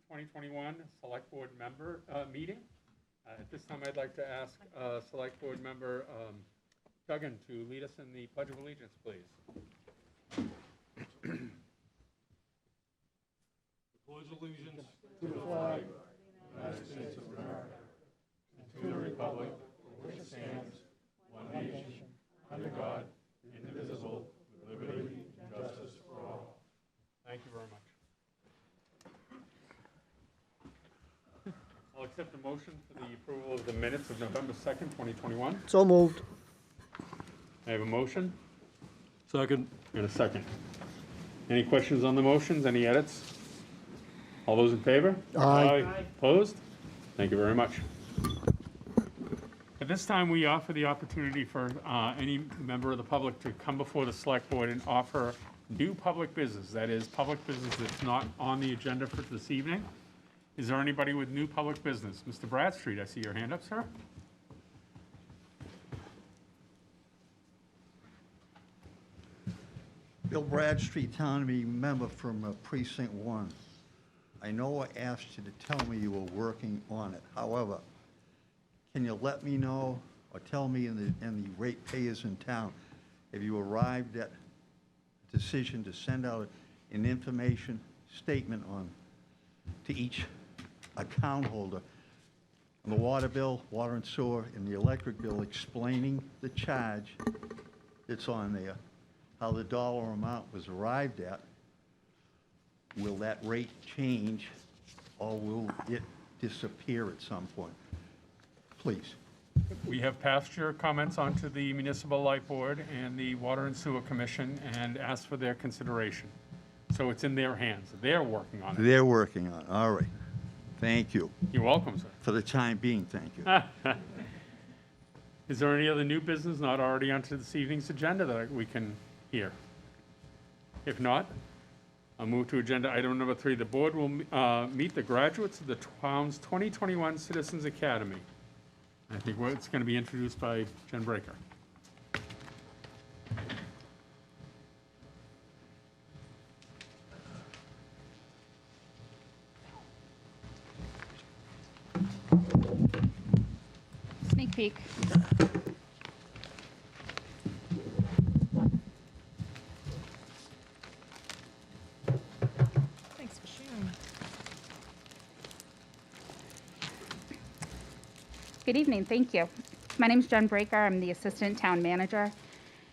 2021 Select Board Member meeting. At this time, I'd like to ask Select Board Member Duggan to lead us in the Pledge of Allegiance, please. Pledge allegiance to the flag of the United States of America and to the republic for which it stands, one nation, under God, indivisible, with liberty and justice for all. Thank you very much. I'll accept the motion for the approval of the minutes of November 2nd, 2021. So moved. I have a motion Second. and a second. Any questions on the motions? Any edits? All those in favor? Aye. Opposed? Thank you very much. At this time, we offer the opportunity for any member of the public to come before the Select Board and offer new public business. That is, public business that's not on the agenda for this evening. Is there anybody with new public business? Mr. Bradstreet, I see your hand up, sir. Bill Bradstreet, town meeting member from Precinct 1. I know I asked you to tell me you were working on it. However, can you let me know or tell me and the ratepayers in town, have you arrived at a decision to send out an information statement to each account holder on the water bill, water and sewer, and the electric bill, explaining the charge that's on there, how the dollar amount was arrived at? Will that rate change, or will it disappear at some point? Please. We have passed your comments on to the Municipal Light Board and the Water and Sewer Commission and asked for their consideration. So it's in their hands. They're working on it. They're working on it. All right. Thank you. You're welcome, sir. For the time being, thank you. Is there any other new business not already onto this evening's agenda that we can hear? If not, I'll move to agenda item number 3. The board will meet the graduates of the town's 2021 Citizens Academy. I think it's going to be introduced by Jen Breaker. Sneak peek. Thanks for sharing. Good evening, thank you. My name is Jen Breaker, I'm the Assistant Town Manager,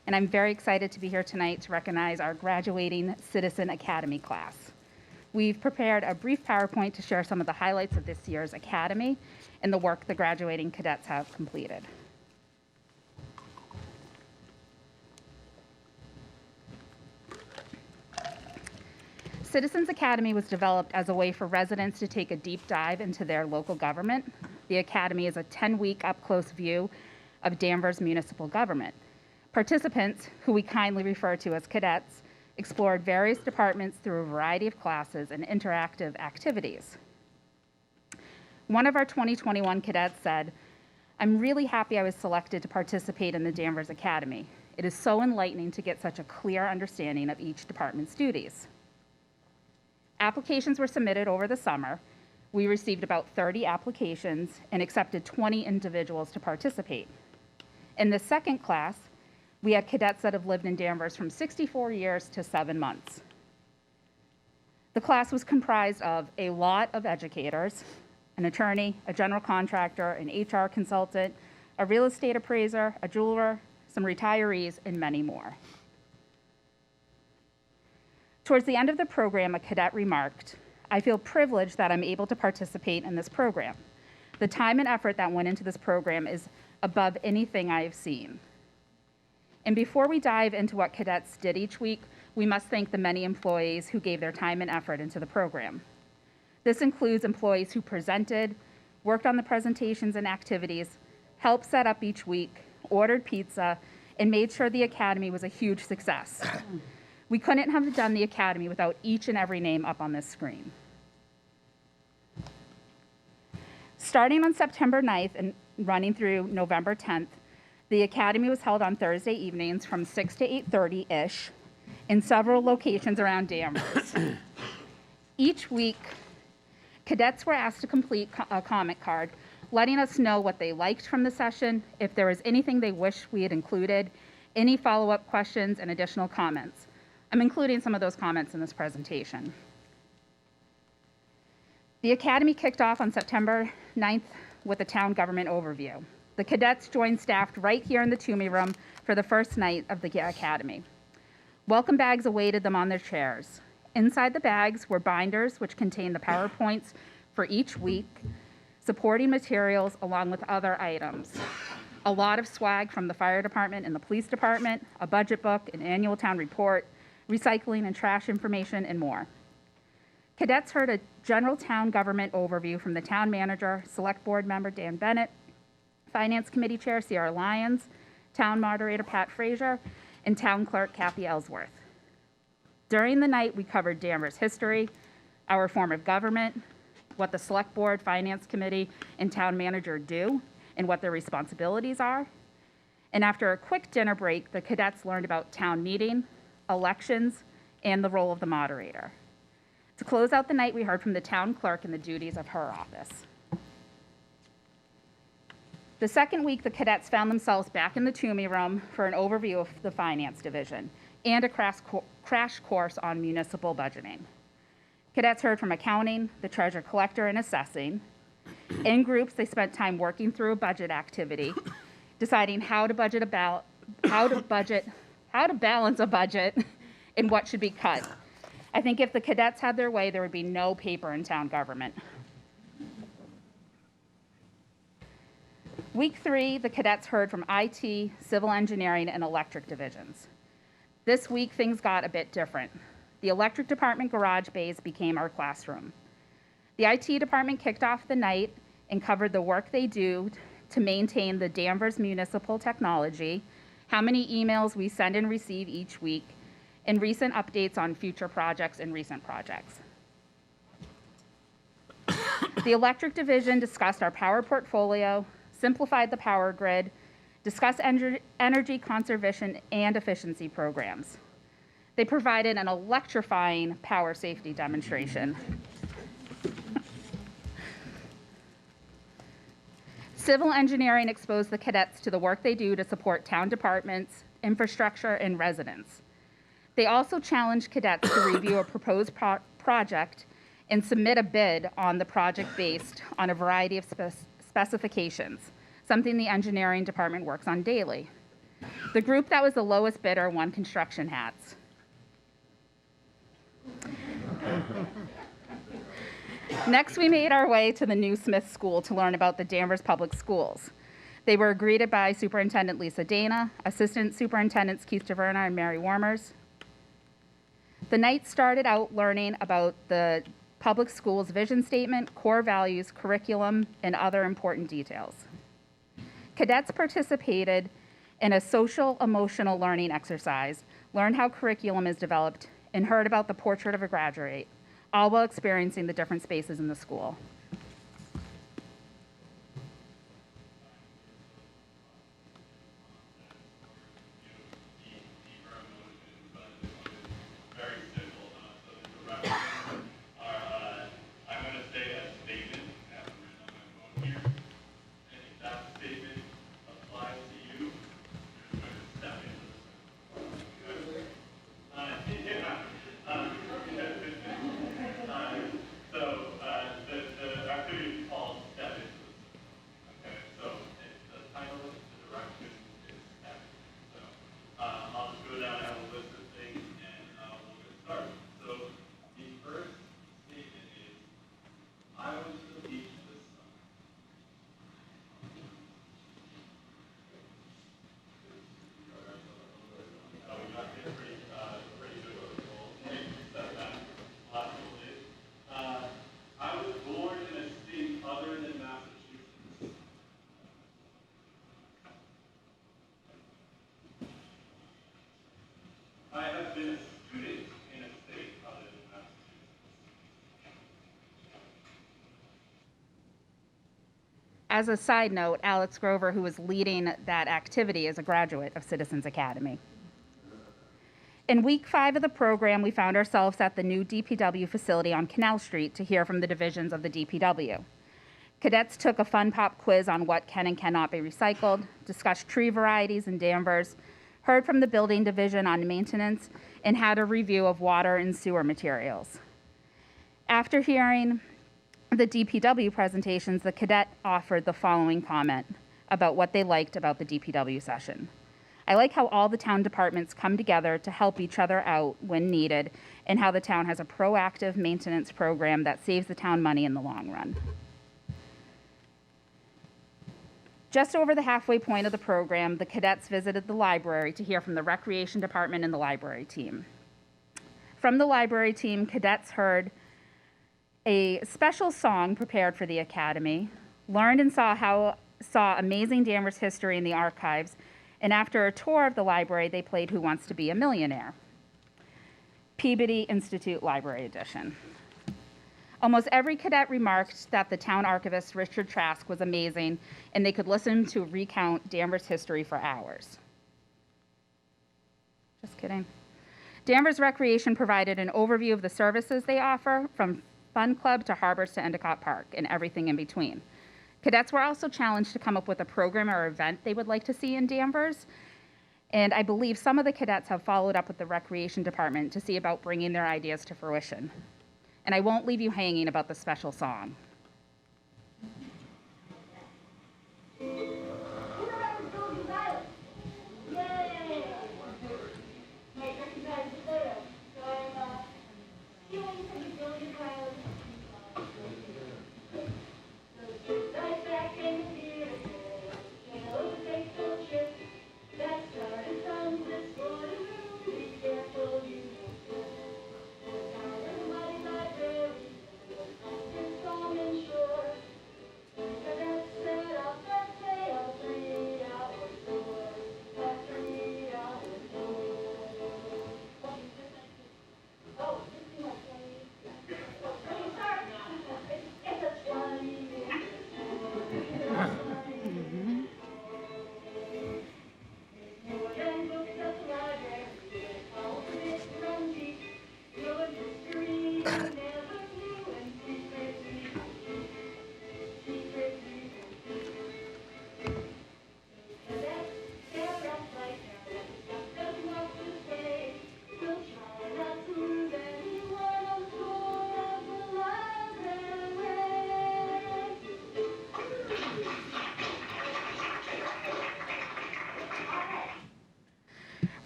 and I'm very excited to be here tonight to recognize our graduating Citizen Academy class. We've prepared a brief PowerPoint to share some of the highlights of this year's Academy and the work the graduating cadets have completed. Citizens Academy was developed as a way for residents to take a deep dive into their local government. The Academy is a 10-week up-close view of Danvers municipal government. Participants, who we kindly refer to as cadets, explored various departments through a variety of classes and interactive activities. One of our 2021 cadets said, "I'm really happy I was selected to participate in the Danvers Academy. It is so enlightening to get such a clear understanding of each department's duties." Applications were submitted over the summer. We received about 30 applications and accepted 20 individuals to participate. In the second class, we had cadets that have lived in Danvers from 64 years to 7 months. The class was comprised of a lot of educators, an attorney, a general contractor, an HR consultant, a real estate appraiser, a jeweler, some retirees, and many more. Towards the end of the program, a cadet remarked, "I feel privileged that I'm able to participate in this program. The time and effort that went into this program is above anything I have seen." And before we dive into what cadets did each week, we must thank the many employees who gave their time and effort into the program. This includes employees who presented, worked on the presentations and activities, helped set up each week, ordered pizza, and made sure the Academy was a huge success. We couldn't have done the Academy without each and every name up on this screen. Starting on September 9th and running through November 10th, the Academy was held on Thursday evenings from 6 to 8:30-ish in several locations around Danvers. Each week, Cadets were asked to complete a comment card, letting us know what they liked from the session, if there was anything they wish we had included, any follow-up questions, and additional comments. I'm including some of those comments in this presentation. The Academy kicked off on September 9th with a town government overview. The cadets joined staff right here in the Toomey Room for the first night of the Academy. Welcome bags awaited them on their chairs. Inside the bags were binders which contained the PowerPoints for each week, supporting materials along with other items. A lot of swag from the fire department and the police department, a budget book, an annual town report, recycling and trash information, and more. Cadets heard a general town government overview from the town manager, select board member Dan Bennett, finance committee chair Sierra Lyons, town moderator Pat Frazier, and town clerk Kathy Ellsworth. During the night, we covered Danvers history, our form of government, what the select board, finance committee, and town manager do, and what their responsibilities are. And after a quick dinner break, the cadets learned about town meeting, elections, and the role of the moderator. To close out the night, we heard from the town clerk and the duties of her office. The second week, the cadets found themselves back in the Toomey Room for an overview of the finance division and a crash course on municipal budgeting. Cadets heard from accounting, the treasurer collector, and assessing. In groups, they spent time working through a budget activity, deciding how to balance a budget and what should be cut. I think if the cadets had their way, there would be no paper in town government. Week 3, the cadets heard from IT, civil engineering, and electric divisions. This week, things got a bit different. The electric department garage bays became our classroom. The IT department kicked off the night and covered the work they do to maintain the Danvers municipal technology, how many emails we send and receive each week, and recent updates on future projects and recent projects. The electric division discussed our power portfolio, simplified the power grid, discussed energy conservation and efficiency programs. They provided an electrifying power safety demonstration. Civil engineering exposed the cadets to the work they do to support town departments, infrastructure, and residents. They also challenged cadets to review a proposed project and submit a bid on the project based on a variety of specifications, something the engineering department works on daily. The group that was the lowest bidder won construction hats. Next, we made our way to the new Smith School to learn about the Danvers Public Schools. They were greeted by Superintendent Lisa Dana, Assistant Superintendents Keith Taverna and Mary Warmers. The night started out learning about the public schools vision statement, core values, curriculum, and other important details. Cadets participated in a social-emotional learning exercise, learned how curriculum is developed, and heard about the portrait of a graduate, all while experiencing the different spaces in the school. As a side note, Alex Grover, who was leading that activity, is a graduate of Citizens Academy. In week 5 of the program, we found ourselves at the new DPW facility on Canal Street to hear from the divisions of the DPW. Cadets took a fun pop quiz on what can and cannot be recycled, discussed tree varieties in Danvers, heard from the building division on maintenance, and had a review of water and sewer materials. After hearing the DPW presentations, the cadet offered the following comment about what they liked about the DPW session. I like how all the town departments come together to help each other out when needed, and how the town has a proactive maintenance program that saves the town money in the long run. Just over the halfway point of the program, the cadets visited the library to hear from the recreation department and the library team. From the library team, cadets heard a special song prepared for the academy, learned and saw amazing Danvers history in the archives, and after a tour of the library, they played Who Wants to Be a Millionaire? Peabody Institute Library Edition. Almost every cadet remarked that the town archivist, Richard Trask, was amazing, and they could listen to recount Danvers history for hours. Just kidding. Danvers Recreation provided an overview of the services they offer, from Fun Club to Harbors to Endicott Park, and everything in between. Cadets were also challenged to come up with a program or event they would like to see in Danvers, and I believe some of the cadets have followed up with the Recreation Department to see about bringing their ideas to fruition. And I won't leave you hanging about the special song.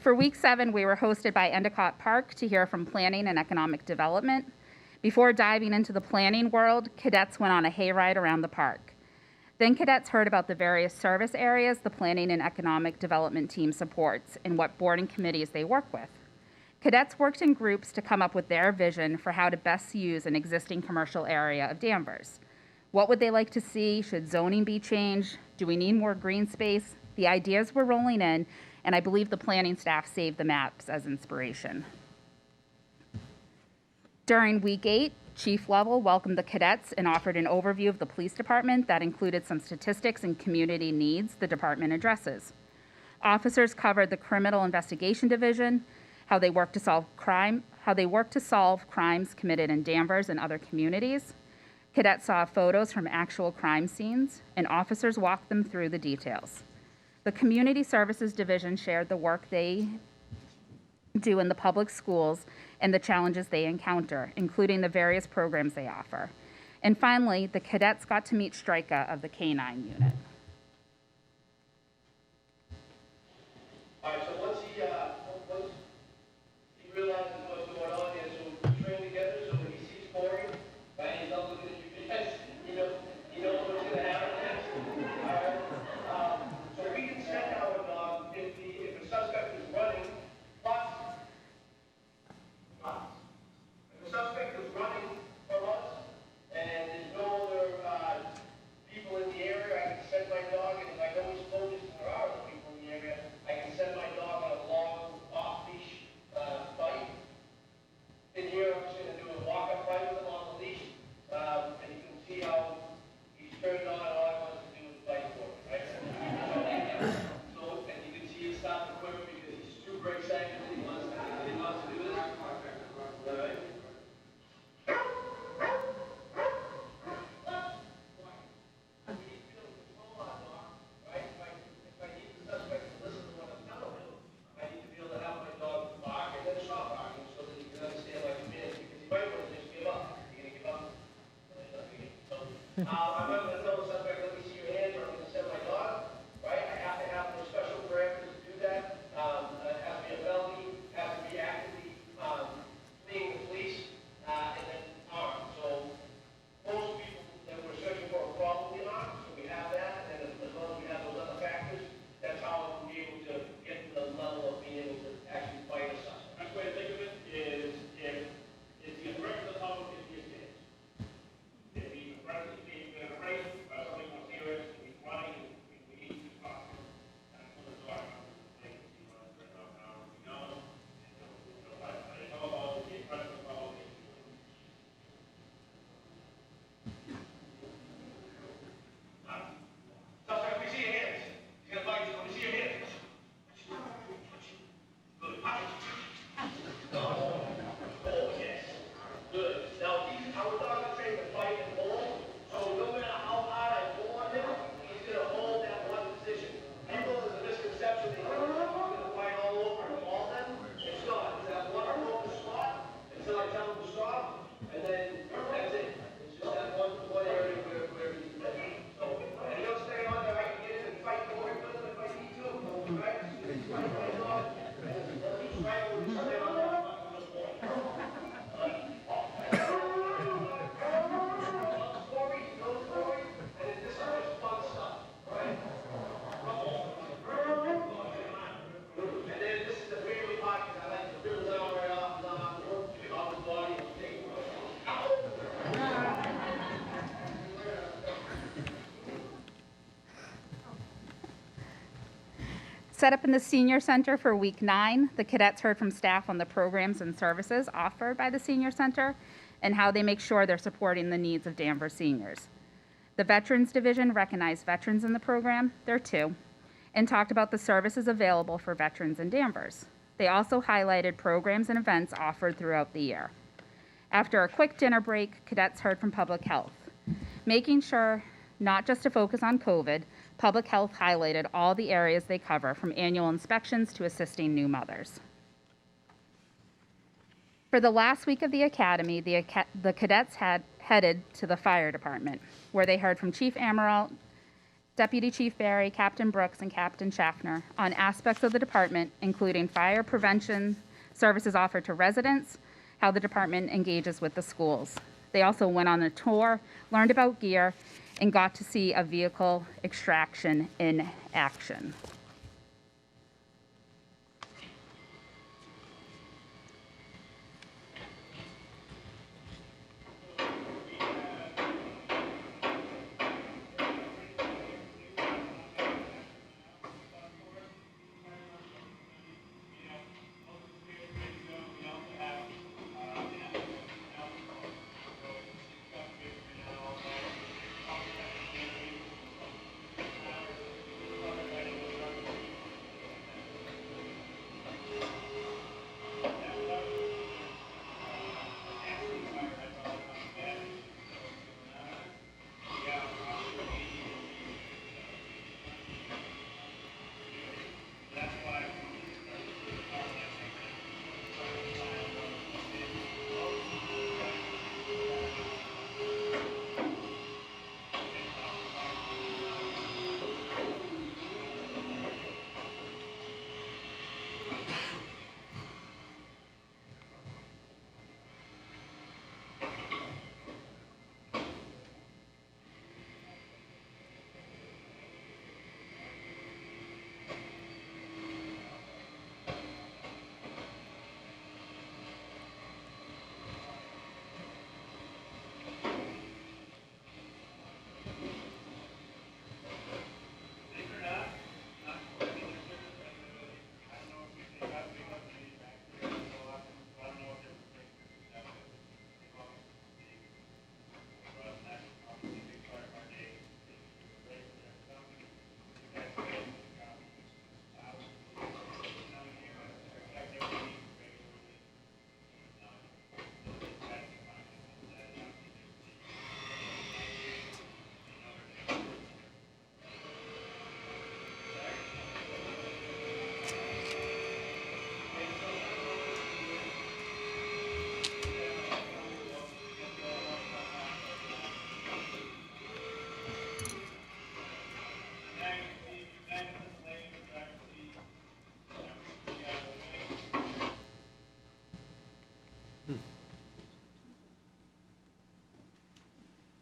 For week 7, we were hosted by Endicott Park to hear from planning and economic development. Before diving into the planning world, cadets went on a hayride around the park. Then cadets heard about the various service areas the planning and economic development team supports and what board and committees they work with. Cadets worked in groups to come up with their vision for how to best use an existing commercial area of Danvers. What would they like to see? Should zoning be changed? Do we need more green space? The ideas were rolling in, and I believe the planning staff saved the maps as inspiration. During week 8, Chief Lovell welcomed the cadets and offered an overview of the police department that included some statistics and community needs the department addresses. Officers covered the criminal investigation division, how they work to solve crimes committed in Danvers and other communities. Cadets saw photos from actual crime scenes, and officers walked them through the details. The Community Services Division shared the work they do in the public schools and the challenges they encounter, including the various programs they offer. And finally, the cadets got to meet Strika of the K-9 unit. All right, so once he realizes what's going on here, so we train together, so when he sees Corey, right, he's not looking at you because you know what's going to happen next. All right? So we can send out if a suspect is running, if a suspect is running from us and there's no other people in the area, I can send my dog, and if I know he's focused and there are other people in the area, I can send my dog on a long off-leash bite. In here, I'm just going to do a walk-up fight with him on the leash, and you can see how he's turned on, and all I want to do is fight for him, right? So, and you can see he stopped the quiver because he's super excited that he wants to get in I'm not going to tell the suspect, let me see your hands, or I'm going to send my dog, right? I have to have the special parameters to do that. It has to be a felony, has to be actively fleeing the police, and then armed. So most people that we're searching for are probably armed, so we have that, and then as long as we have those other factors, that's how we'll be able to get to the level of being able to actually fight a suspect. Best way to think of it is if the threat to the public is his hands. If he's threatening, if he's been afraid, something more serious, if he's running, we need to stop him. And pull the dog out. They can see what they're about now, we know. But it's all about the threat to the public. Suspect, let me see your hands. He's gonna bite you. Let me see your hands. Good. Oh, yes. Good. Now, our dogs are trained to fight and hold, so no matter how hard I pull on him, he's gonna hold that one position. People, there's a misconception that he's gonna fight all over and all them. It's not. It's that one focus spot until I tell him to stop, and then that's it. It's just that one area where he's ready. So, and he'll stay on there. I can get in and fight for him with him if I need to. Right? Fight my dog. He's right where he's stay on there. Stories, no stories, and this is just fun stuff, right? And then this is the favorite part, because I like to rip it out right off his body and take it. Set up in the senior center for week 9, the cadets heard from staff on the programs and services offered by the senior center and how they make sure they're supporting the needs of Danvers seniors. The Veterans Division recognized veterans in the program, there are 2, and talked about the services available for veterans in Danvers. They also highlighted programs and events offered throughout the year. After a quick dinner break, cadets heard from public health, making sure not just to focus on COVID. Public health highlighted all the areas they cover, from annual inspections to assisting new mothers. For the last week of the academy, the cadets had headed to the fire department, where they heard from Chief Amaral, Deputy Chief Barry, Captain Brooks, and Captain Schaffner on aspects of the department, including fire prevention services offered to residents, how the department engages with the schools. They also went on a tour, learned about gear, and got to see a vehicle extraction in action.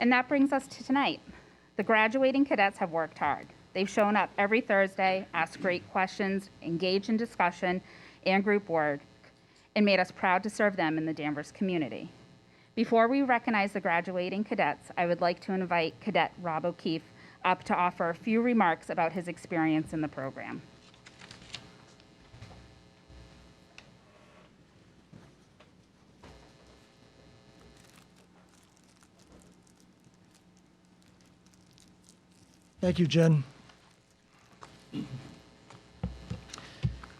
And that brings us to tonight. The graduating cadets have worked hard. They've shown up every Thursday, asked great questions, engaged in discussion and group work, and made us proud to serve them in the Danvers community. Before we recognize the graduating cadets, I would like to invite Cadet Rob O'Keefe up to offer a few remarks about his experience in the program. Thank you, Jen.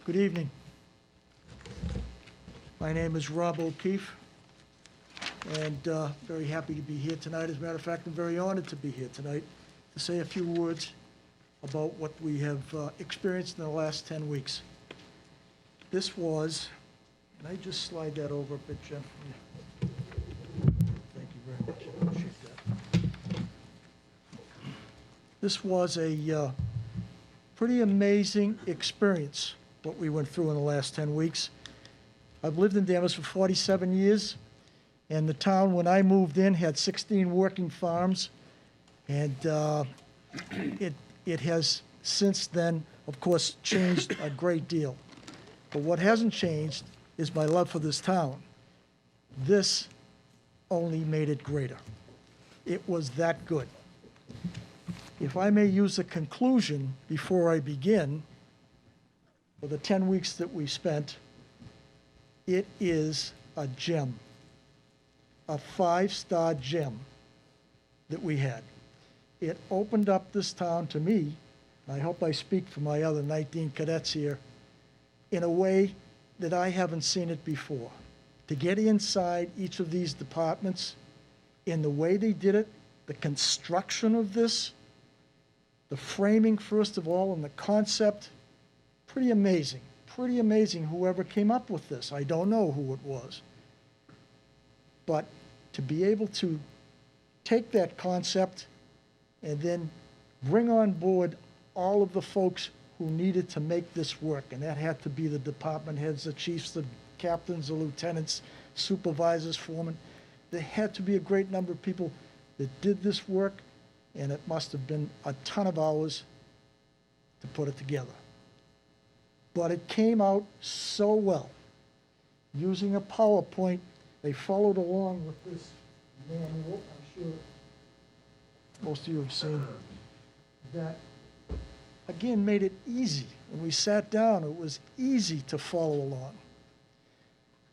Good evening. My name is Rob O'Keefe, and very happy to be here tonight. As a matter of fact, I'm very honored to be here tonight to say a few words about what we have experienced in the last 10 weeks. This was, can I just slide that over a bit, Jen? Thank you very much. I appreciate that. This was a pretty amazing experience, what we went through in the last 10 weeks. I've lived in Danvers for 47 years, and the town, when I moved in, had 16 working farms, and it has since then, of course, changed a great deal. But what hasn't changed is my love for this town. This only made it greater. It was that good. If I may use a conclusion before I begin, for the 10 weeks that we spent, it is a gem, a 5-star gem that we had. It opened up this town to me, and I hope I speak for my other 19 cadets here, in a way that I haven't seen it before. To get inside each of these departments in the way they did it, the construction of this, the framing, first of all, and the concept, pretty amazing. Pretty amazing whoever came up with this. I don't know who it was. But to be able to take that concept and then bring on board all of the folks who needed to make this work, and that had to be the department heads, the chiefs, the captains, the lieutenants, supervisors, foremen. There had to be a great number of people that did this work, and it must have been a ton of hours to put it together. But it came out so well. Using a PowerPoint, they followed along with this manual, I'm sure most of you have seen, that again made it easy. When we sat down, it was easy to follow along.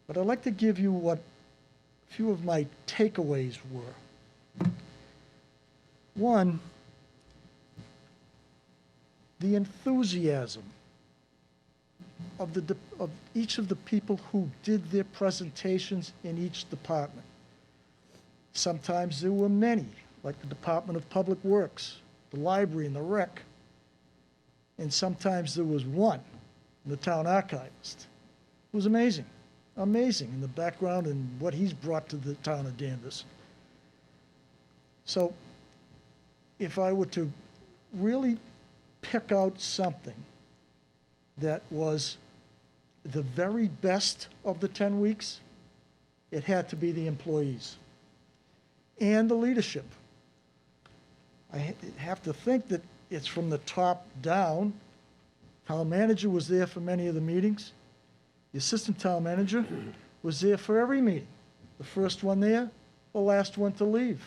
But I'd like to give you what a few of my takeaways were. One, the enthusiasm of each of the people who did their presentations in each department. Sometimes there were many, like the Department of Public Works, the library, and the rec. And sometimes there was one, the town archivist. It was amazing, amazing in the background and what he's brought to the town of Danvers. So if I were to really pick out something that was the very best of the 10 weeks, it had to be the employees and the leadership. I have to think that it's from the top down. Town manager was there for many of the meetings. The assistant town manager was there for every meeting. The first one there, the last one to leave,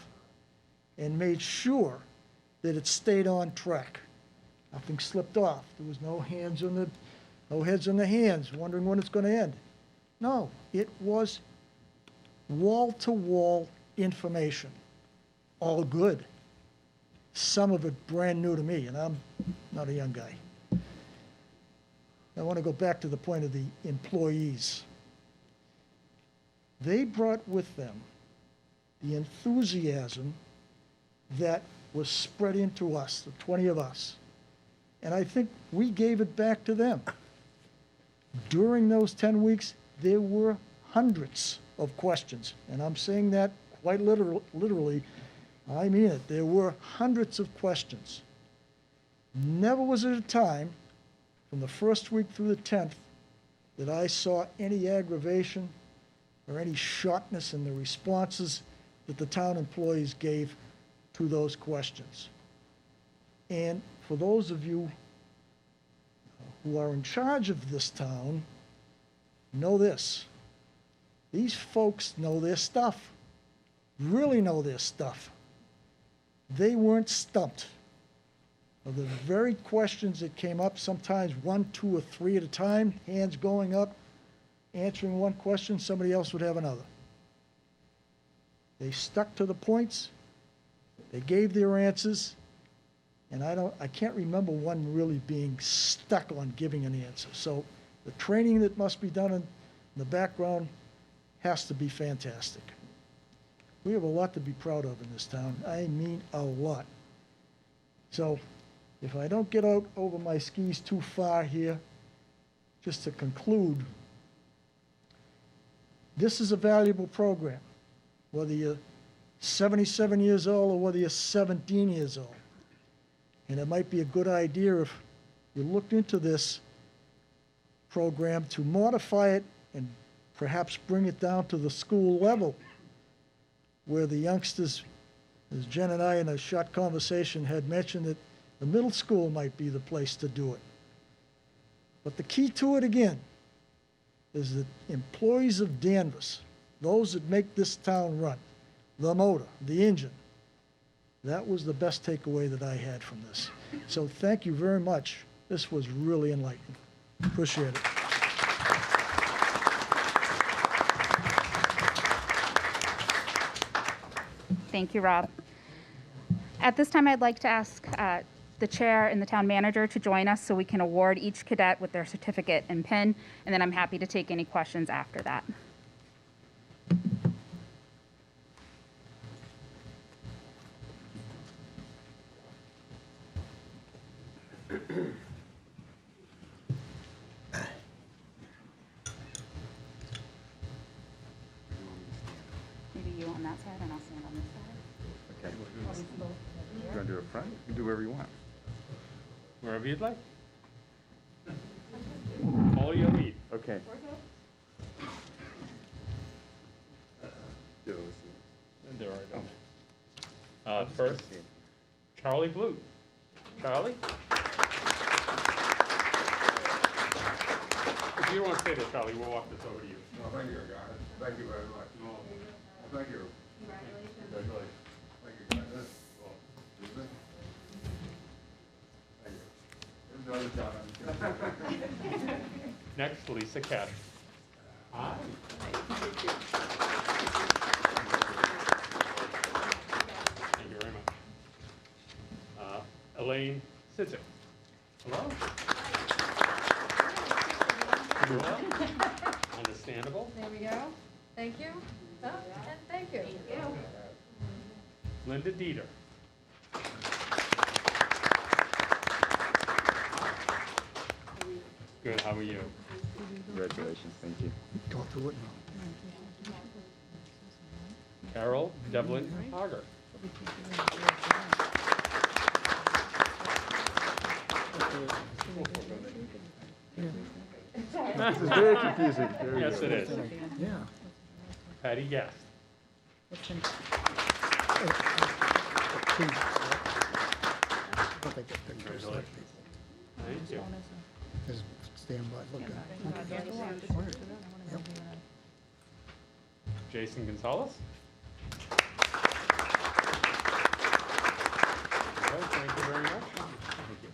and made sure that it stayed on track. Nothing slipped off. There was no heads on the hands, wondering when it's going to end. No, it was wall-to-wall information, all good. Some of it brand new to me, and I'm not a young guy. I want to go back to the point of the employees. They brought with them the enthusiasm that was spread into us, the 20 of us. And I think we gave it back to them. During those 10 weeks, there were hundreds of questions. And I'm saying that quite literally. I mean it. There were hundreds of questions. Never was there a time from the first week through the 10th that I saw any aggravation or any shortness in the responses that the town employees gave to those questions. And for those of you who are in charge of this town, know this. These folks know their stuff, really know their stuff. They weren't stumped. Of the very questions that came up, sometimes 1, 2, or 3 at a time, hands going up, answering one question, somebody else would have another. They stuck to the points, they gave their answers, and I can't remember one really being stuck on giving an answer. So the training that must be done in the background has to be fantastic. We have a lot to be proud of in this town. I mean a lot. So if I don't get out over my skis too far here, just to conclude, this is a valuable program, whether you're 77 years old or whether you're 17 years old. And it might be a good idea if you looked into this program to modify it and perhaps bring it down to the school level, where the youngsters, as Jen and I in a short conversation had mentioned, that the middle school might be the place to do it. But the key to it, again, is that employees of Danvers, those that make this town run, the motor, the engine, that was the best takeaway that I had from this. So thank you very much. This was really enlightening. Appreciate it. Thank you, Rob. At this time, I'd like to ask the chair and the town manager to join us so we can award each cadet with their certificate and pin, and then I'm happy to take any questions after that. Maybe you on that side and I'll stand on this side. Okay. You want to do it front? You can do wherever you want. Wherever you'd like. Follow your lead. Okay. And there I go. First, Charlie Blue. Charlie? If you don't want to stay there, Charlie, we'll walk this over to you. No, thank you, guys. Thank you very much. Thank you. Congratulations. Thank you, guys. Thank you. Enjoy the job. Next, Lisa Cash. Hi. Thank you very much. Elaine Sidzik. Hello? Hello? Understandable. There we go. Thank you. Oh, and thank you. Linda Dieter. Good, how are you? Congratulations. Thank you. Talk to it now. Carol Devlin Hager. This is very confusing. Yes, it is. Yeah. Patty Guest. Congratulations. Thank you. Just stand by, look at it. Jason Gonzalez. Okay, thank you very much. Thank you.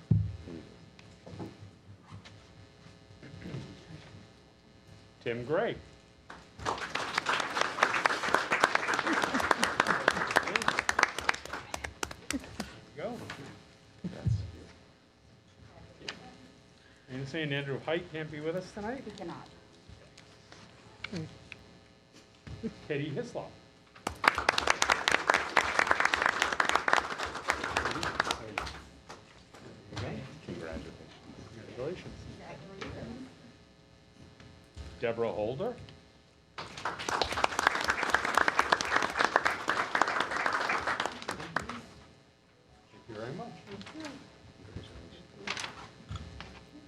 Tim Gray. Go. You're saying Andrew Height can't be with us tonight? We cannot. Katie Hislop. Congratulations. Deborah Holder. Thank you very much.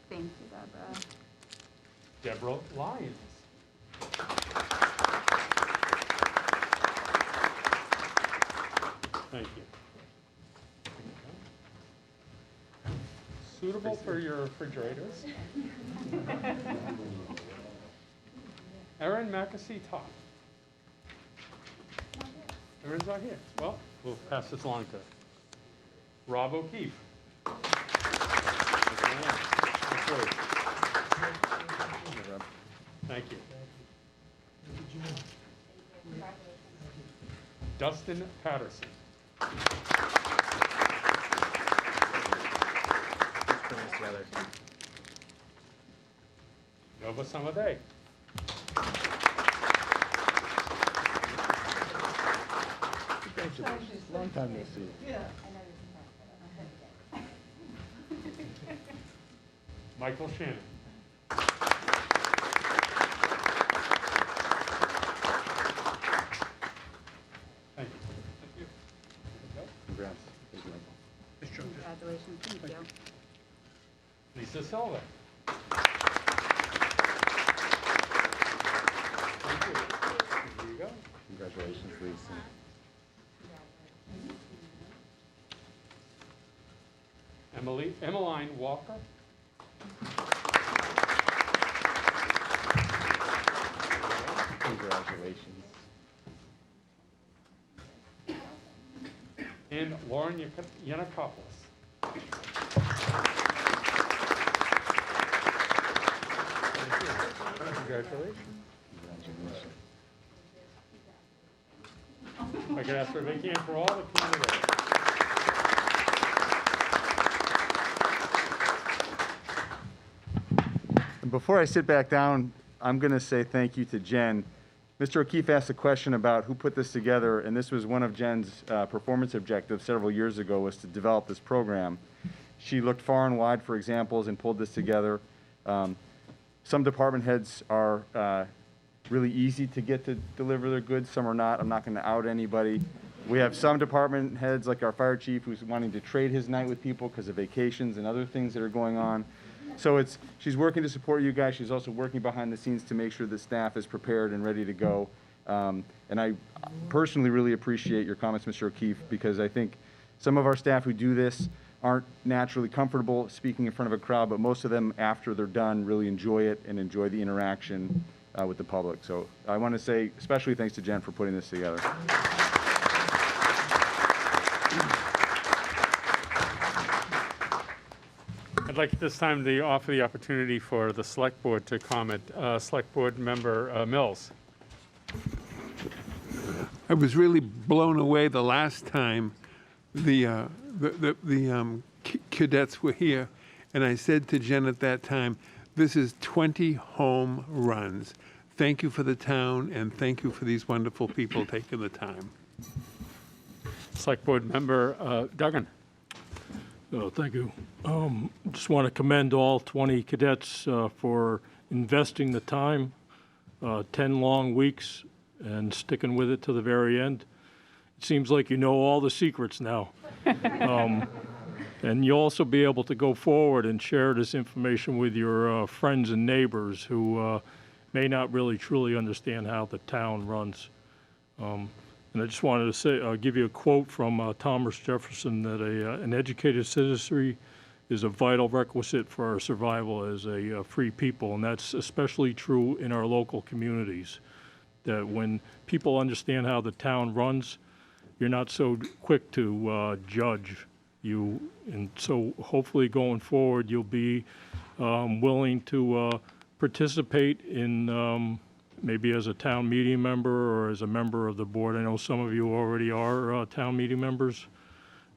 Thank you, Deborah. Deborah Lyons. Thank you. suitable for your refrigerators. Erin Mackesy Top. Erin's not here. Well, we'll pass this along to Rob O'Keefe. Thank you. Dustin Patterson. Nova Samaday. Long time no see. Michael Shannon. Thank you. Congrats. Thank you, Michael. Congratulations, thank you. Lisa Silva. Thank you. There you go. Congratulations, Lisa. Emmeline Walker. Congratulations. And Lauren Yanakopoulos. Congratulations. Congratulations. If I could ask for a big hand for all the candidates. And before I sit back down, I'm going to say thank you to Jen. Mr. O'Keefe asked a question about who put this together, and this was one of Jen's performance objectives several years ago, was to develop this program. She looked far and wide for examples and pulled this together. Some department heads are really easy to get to deliver their goods, some are not. I'm not going to out anybody. We have some department heads, like our fire chief, who's wanting to trade his night with people because of vacations and other things that are going on. So she's working to support you guys. She's also working behind the scenes to make sure the staff is prepared and ready to go. And I personally really appreciate your comments, Mr. O'Keefe, because I think some of our staff who do this aren't naturally comfortable speaking in front of a crowd, but most of them, after they're done, really enjoy it and enjoy the interaction with the public. So I want to say especially thanks to Jen for putting this together. I'd like at this time to offer the opportunity for the Select Board to comment. Select Board Member Mills. I was really blown away the last time the cadets were here, and I said to Jen at that time, this is 20 home runs. Thank you for the town, and thank you for these wonderful people taking the time. Select Board Member Duggan. Thank you. Just want to commend all 20 cadets for investing the time, 10 long weeks, and sticking with it to the very end. It seems like you know all the secrets now. And you'll also be able to go forward and share this information with your friends and neighbors who may not really truly understand how the town runs. And I just wanted to say, give you a quote from Thomas Jefferson, that an educated citizenry is a vital requisite for our survival as a free people, and that's especially true in our local communities. That when people understand how the town runs, you're not so quick to judge you, and so hopefully going forward you'll be willing to participate in maybe as a town meeting member or as a member of the board. I know some of you already are town meeting members,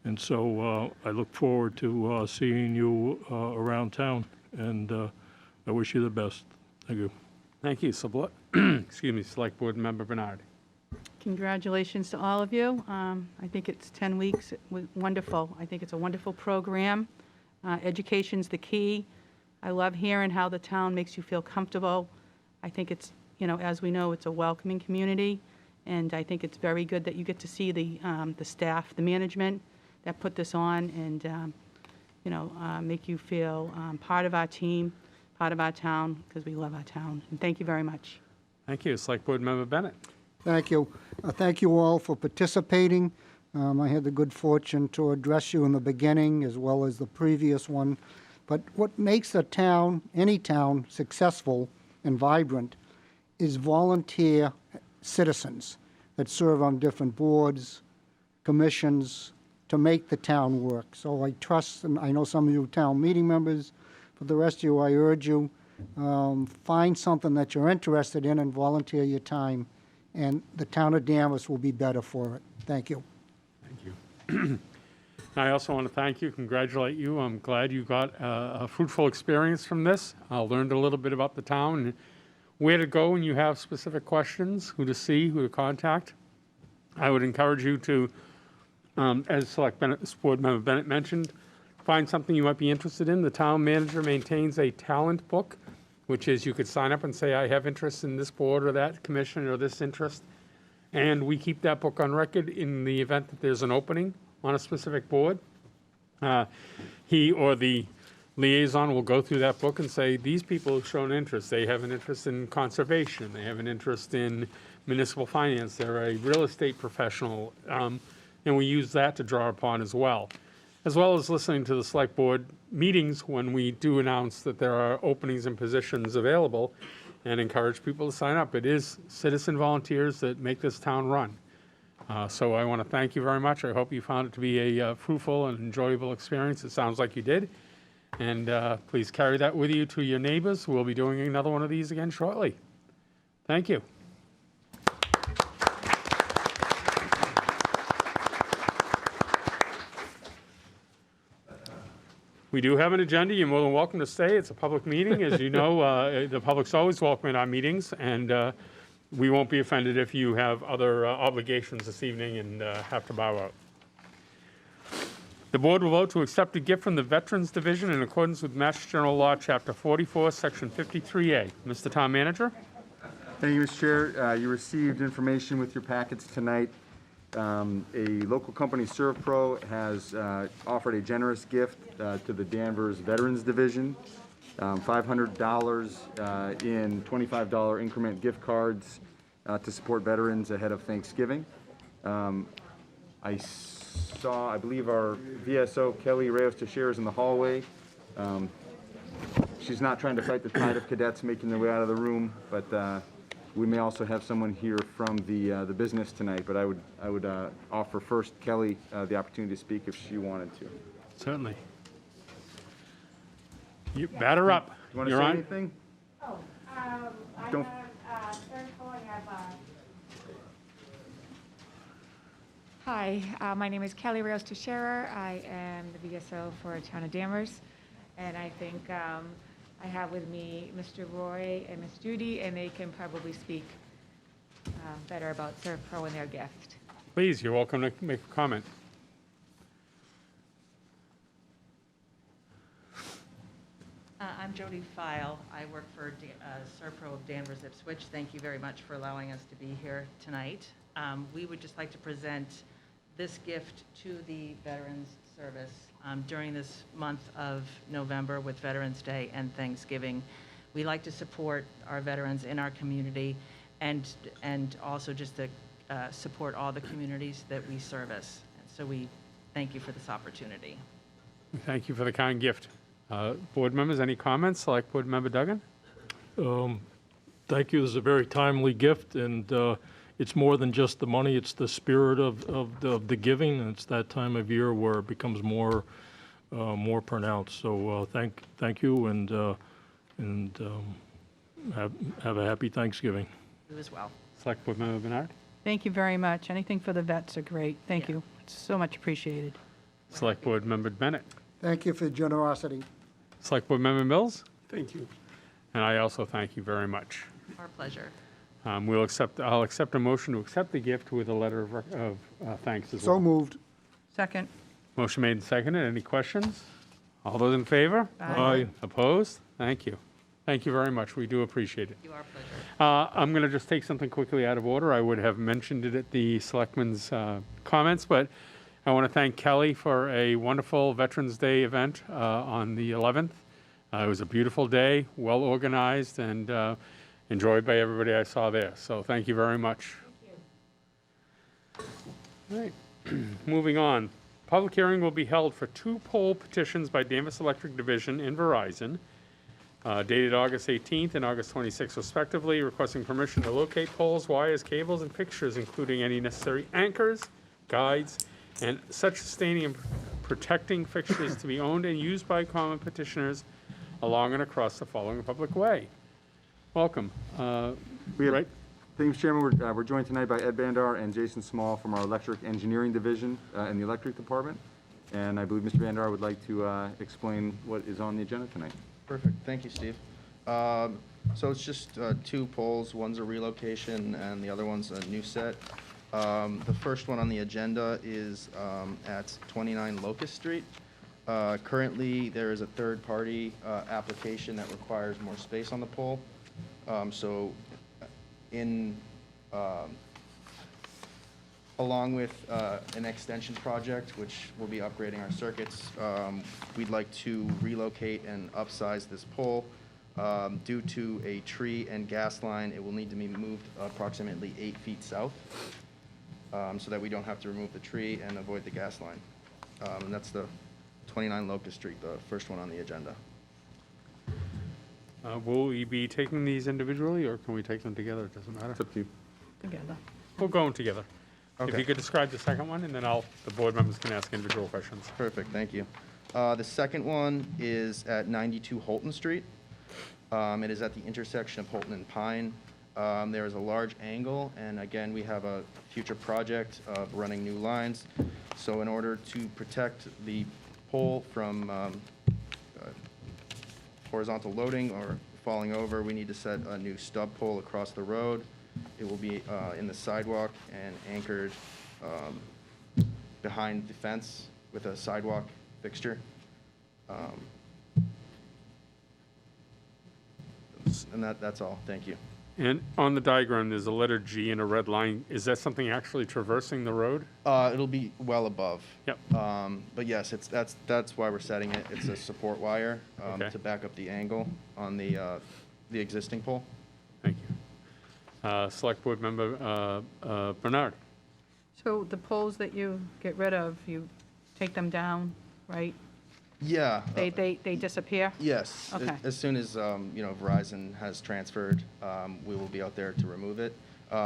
and so I look forward to seeing you around town, and I wish you the best. Thank you. Thank you. Excuse me, Select Board Member Bernard. Congratulations to all of you. I think it's 10 weeks. It was wonderful. I think it's a wonderful program. Education's the key. I love hearing how the town makes you feel comfortable. I think it's, as we know, it's a welcoming community, and I think it's very good that you get to see the staff, the management that put this on, and make you feel part of our team, part of our town, because we love our town. And thank you very much. Thank you. Select Board Member Bennett. Thank you. Thank you all for participating. I had the good fortune to address you in the beginning as well as the previous one, But what makes a town, any town, successful and vibrant is volunteer citizens that serve on different boards, commissions, to make the town work. So I trust, and I know some of you town meeting members, for the rest of you, I urge you, find something that you're interested in and volunteer your time, and the town of Danvers will be better for it. Thank you. Thank you. I also want to thank you, congratulate you. I'm glad you got a fruitful experience from this. I learned a little bit about the town and where to go when you have specific questions, who to see, who to contact. I would encourage you to, as Board Member Bennett mentioned, find something you might be interested in. The town manager maintains a talent book, which is you could sign up and say, I have interest in this board or that commission or this interest. And we keep that book on record in the event that there's an opening on a specific board. He or the liaison will go through that book and say, these people have shown interest. They have an interest in conservation. They have an interest in municipal finance. They're a real estate professional. And we use that to draw upon as well as listening to the select board meetings when we do announce that there are openings and positions available and encourage people to sign up. It is citizen volunteers that make this town run. So I want to thank you very much. I hope you found it to be a fruitful and enjoyable experience. It sounds like you did. And please carry that with you to your neighbors. We'll be doing another one of these again shortly. Thank you. We do have an agenda. You're more than welcome to stay. It's a public meeting. As you know, the public's always welcome in our meetings, and we won't be offended if you have other obligations this evening and have to bow out. The board will vote to accept a gift from the Veterans Division in accordance with Mass General Law, Chapter 44, Section 53A. Mr. Town Manager? Thank you, Mr. Chair. You received information with your packets tonight. A local company, ServPro, has offered a generous gift to the Danvers Veterans Division, $500 in $25 increment gift cards to support veterans ahead of Thanksgiving. I believe our VSO, Kelly Reyes Teixeira, is in the hallway. She's not trying to fight the tide of cadets making their way out of the room, but we may also have someone here from the business tonight, but I would offer first Kelly the opportunity to speak if she wanted to. Certainly. You batter up. You want to You're say on. anything? Don't. Hi, my name is Kelly Reyes Teixeira. I am the VSO for Town of Danvers, and I think I have with me Mr. Roy and Miss Judy, and they can probably speak better about ServPro and their gift. Please, you're welcome to make a comment. I'm Jody File. I work for ServPro of Danvers Ipswich. Thank you very much for allowing us to be here tonight. We would just like to present this gift to the Veterans Service during this month of November with Veterans Day and Thanksgiving. We like to support our veterans in our community and also just to support all the communities that we service. So we thank you for this opportunity. Thank you for the kind gift. Board members, any comments? Select Board Member Duggan? Thank you. This is a very timely gift, and it's more than just the money. It's the spirit of the giving, and it's that time of year where it becomes more pronounced. So thank you, and have a happy Thanksgiving. You as well. Select Board Member Bernard? Thank you very much. Anything for the vets are great. Thank you. It's so much appreciated. Select Board Member Bennett? Thank you for your generosity. Select Board Member Mills? Thank you. And I also thank you very much. Our pleasure. I'll accept a motion to accept the gift with a letter of thanks as well. So moved. Second. Motion made and seconded. Any questions? All those in favor? Aye. Opposed? Thank you. Thank you very much. We do appreciate it. You are a pleasure. I'm going to just take something quickly out of order. I would have mentioned it at the Selectmen's comments, but I want to thank Kelly for a wonderful Veterans Day event on the 11th. It was a beautiful day, well organized, and enjoyed by everybody I saw there. So thank you very much. Thank you. All right. Moving on. Public hearing will be held for 2 poll petitions by Danvers Electric Division and Verizon, dated August 18th and August 26th respectively, requesting permission to locate poles, wires, cables, and fixtures, including any necessary anchors, guides, and such sustaining and protecting fixtures to be owned and used by common petitioners along and across the following public way. Welcome. We have, Right? thanks, Chairman. We're joined tonight by Ed Bandar and Jason Small from our Electric Engineering Division in the Electric Department. And I believe Mr. Bandar would like to explain what is on the agenda tonight. Perfect. Thank you, Steve. So it's just 2 poles. One's a relocation and the other one's a new set. The first one on the agenda is at 29 Locust Street. Currently, there is a third-party application that requires more space on the pole. So along with an extension project, which will be upgrading our circuits, we'd like to relocate and upsize this pole. Due to a tree and gas line, it will need to be moved approximately 8 feet south, so that we don't have to remove the tree and avoid the gas line. And that's the 29 Locust Street, the first one on the agenda. Will we be taking these individually, or can we take them together? It doesn't matter. It's up to you. Together. We'll go them together. If Okay. you could describe the second one, and then the board members can ask individual questions. Perfect, thank you. The second one is at 92 Houlton Street. It is at the intersection of Houlton and Pine. There is a large angle, and again, we have a future project of running new lines. So in order to protect the pole from horizontal loading or falling over, we need to set a new stub pole across the road. It will be in the sidewalk and anchored behind the fence with a sidewalk fixture. And that's all. Thank you. And on the diagram, there's a letter G and a red line. Is that something actually traversing the road? It'll be well above. Yep. But yes, that's why we're setting it. It's a support wire Okay. to back up the angle on the existing pole. Thank you. Select Board Member Bernard. So the poles that you get rid of, you take them down, right? Yeah. They disappear? Yes. Okay. As soon as Verizon has transferred, we will be out there to remove it.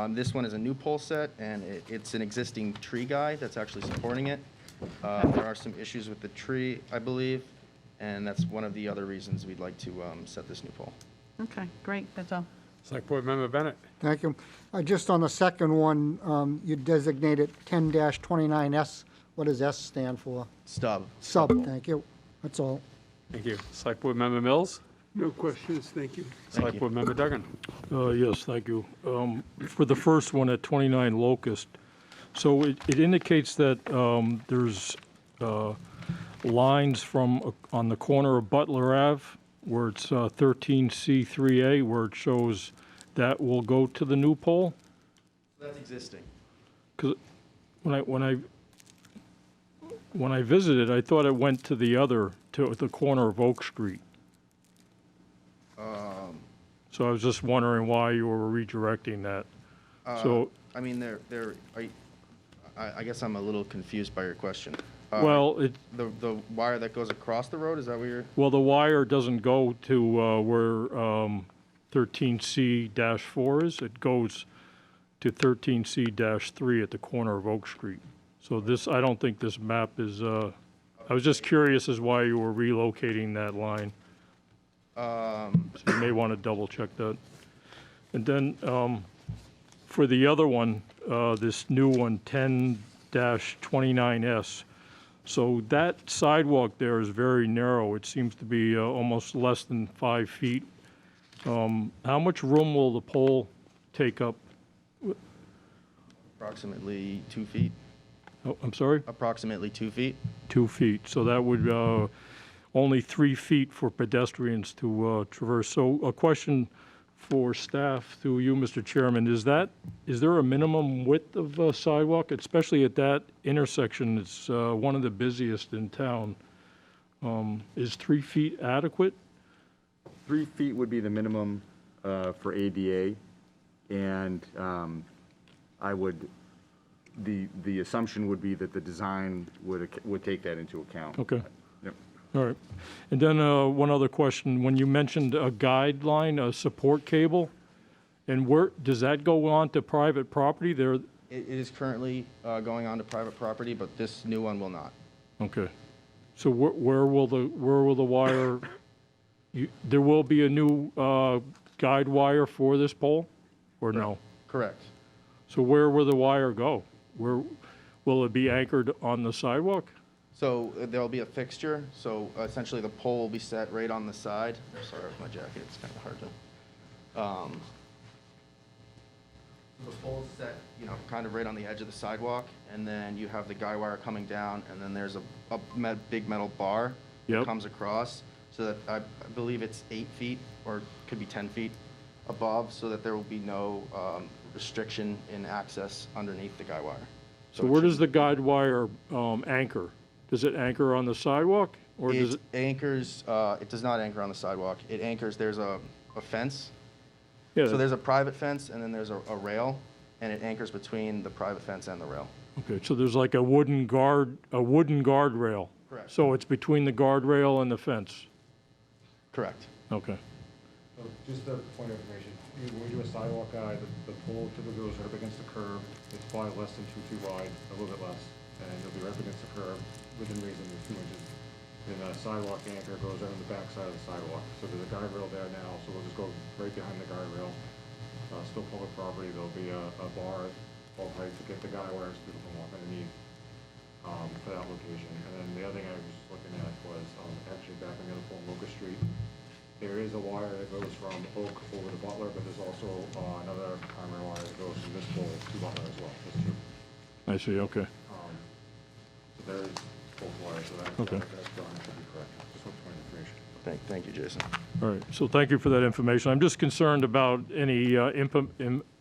This one is a new pole set, and it's an existing tree guy that's actually supporting it. There are some issues with the tree, I believe, and that's one of the other reasons we'd like to set this new pole. Okay, great, that's all. Select Board Member Bennett. Thank you. Just on the second one, you designated 10-29S. What does S stand for? Stub. Sub, thank you. That's all. Thank you. Select Board Member Mills. No questions, thank you. Select Board Member Duggan. Yes, thank you. For the first one at 29 Locust, so it indicates that there's lines from on the corner of Butler Ave, where it's 13C3A, where it shows that will go to the new pole. That's existing. Because when I visited, I thought it went to the corner of Oak Street. So I was just wondering why you were redirecting that. So, I mean, I guess I'm a little confused by your question. well, The wire that goes across the road, is that what you're? well, the wire doesn't go to where 13C-4 is. It goes to 13C-3 at the corner of Oak Street. So this, I don't think this map is, I was just curious as why you were relocating that line. So you may want to double check that. And then for the other one, this new one, 10-29S, so that sidewalk there is very narrow. It seems to be almost less than 5 feet. How much room will the pole take up? Approximately 2 feet. Oh, I'm sorry? Approximately 2 feet. 2 feet. So that would only 3 feet for pedestrians to traverse. So a question for staff through you, Mr. Chairman, is there a minimum width of sidewalk, especially at that intersection? It's one of the busiest in town. Is 3 feet adequate? 3 feet would be the minimum for ADA, and I would the assumption would be that the design would take that into account. Okay. Yep. All right. And then one other question. When you mentioned a guideline, a support cable, and where, does that go on to private property there? It is currently going on to private property, but this new one will not. Okay. So where will the wire, there will be a new guide wire for this pole, or no? Correct. So where will the wire go? Where, will it be anchored on the sidewalk? So there'll be a fixture, so essentially the pole will be set right on the side. I'm sorry with my jacket, it's kind of hard to. The pole is set, you know, kind of right on the edge of the sidewalk, and then you have the guy wire coming down, and then there's a big metal bar that Yep. comes across, so that I believe it's 8 feet, or could be 10 feet above, so that there will be no restriction in access underneath the guy wire. So where does the guide wire anchor? Does it anchor on the sidewalk, or does It it? anchors, it does not anchor on the sidewalk. It anchors, there's a fence. Yeah. So there's a private fence, and then there's a rail, and it anchors between the private fence and the rail. Okay, so there's like a wooden guardrail. Correct. So it's between the guardrail and the fence? Correct. Okay. So just a point of information, when we do a sidewalk guide, the pole typically goes right up against the curb. It's probably less than 2 feet wide, a little bit less, and it'll be right up against the curb, within reason of 2 inches. And the sidewalk anchor goes right on the back side of the sidewalk. So there's a guardrail there now, so we'll just go right behind the guardrail. Still public property, there'll be a bar, 12 height to get the guy wires so people can walk underneath for that location. And then the other thing I was just looking at was actually back on the other pole, Locust Street. There is a wire that goes from Oak over to Butler, but there's also another primary wire that goes from this pole to Butler as well. There's 2. I see, okay. So there's both wires, so that's done, should be correct. Just want point of information. Thank you, Jason. All right, so thank you for that information. I'm just concerned about any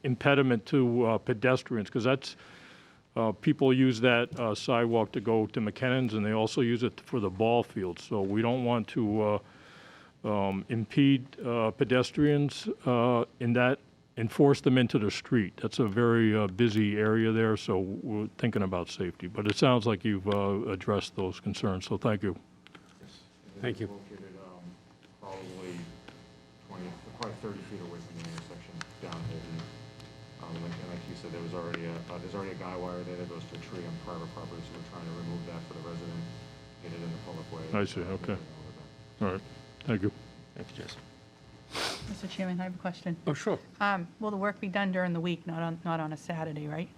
impediment to pedestrians, because that's, people use that sidewalk to go to McKinnon's, and they also use it for the ball field. So we don't want to impede pedestrians in that, and force them into the street. That's a very busy area there, so we're thinking about safety. But it sounds like you've addressed those concerns, so thank you. Thank you. Located probably 30 feet away from the intersection down Houlton. And like you said, there's already a guy wire there that goes to a tree on private property, so we're trying to remove that for the resident, get it in the public way. I see, okay. All right, thank you. Thank you, Jason. Mr. Chairman, I have a question. Oh, sure. Will the work be done during the week, not on a Saturday, right?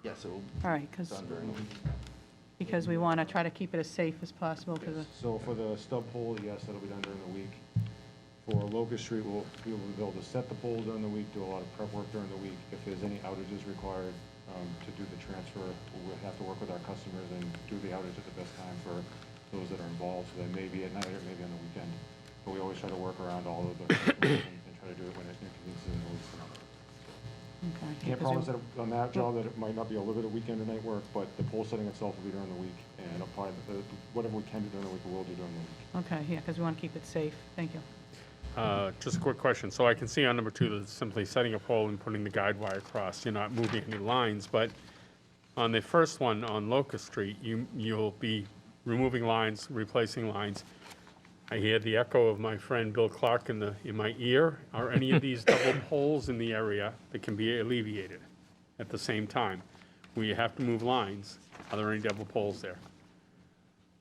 Yes, it will All right, be done during the week. because we want to try to keep it as safe as possible for the, So for the stub pole, yes, that'll be done during the week. For Locust Street, we'll be able to set the pole during the week, do a lot of prep work during the week. If there's any outages required to do the transfer, we'll have to work with our customers and do the outage at the best time for those that are involved. So they may be at night or maybe on the weekend. But we always try to work around all of the customers and try to do it when it inconveniences them the least amount. okay. Can't promise that on that job that it might not be a little bit of weekend or night work, but the pole setting itself will be during the week, and apply whatever we can do during the week, we will do during the week. Okay, yeah, because we want to keep it safe. Thank you. Just a quick question. So I can see on number 2 that it's simply setting a pole and putting the guide wire across. You're not moving any lines, but on the first one on Locust Street, you'll be removing lines, replacing lines. I hear the echo of my friend Bill Clark in my ear. Are any of these double poles in the area that can be alleviated at the same time? Where you have to move lines, are there any double poles there?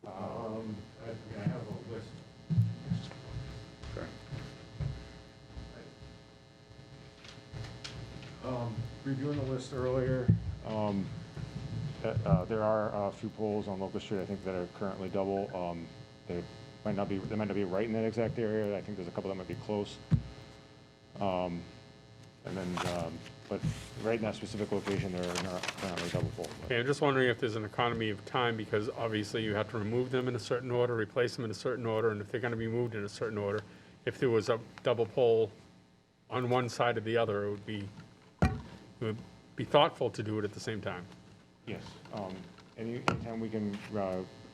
I have a list. Sure. Reviewing the list earlier, there are a few poles on Locust Street, I think, that are currently double. They might not be right in that exact area. I think there's a couple that might be close. But right in that specific location, they're not currently double pole. Okay, I'm just wondering if there's an economy of time, because obviously you have to remove them in a certain order, replace them in a certain order, and if they're going to be moved in a certain order, if there was a double pole on one side or the other, it would be thoughtful to do it at the same time. Yes. Anytime we can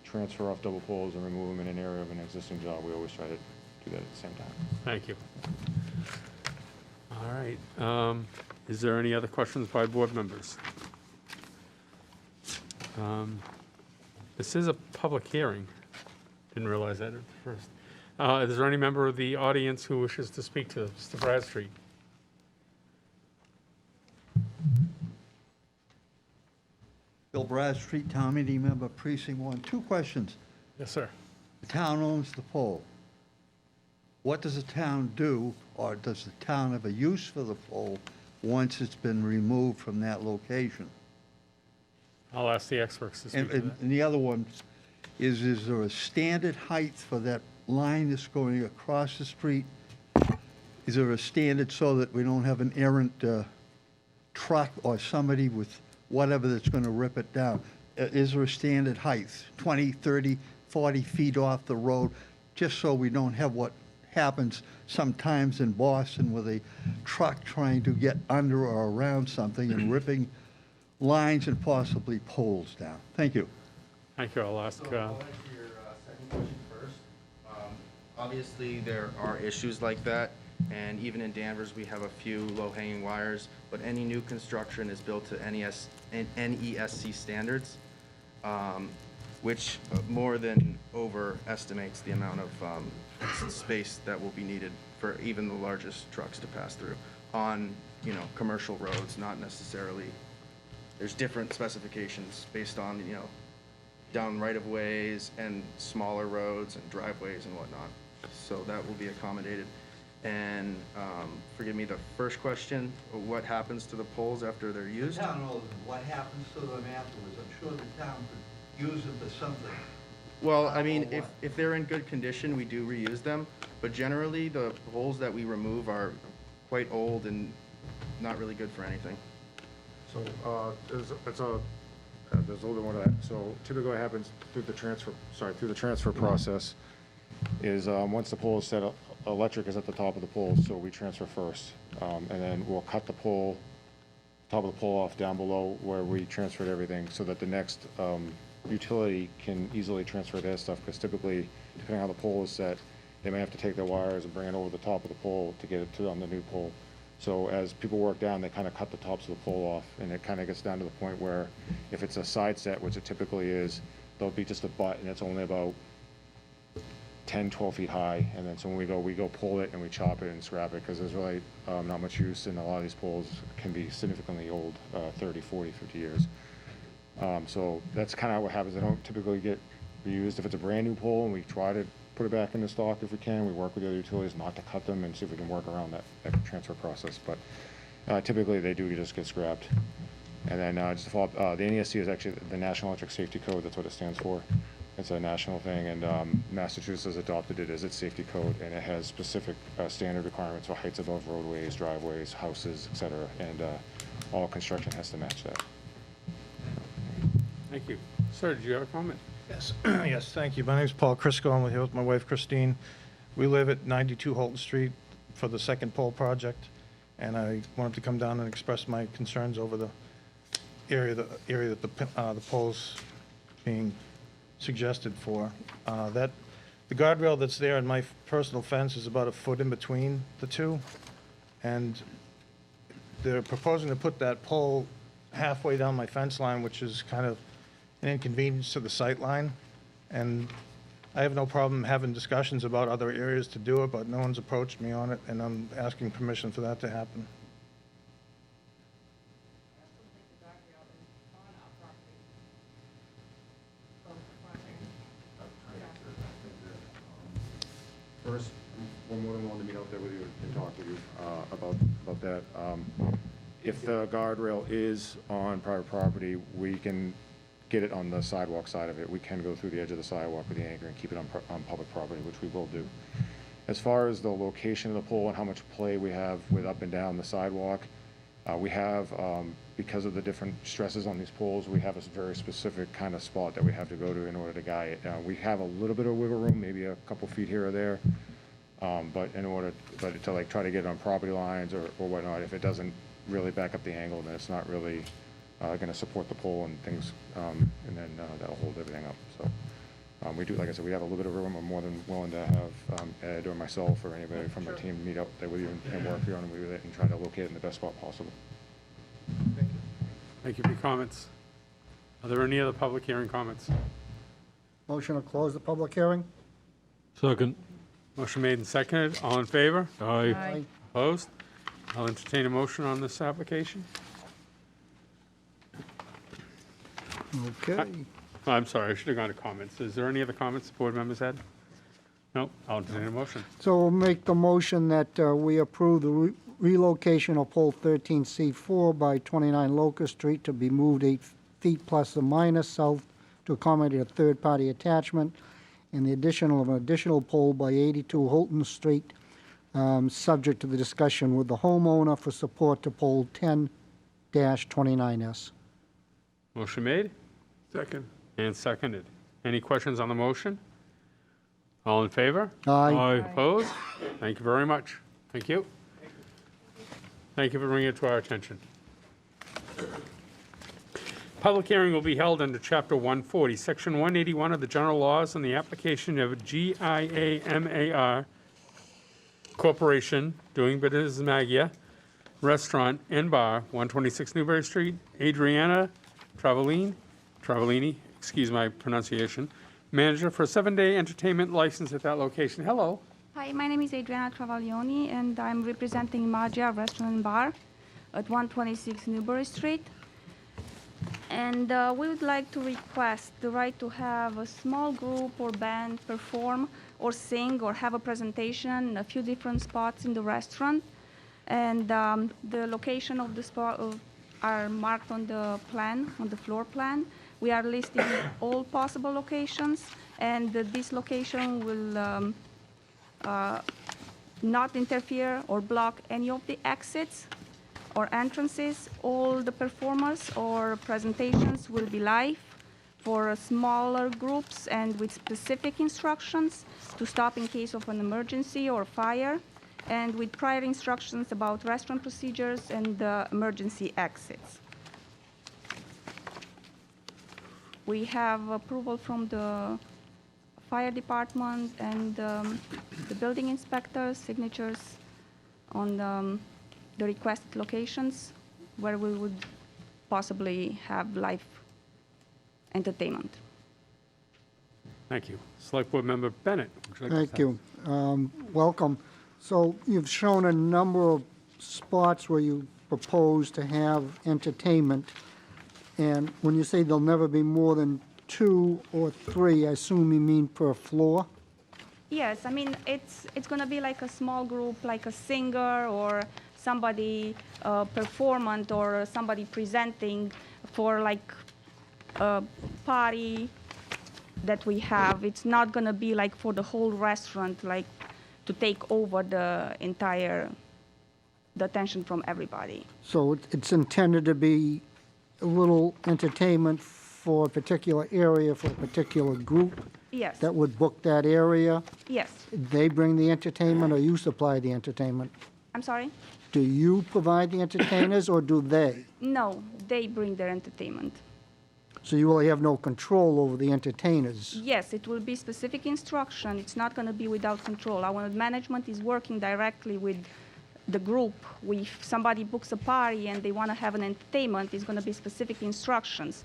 transfer off double poles and remove them in an area of an existing job, we always try to do that at the same time. Thank you. All right. Is there any other questions by board members? This is a public hearing. Didn't realize that at first. Is there any member of the audience who wishes to speak to Mr. Bradstreet? Bill Bradstreet, town meeting member, precinct 1. 2 questions. Yes, sir. The town owns the pole. What does the town do, or does the town have a use for the pole once it's been removed from that location? I'll ask the experts to speak And, to and that. and the other one is there a standard height for that line that's going across the street? Is there a standard so that we don't have an errant truck or somebody with whatever that's going to rip it down? Is there a standard height, 20, 30, 40 feet off the road, just so we don't have what happens sometimes in Boston with a truck trying to get under or around something and ripping lines and possibly poles down? Thank you. Thank you. I'll ask. So I'll answer your second question first. Obviously, there are issues like that, and even in Danvers, we have a few low-hanging wires, but any new construction is built to NESC standards, which more than overestimates the amount of space that will be needed for even the largest trucks to pass through on, commercial roads, not necessarily. There's different specifications based on, down right-of-ways and smaller roads and driveways and whatnot. So that will be accommodated. And forgive me, the first question, what happens to the poles after they're used? The town knows what happens to them afterwards. I'm sure the town could use them for something. Well, I mean, if they're in good condition, we do reuse them, but generally, the poles that we remove are quite old and not really good for anything. So, there's a little bit more to that. So typically what happens through the transfer process is, once the pole is set up, electric is at the top of the pole, so we transfer first. And then we'll cut the pole, top of the pole off down below where we transferred everything, so that the next utility can easily transfer their stuff, because typically, depending on how the pole is set, they may have to take their wires and bring it over the top of the pole to get it to on the new pole. So as people work down, they kind of cut the tops of the pole off, and it kind of gets down to the point where if it's a side set, which it typically is, there'll be just a butt, and it's only about 10, 12 feet high. And then so when we go pull it and we chop it and scrap it, because there's really not much use, and a lot of these poles can be significantly old, 30, 40, 50 years. So that's kind of what happens. They don't typically get reused. If it's a brand new pole and we try to put it back into stock if we can, we work with the other utilities not to cut them and see if we can work around that transfer process. But typically they do just get scrapped. And then just to follow up, the NESC is actually the National Electric Safety Code. That's what it stands for. It's a national thing, and Massachusetts has adopted it as its safety code, and it has specific standard requirements for heights above roadways, driveways, houses, et cetera, and all construction has to match that. Thank you. Sir, did you have a comment? Yes, yes, thank you. My name is Paul Crisco. I'm here with my wife Christine. We live at 92 Houlton Street for the second pole project, and I wanted to come down and express my concerns over the area that the pole's being suggested for. The guardrail that's there in my personal fence is about a foot in between the two, and they're proposing to put that pole halfway down my fence line, which is kind of an inconvenience to the sight line. And I have no problem having discussions about other areas to do it, but no one's approached me on it, and I'm asking permission for that to happen. First, we're more than willing to meet out there with you and talk with you about that. If the guardrail is on private property, we can get it on the sidewalk side of it. We can go through the edge of the sidewalk with the anchor and keep it on public property, which we will do. As far as the location of the pole and how much play we have with up and down the sidewalk, we have, because of the different stresses on these poles, we have a very specific kind of spot that we have to go to in order to guide it. We have a little bit of wiggle room, maybe a couple feet here or there, but to like try to get it on property lines or whatnot, if it doesn't really back up the angle, then it's not really going to support the pole and things, and then that'll hold everything up. So we do, like I said, we have a little bit of room. I'm more than willing to have Ed or myself or anybody from our team meet up there with you and work here on with it and try to locate it in the best spot possible. Thank you for your comments. Are there any other public hearing comments? Motion to close the public hearing? Second. Motion made and seconded. All in favor? Aye. Aye. Opposed? I'll entertain a motion on this application. Okay. Oh, I'm sorry, I should have gone to comments. Is there any other comments the board members had? No, I'll entertain a motion. So we'll make the motion that we approve the relocation of pole 13C4 by 29 Locust Street to be moved 8 feet plus or minus south to accommodate a third-party attachment, and the additional of an additional pole by 82 Houlton Street, subject to the discussion with the homeowner for support to pole 10-29S. Motion made Second. and seconded. Any questions on the motion? All in favor? Aye. Opposed? Thank you very much. Thank you. Thank you for bringing it to our attention. Public hearing will be held under Chapter 140, Section 181 of the General Laws on the application of GIAMAR Corporation, doing business as Magia, Restaurant and Bar, 126 Newbury Street, Adriana Travellini, excuse my pronunciation, manager for a 7-day entertainment license at that location. Hello. Hi, my name is Adriana Travaglioni, and I'm representing Magia Restaurant and Bar at 126 Newbury Street. And we would like to request the right to have a small group or band perform or sing or have a presentation in a few different spots in the restaurant. And the location of the spot are marked on the plan, on the floor plan. We are listing all possible locations, and this location will not interfere or block any of the exits or entrances. All the performers or presentations will be live for smaller groups and with specific instructions to stop in case of an emergency or fire, and with prior instructions about restaurant procedures and emergency exits. We have approval from the fire department and the building inspector's signatures on the requested locations where we would possibly have live entertainment. Thank you. Select Board Member Bennett. Would you like to Thank you. Welcome. So you've shown a number of spots where you propose to have entertainment. And when you say there'll never be more than 2 or 3, I assume you mean per floor? Yes, I mean, it's going to be like a small group, like a singer or somebody performant or somebody presenting for like a party that we have. It's not going to be like for the whole restaurant, like to take over the attention from everybody. So it's intended to be a little entertainment for a particular area, for a particular group? Yes. That would book that area? Yes. They bring the entertainment, or you supply the entertainment? I'm sorry? Do you provide the entertainers, or do they? No, they bring their entertainment. So you really have no control over the entertainers? Yes, it will be specific instruction. It's not going to be without control. Our management is working directly with the group. If somebody books a party and they want to have an entertainment, it's going to be specific instructions.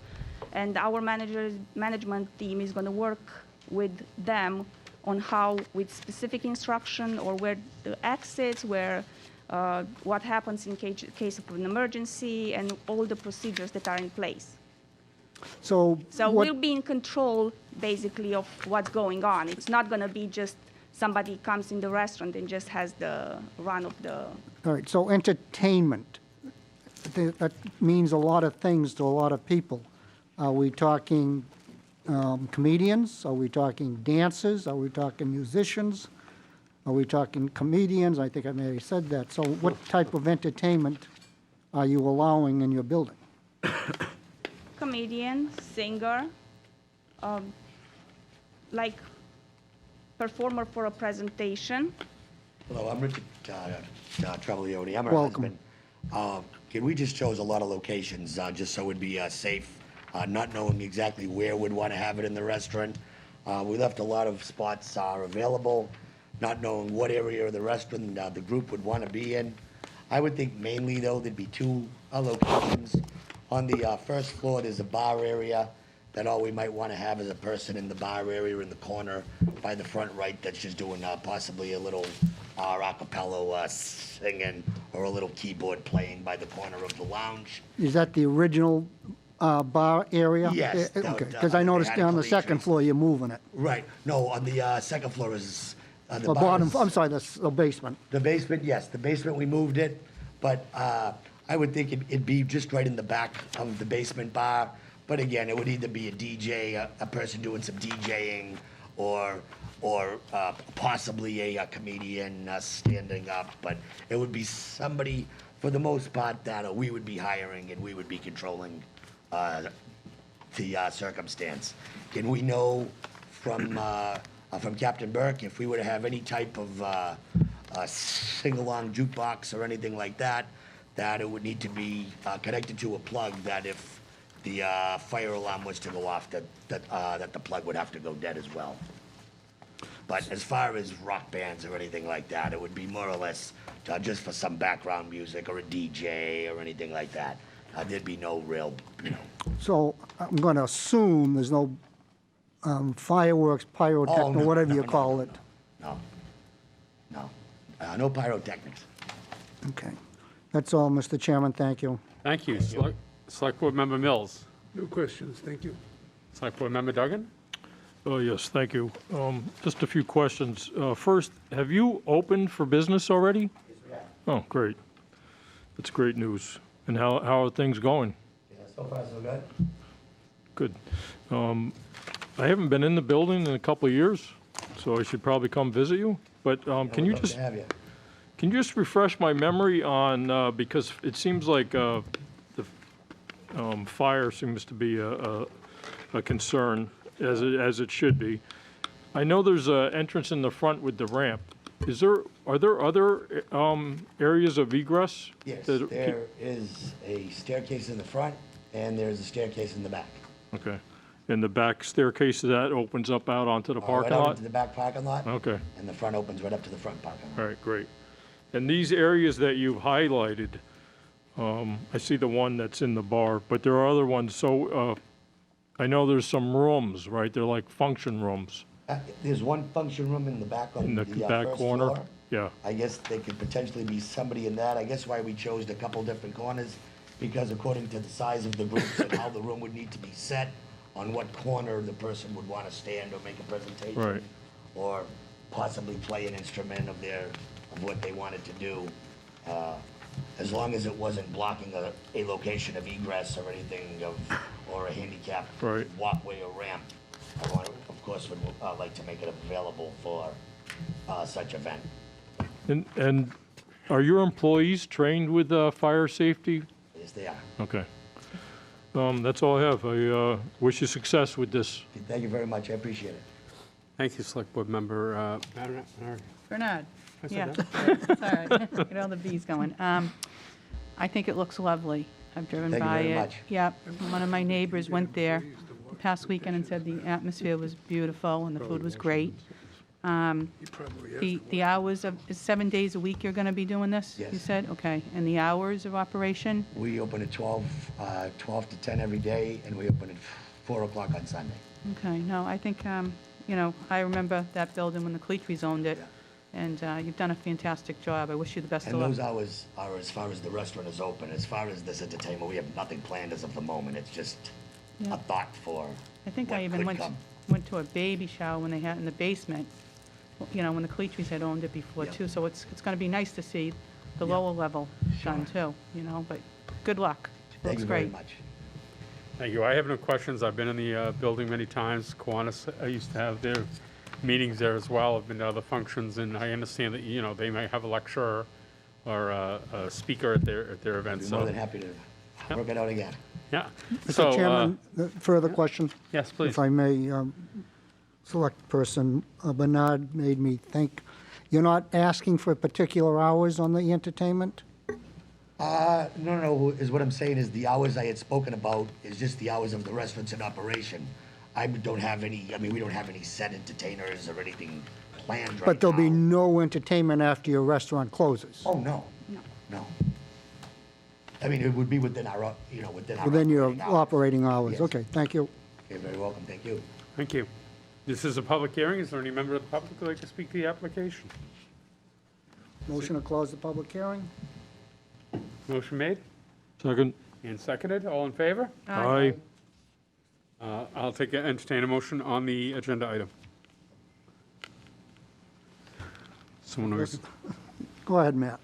And our management team is going to work with them on how, with specific instruction, or where the exits, where what happens in case of an emergency, and all the procedures that are in place. So we'll be in control, basically, of what's going on. It's not going to be just somebody comes in the restaurant and just has the run of the... All right, so entertainment, that means a lot of things to a lot of people. Are we talking comedians? Are we talking dancers? Are we talking musicians? Are we talking comedians? I think I may have said that. So what type of entertainment are you allowing in your building? Comedian, singer, like performer for a presentation. Hello, I'm Richard Travaglioni. I'm her Welcome. husband. Can we just chose a lot of locations just so it'd be safe, not knowing exactly where we'd want to have it in the restaurant. We left a lot of spots available, not knowing what area of the restaurant the group would want to be in. I would think mainly, though, there'd be 2 locations On the first floor, there's a bar area that all we might want to have is a person in the bar area in the corner by the front right that's just doing possibly a little a cappella singing or a little keyboard playing by the corner of the lounge. Is that the original bar area? Yes, Okay, that- because I they noticed had it on the clean second trees. floor, you're moving it. Right, no, on the second floor is the The bar bottom, is- I'm sorry, the basement. The basement, yes, the basement, we moved it, but I would think it'd be just right in the back of the basement bar. But again, it would either be a DJ, a person doing some DJing, or possibly a comedian standing up. But it would be somebody, for the most part, that we would be hiring and we would be controlling the circumstance. Can we know from Captain Burke if we were to have any type of sing-along jukebox or anything like that, that it would need to be connected to a plug, that if the fire alarm was to go off, that the plug would have to go dead as well. But as far as rock bands or anything like that, it would be more or less just for some background music or a DJ or anything like that. There'd be no real, So I'm going to assume there's no fireworks, pyrotechnics, no, whatever you no, call no, it. no pyrotechnics. Okay. That's all, Mr. Chairman, thank you. Thank you. Select Board Member Mills. No questions, thank you. Select Board Member Duggan? Oh, yes, thank you. Just a few questions. First, have you opened for business already? Oh, great. That's great news. And how are things going? So far, so good. Good. I haven't been in the building in a couple of years, so I should probably come visit you. But can you We'd love just to have you. can you just refresh my memory on because it seems like the fire seems to be a concern as it should be. I know there's an entrance in the front with the ramp. Are there other areas of egress? Yes, that- there is a staircase in the front, and there's a staircase in the back. Okay. And the back staircase, that opens up out onto the parking Right out lot? into the back parking lot. Okay. And the front opens right up to the front parking lot. All right, great. And these areas that you've highlighted, I see the one that's in the bar, but there are other ones. So I know there's some rooms, right? They're like function rooms. There's one function room in the back on In the the back first corner? floor. Yeah. I guess there could potentially be somebody in that. I guess why we chose a couple different corners, because according to the size of the groups and how the room would need to be set, on what corner the person would want to stand or make a presentation. Right. Or possibly play an instrument of what they wanted to do. As long as it wasn't blocking a location of egress or anything or a handicap Right. walkway or ramp. Of course, would like to make it available for such event. And are your employees trained with fire safety? Yes, they are. Okay. That's all I have. I wish you success with this. Thank you very much. I appreciate it. Thank you, Select Board Member Bernard. I said Yeah, that? it's all right. Get all the bees going. I think it looks lovely. I've driven Thank you by very it. much. Yep. One of my neighbors went there the past weekend and said the atmosphere was beautiful and the food was great. The hours is 7 days a week you're going to be doing this? You Yes. said? Okay. And the hours of operation? We open at 12 to 10 every day, and we open at 4 o'clock on Sunday. Okay. No, I think, I remember that building when the Cleatrys owned it. And you've done a fantastic job. I wish you the best of And luck. those hours are as far as the restaurant is open. As far as this entertainment, we have nothing planned as of the moment. It's just Yeah. a thought for I think what I even could went come. to a baby shower when they had in the basement, when the Cleatrys had owned it before too. So it's going to be nice to see the lower level done too, but good luck. Thank Looks you very great. much. Thank you. I have no questions. I've been in the building many times. Kiwanis, I used to have their meetings there as well. I've been to other functions, and I understand that, they might have a lecturer or a speaker at their events. Be more than happy to work it out again. Yeah. Mr. Chairman, further question? Yes, please. If I may, select person, Bernard made me think, you're not asking for particular hours on the entertainment? No, is what I'm saying is the hours I had spoken about is just the hours of the restaurants in operation. We don't have any set entertainers or anything planned right But there'll be now. no entertainment after your restaurant closes? Oh, no. No. I mean, it would be within our, you know, within our. Within your operating hours. operating hours. Yes. Okay, thank you. You're very welcome, thank you. Thank you. This is a public hearing. Is there any member of the public who'd like to speak to the application? Motion to close the public hearing? Motion made Second. and seconded. All in favor? Aye. I'll entertain a motion on the agenda item. Someone, Yes. Go ahead, Matt.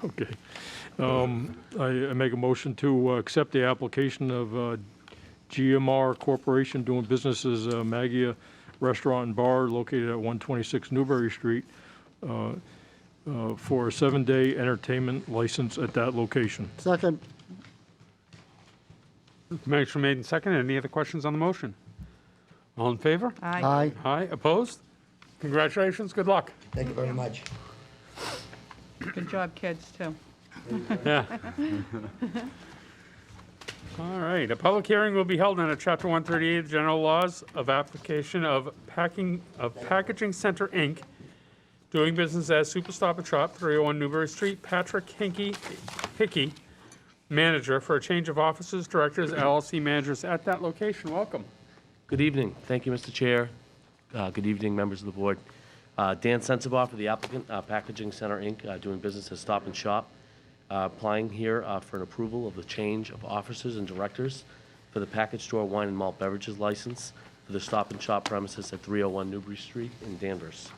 Okay. I make a motion to accept the application of GMR Corporation doing business as Maggia Restaurant and Bar located at 126 Newbury Street for a 7-day entertainment license at that location. Second. motion made and seconded. Any other questions on the motion? All in favor? Aye. Aye. Opposed? Congratulations. Good luck. Thank you very much. Good job, kids, too. Yeah. All right, a public hearing will be held under Chapter 138 of the General Laws of Application of Packaging Center, Inc., doing business as Super Stop and Shop, 301 Newbury Street. Patrick Hickey, manager, for a change of officers, directors, LLC managers at that location. Welcome. Good evening. Thank you, Mr. Chair. Good evening, members of the board. Dan Sensabaugh for the applicant, Packaging Center, Inc., doing business as Stop and Shop. Applying here for an approval of the change of officers and directors for the package store wine and malt beverages license for the Stop and Shop premises at 301 Newbury Street in Danvers.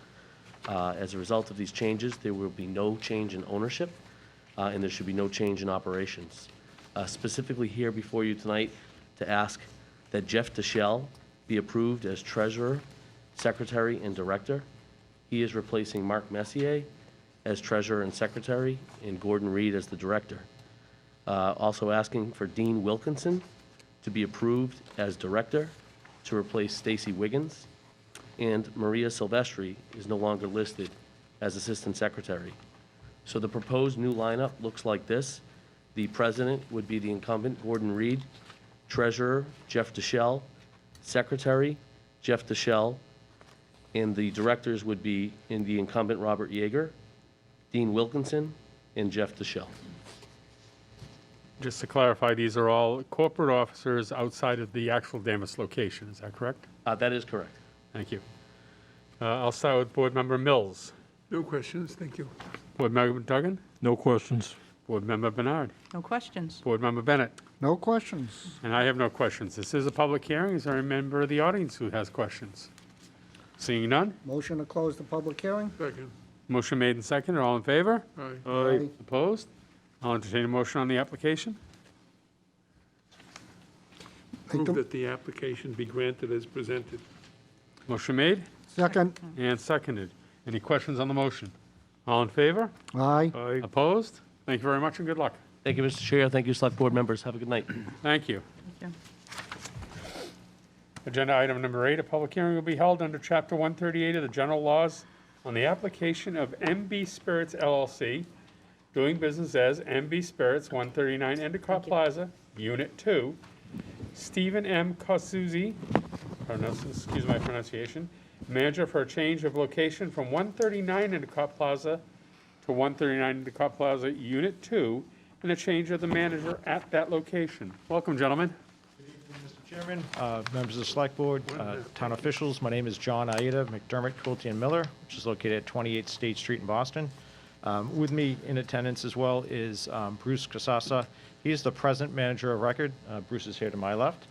As a result of these changes, there will be no change in ownership, and there should be no change in operations. Specifically here before you tonight to ask that Jeff DeShell be approved as treasurer, secretary, and director. He is replacing Mark Messier as treasurer and secretary, and Gordon Reed as the director. Also asking for Dean Wilkinson to be approved as director to replace Stacy Wiggins, and Maria Silvestri is no longer listed as assistant secretary. So the proposed new lineup looks like this. The president would be the incumbent, Gordon Reed, treasurer, Jeff DeShell, secretary, Jeff DeShell, and the directors would be in the incumbent, Robert Yeager, Dean Wilkinson, and Jeff DeShell. Just to clarify, these are all corporate officers outside of the actual Danvers location. Is that correct? That is correct. Thank you. I'll start with Board Member Mills. No questions, thank you. Board Member Duggan? No questions. Board Member Bernard? No questions. Board Member Bennett? No questions. And I have no questions. This is a public hearing. Is there a member of the audience who has questions? Seeing none? Motion to close the public hearing? Second. Motion made and seconded. All in favor? Aye. Aye. Opposed? I'll entertain a motion on the application. Move that the application be granted as presented. Motion made Second. and seconded. Any questions on the motion? All in favor? Aye. Aye. Opposed? Thank you very much and good luck. Thank you, Mr. Chair. Thank you, Select Board members. Have a good night. Thank you. Thank you. Agenda item number 8, a public hearing will be held under Chapter 138 of the General Laws on the application of MB Spirits LLC, doing business as MB Spirits, 139 Endicott Plaza, Unit 2. Stephen M. Kosuzzi, excuse my pronunciation, manager, for a change of location from 139 Endicott Plaza to 139 Endicott Plaza, Unit 2, and a change of the manager at that location. Welcome, gentlemen. Mr. Chairman, members of the Select Board, town officials, my name is John Aida McDermott, Quilty and Miller, which is located at 28 State Street in Boston. With me in attendance as well is Bruce Casassa. He is the present manager of record. Bruce is here to my left,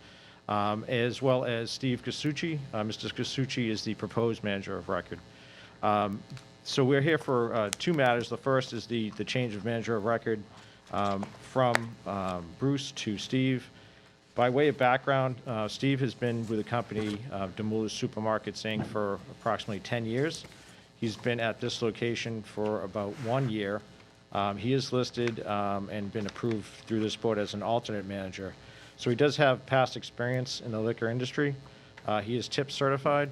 as well as Steve Casucci. Mr. Casucci is the proposed manager of record. So we're here for two matters. The first is the change of manager of record from Bruce to Steve. By way of background, Steve has been with the company, Demoulas Supermarkets, Inc., for approximately 10 years. He's been at this location for about 1 year. He is listed and been approved through this board as an alternate manager. So he does have past experience in the liquor industry. He is tip certified,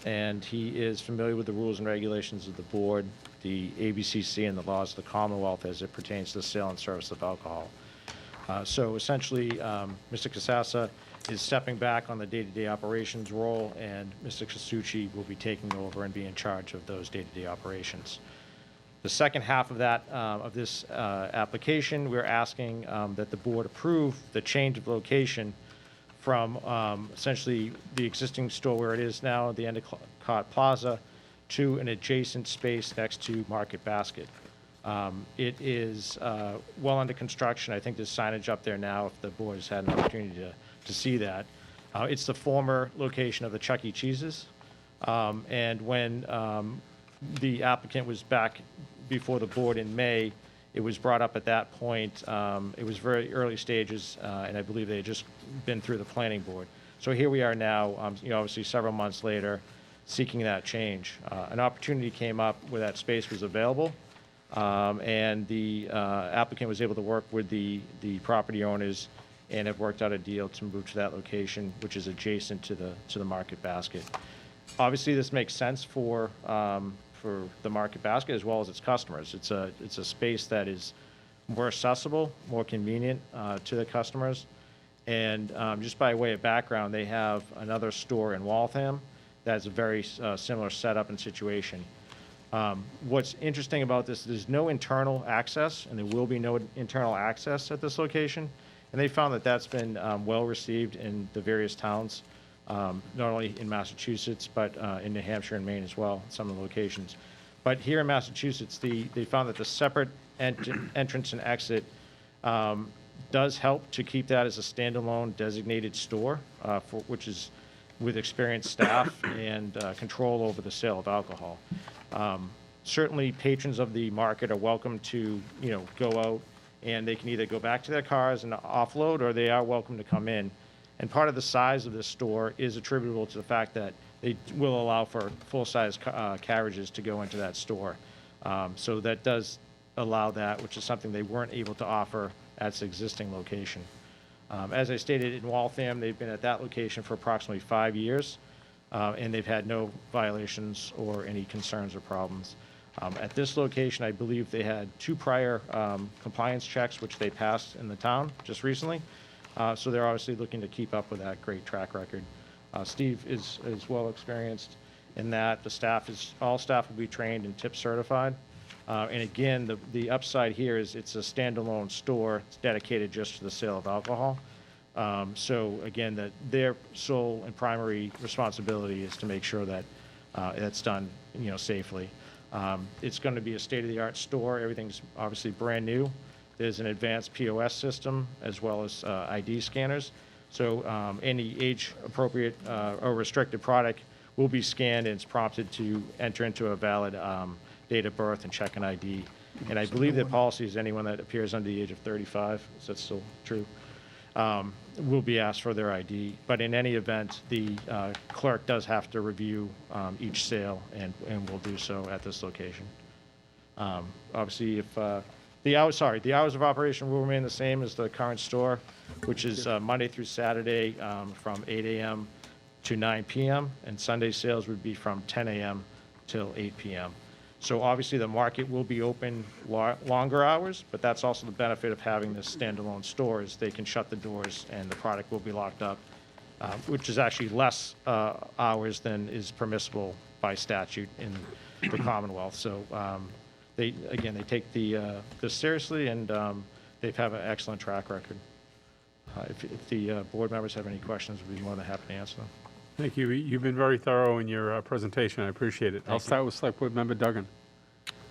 and he is familiar with the rules and regulations of the board, the ABCC, and the laws of the Commonwealth as it pertains to the sale and service of alcohol. So essentially, Mr. Casassa is stepping back on the day-to-day operations role, and Mr. Casucci will be taking over and be in charge of those day-to-day operations. The second half of that, of this application, we're asking that the board approve the change of location from essentially the existing store where it is now, the Endicott Plaza, to an adjacent space next to Market Basket. It is well under construction. I think there's signage up there now if the board has had an opportunity to see that. It's the former location of the Chuck E. Cheese's. And when the applicant was back before the board in May, it was brought up at that point. It was very early stages, and I believe they had just been through the planning board. So here we are now, obviously several months later, seeking that change. An opportunity came up where that space was available, and the applicant was able to work with the property owners and have worked out a deal to move to that location, which is adjacent to the Market Basket. Obviously, this makes sense for the Market Basket as well as its customers. It's a space that is more accessible, more convenient to the customers. And just by way of background, they have another store in Waltham that's a very similar setup and situation. What's interesting about this, there's no internal access, and there will be no internal access at this location. And they found that that's been well received in the various towns, not only in Massachusetts, but in New Hampshire and Maine as well, some of the locations. But here in Massachusetts, they found that the separate entrance and exit does help to keep that as a standalone designated store, which is with experienced staff and control over the sale of alcohol. Certainly, patrons of the market are welcome to, go out, and they can either go back to their cars and offload, or they are welcome to come in. And part of the size of this store is attributable to the fact that they will allow for full-size carriages to go into that store. So that does allow that, which is something they weren't able to offer at its existing location. As I stated, in Waltham, they've been at that location for approximately 5 years, and they've had no violations or any concerns or problems. At this location, I believe they had 2 prior compliance checks, which they passed in the town just recently. So they're obviously looking to keep up with that great track record. Steve is well experienced in that. All staff will be trained and tip certified. And again, the upside here is it's a standalone store. It's dedicated just to the sale of alcohol. So again, their sole and primary responsibility is to make sure that it's done, safely. It's going to be a state-of-the-art store. Everything's obviously brand new. There's an advanced POS system as well as ID scanners. So any age-appropriate or restricted product will be scanned, and it's prompted to enter into a valid date of birth and check an ID. And I believe their policy is anyone that appears under the age of 35, is that still true, will be asked for their ID. But in any event, the clerk does have to review each sale and will do so at this location. Obviously, if the hours of operation will remain the same as the current store, which is Monday through Saturday from 8 a.m. to 9 p.m., and Sunday sales would be from 10 a.m. till 8 p.m. So obviously the market will be open longer hours, but that's also the benefit of having this standalone store is they can shut the doors and the product will be locked up, which is actually less hours than is permissible by statute in the Commonwealth. So they take this seriously, and they have an excellent track record. If the board members have any questions, we'd be more than happy to answer them. Thank you. You've been very thorough in your presentation. I appreciate it. I'll start with Select Board Member Duggan.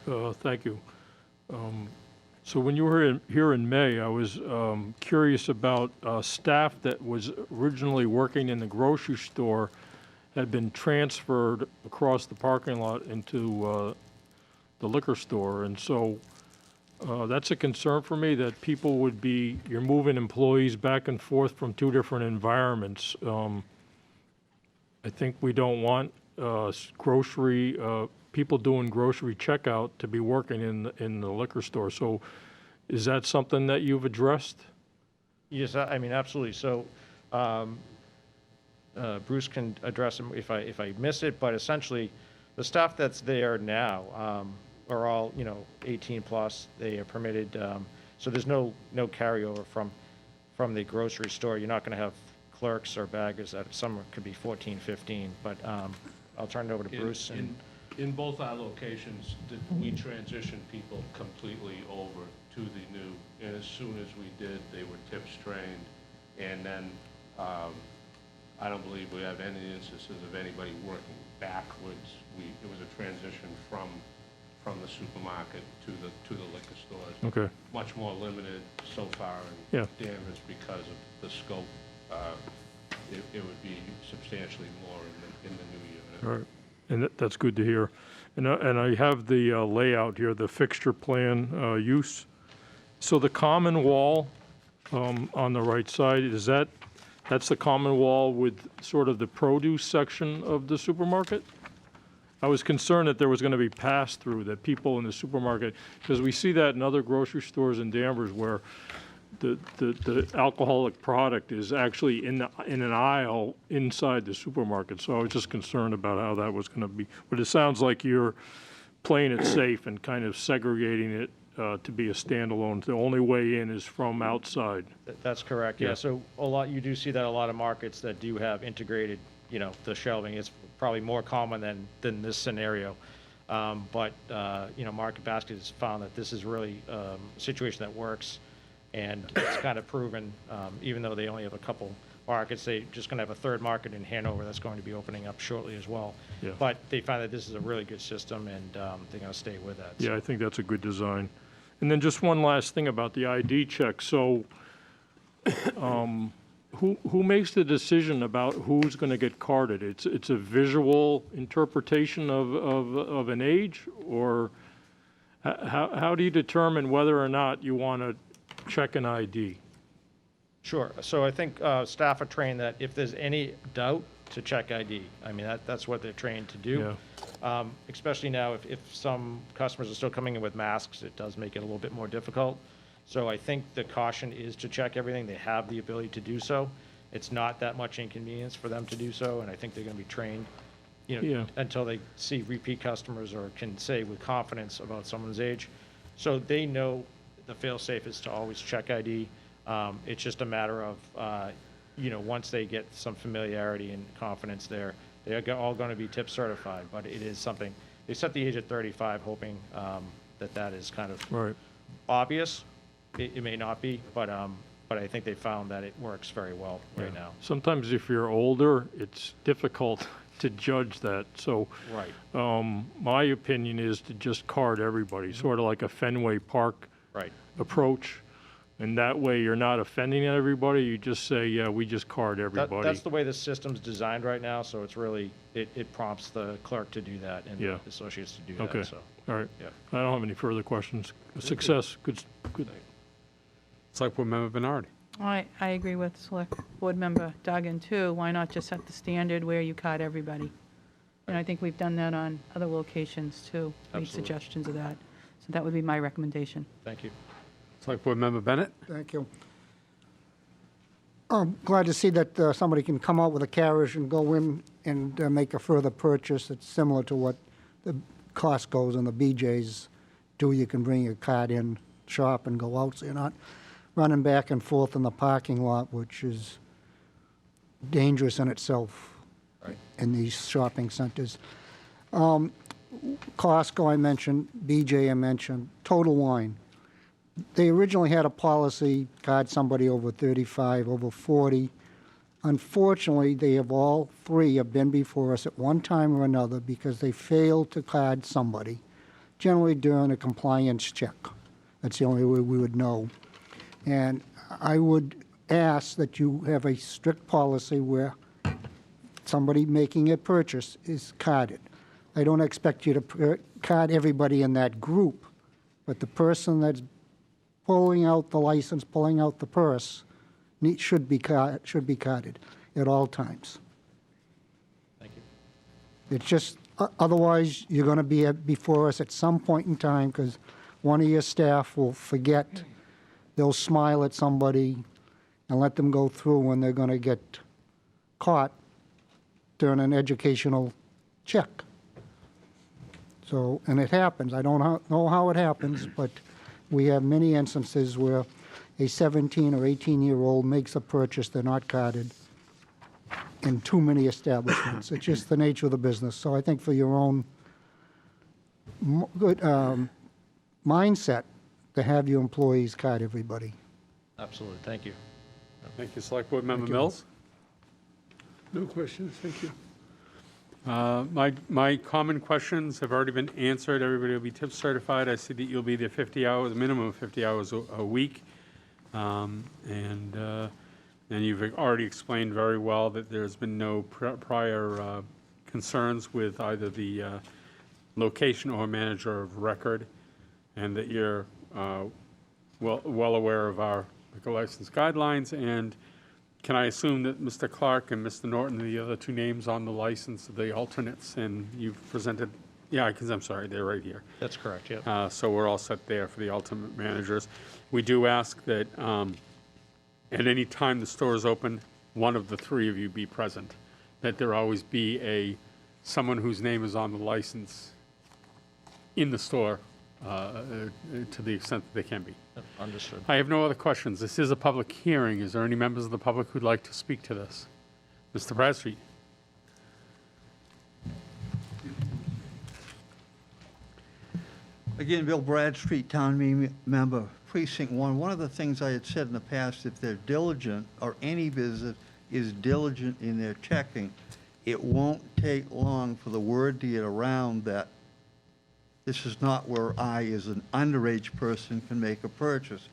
Thank you. So when you were here in May, I was curious about staff that was originally working in the grocery store had been transferred across the parking lot into the liquor store. And so that's a concern for me that people would be, you're moving employees back and forth from 2 different environments. I think we don't want people doing grocery checkout to be working in the liquor store. So is that something that you've addressed? Yes, I mean, absolutely. So Bruce can address them if I miss it, but essentially the staff that's there now are all, 18 plus. They are permitted, so there's no carryover from the grocery store. You're not going to have clerks or baggers that some could be 14, 15, but I'll turn it over to Bruce. in both our locations, we transitioned people completely over to the new, and as soon as we did, they were tips trained, and then I don't believe we have any instances of anybody working backwards. It was a transition from the supermarket to the liquor stores. Okay. Much more limited so far in Danvers because of the scope. It would be substantially more in the new unit. All right, and that's good to hear. And I have the layout here, the fixture plan use. So the common wall on the right side, that's the common wall with sort of the produce section of the supermarket? I was concerned that there was going to be pass-through, that people in the supermarket, because we see that in other grocery stores in Danvers where the alcoholic product is actually in an aisle inside the supermarket. So I was just concerned about how that was going to be. But it sounds like you're playing it safe and kind of segregating it to be a standalone. The only way in is from outside. That's correct, yeah. So you do see that a lot of markets that do have integrated, the shelving. It's probably more common than this scenario. Market Basket has found that this is really a situation that works, and it's kind of proven, even though they only have a couple markets, they're just going to have a third market in Hanover that's going to be opening up shortly as well. Yeah. But they find that this is a really good system, and they're going to stay with that. Yeah, I think that's a good design. And then just one last thing about the ID check. So who makes the decision about who's going to get carded? It's a visual interpretation of an age, or how do you determine whether or not you want to check an ID? Sure. So I think staff are trained that if there's any doubt, to check ID. I mean, that's what they're trained to do. Yeah. Especially now, if some customers are still coming in with masks, it does make it a little bit more difficult. So I think the caution is to check everything. They have the ability to do so. It's not that much inconvenience for them to do so, and I think they're going to be trained, until they see repeat customers or can say with confidence about someone's age. So they know the fail-safe is to always check ID. It's just a matter of, once they get some familiarity and confidence there, they're all going to be tip certified. But it is something, they set the age at 35, hoping that is kind of obvious. It may not be, but I think they found that it works very well right now. Sometimes if you're older, it's difficult to judge that. So my opinion is to just card everybody, sort of like a Fenway Park approach. And that way you're not offending everybody. You just say, yeah, we just card everybody. That's the way the system's designed right now. So it's really, it prompts the clerk to do that and the associates to do that. Okay. So, all right. Yeah. I don't have any further questions. Success. Good. Select Board Member Bernard. I agree with Select Board Member Duggan, too. Why not just set the standard where you card everybody? And I think we've done that on other locations, too. Made suggestions of that. So that would be my recommendation. Thank you. Select Board Member Bennett. Thank you. I'm glad to see that somebody can come out with a carriage and go in and make a further purchase. It's similar to what the Costco's and the BJ's do. You can bring your card in, shop, and go out, so you're not running back and forth in the parking lot, which is dangerous in itself in these shopping centers. Costco I mentioned, BJ I mentioned, Total Wine. They originally had a policy, card somebody over 35, over 40. Unfortunately, they have all three have been before us at one time or another because they failed to card somebody, generally during a compliance check. That's the only way we would know. And I would ask that you have a strict policy where somebody making a purchase is carded. I don't expect you to card everybody in that group, but the person that's pulling out the license, pulling out the purse, should be carded at all times. Thank you. It's just, otherwise, you're going to be before us at some point in time because one of your staff will forget. They'll smile at somebody and let them go through when they're going to get caught during an educational check. So, and it happens. I don't know how it happens, but we have many instances where a 17 or 18-year-old makes a purchase, they're not carded in too many establishments. It's just the nature of the business. So I think for your own good mindset to have your employees card everybody. Absolutely, thank you. Thank you, Select Board Member Mills. No questions, thank you. My common questions have already been answered. Everybody will be tip certified. I see that you'll be there 50 hours, minimum of 50 hours a week. And you've already explained very well that there's been no prior concerns with either the location or manager of record, and that you're well aware of our liquor license guidelines. And can I assume that Mr. Clark and Mr. Norton are the other two names on the license, the alternates, and you've presented, yeah, because I'm sorry, they're right here. That's correct, yeah. So we're all set there for the alternate managers. We do ask that at any time the store is open, one of the three of you be present, that there always be someone whose name is on the license in the store to the extent that they can be. Understood. I have no other questions. This is a public hearing. Is there any members of the public who'd like to speak to this? Mr. Bradstreet? Again, Bill Bradstreet, town meeting member, precinct 1. One of the things I had said in the past, if they're diligent, or any business is diligent in their checking, it won't take long for the word to get around that this is not where I, as an underage person, can make a purchase.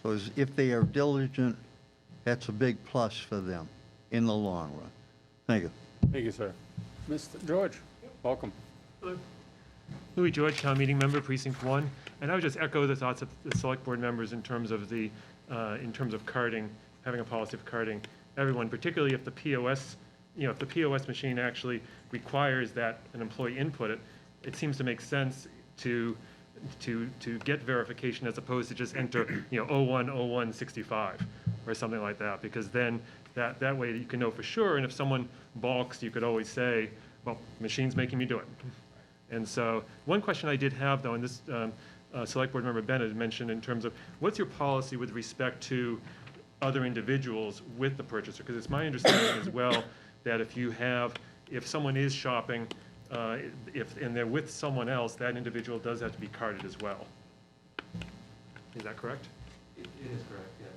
So if they are diligent, that's a big plus for them in the long run. Thank you. Thank you, sir. Mr. George, welcome. Hello. Louis George, town meeting member, precinct 1, and I would just echo the thoughts of the select board members in terms of carding, having a policy of carding everyone, particularly if the POS, if the POS machine actually requires that an employee input it. It seems to make sense to get verification as opposed to just enter 010165 or something like that, because then that way you can know for sure, and if someone balks, you could always say, well, machine's making me do it. And so one question I did have, though, and this Select Board Member Bennett mentioned in terms of what's your policy with respect to other individuals with the purchaser? Because it's my understanding as well that if someone is shopping, and they're with someone else, that individual does have to be carded as well. Is that correct? It is correct, yes.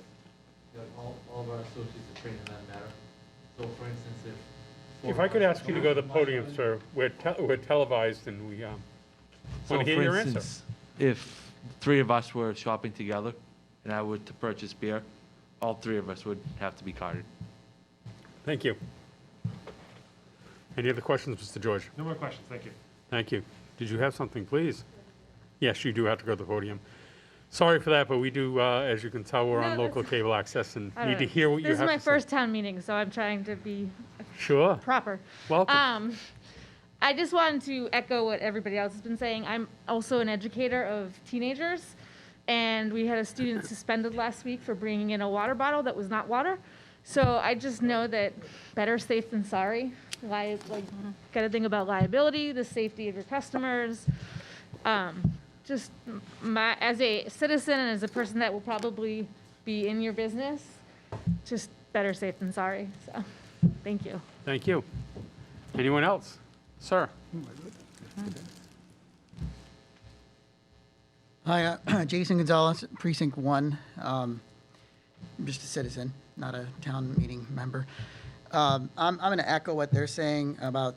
Yeah, all of our associates are trained in that matter. So for instance, If I could ask you to go to the podium, sir. We're televised, and we want to hear your answer. If 3 of us were shopping together and I were to purchase beer, all 3 of us would have to be carded. Thank you. Any other questions, Mr. George? No more questions, thank you. Thank you. Did you have something, please? Yes, you do have to go to the podium. Sorry for that, but we do, as you can tell, we're on local cable access and need to hear what you have to say. This is my first town meeting, so I'm trying to be proper. Welcome. I just wanted to echo what everybody else has been saying. I'm also an educator of teenagers, and we had a student suspended last week for bringing in a water bottle that was not water. So I just know that better safe than sorry. Got to think about liability, the safety of your customers. As a citizen and as a person that will probably be in your business, just better safe than sorry. So, thank you. Thank you. Anyone else? Sir. Hi, Jason Gonzalez, Precinct 1. I'm just a citizen, not a town meeting member. I'm going to echo what they're saying about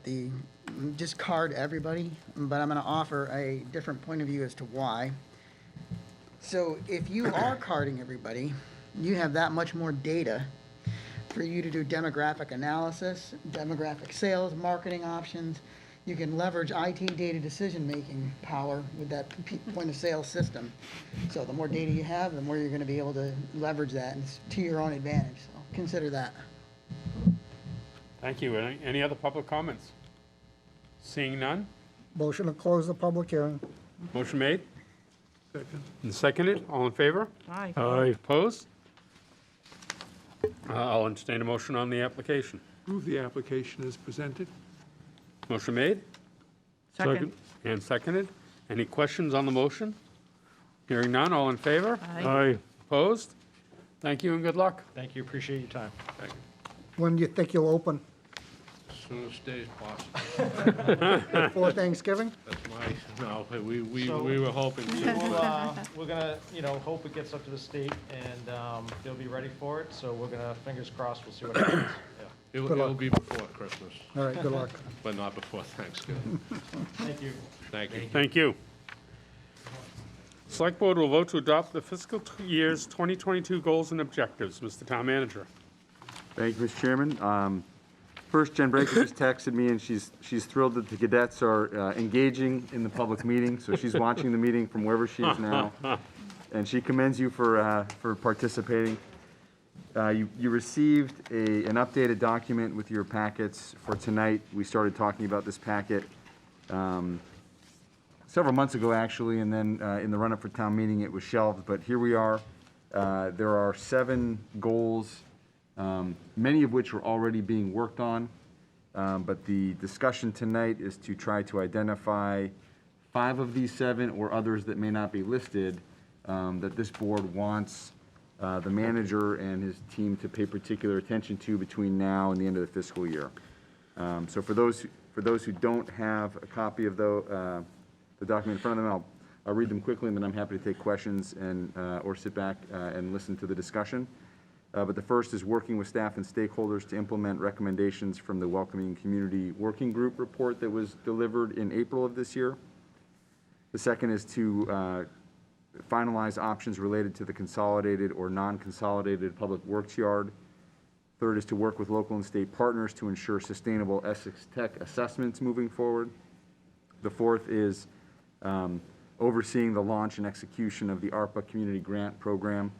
just card everybody, but I'm going to offer a different point of view as to why. So if you are carding everybody, you have that much more data for you to do demographic analysis, demographic sales, marketing options. You can leverage IT data decision-making power with that point of sale system. So the more data you have, the more you're going to be able to leverage that, and it's to your own advantage. So consider that. Thank you. Any other public comments? Seeing none? Motion to close the public hearing. Motion made? Second. And seconded? All in favor? Aye. Aye. Opposed? I'll entertain a motion on the application. Move the application as presented. Motion made? Second. And seconded. Any questions on the motion? Hearing none, all in favor? Aye. Opposed? Thank you and good luck. Thank you, appreciate your time. Thank you. When do you think you'll open? As soon as day is possible. Before Thanksgiving? That's my No, we So- were hoping So, to. we're gonna, hope it gets up to the state, and they'll be ready for it, so we're gonna, fingers crossed, we'll see what happens. It'll Good luck. it'll be before Christmas. All right, good luck. But not before Thanksgiving. Thank you. Thank you. Thank you. Select Board will vote to adopt the fiscal year's 2022 goals and objectives. Mr. Town Manager. Thank you, Mr. Chairman. First, Jen Braker just texted me, and she's thrilled that the cadets are engaging in the public meeting, so she's watching the meeting from wherever she is now, and she commends you for participating. You received an updated document with your packets for tonight. We started talking about this packet several months ago, actually, and then in the run-up for town meeting, it was shelved, but here we are. There are 7 goals, many of which are already being worked on, but the discussion tonight is to try to identify 5 of these 7 or others that may not be listed that this board wants the manager and his team to pay particular attention to between now and the end of the fiscal year. So for those who don't have a copy of the document in front of them, I'll read them quickly, and then I'm happy to take questions and or sit back and listen to the discussion. But the first is working with staff and stakeholders to implement recommendations from the Welcoming Community Working Group report that was delivered in April of this year. The second is to finalize options related to the consolidated or non-consolidated public works yard. Third is to work with local and state partners to ensure sustainable Essex Tech assessments moving forward. The fourth is overseeing the launch and execution of the ARPA Community Grant Program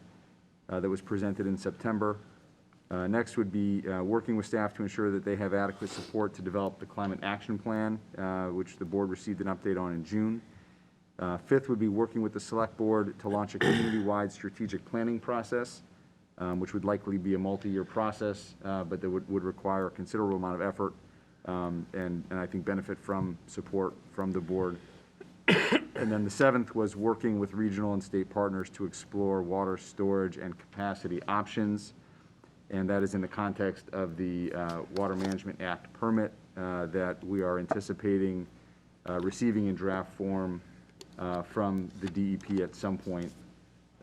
that was presented in September. Next would be working with staff to ensure that they have adequate support to develop the Climate Action Plan, which the board received an update on in June. Fifth would be working with the Select Board to launch a community-wide strategic planning process, which would likely be a multi-year process, but that would require a considerable amount of effort and I think benefit from support from the board. And then the seventh was working with regional and state partners to explore water storage and capacity options, and that is in the context of the Water Management Act permit that we are anticipating receiving in draft form from the DEP at some point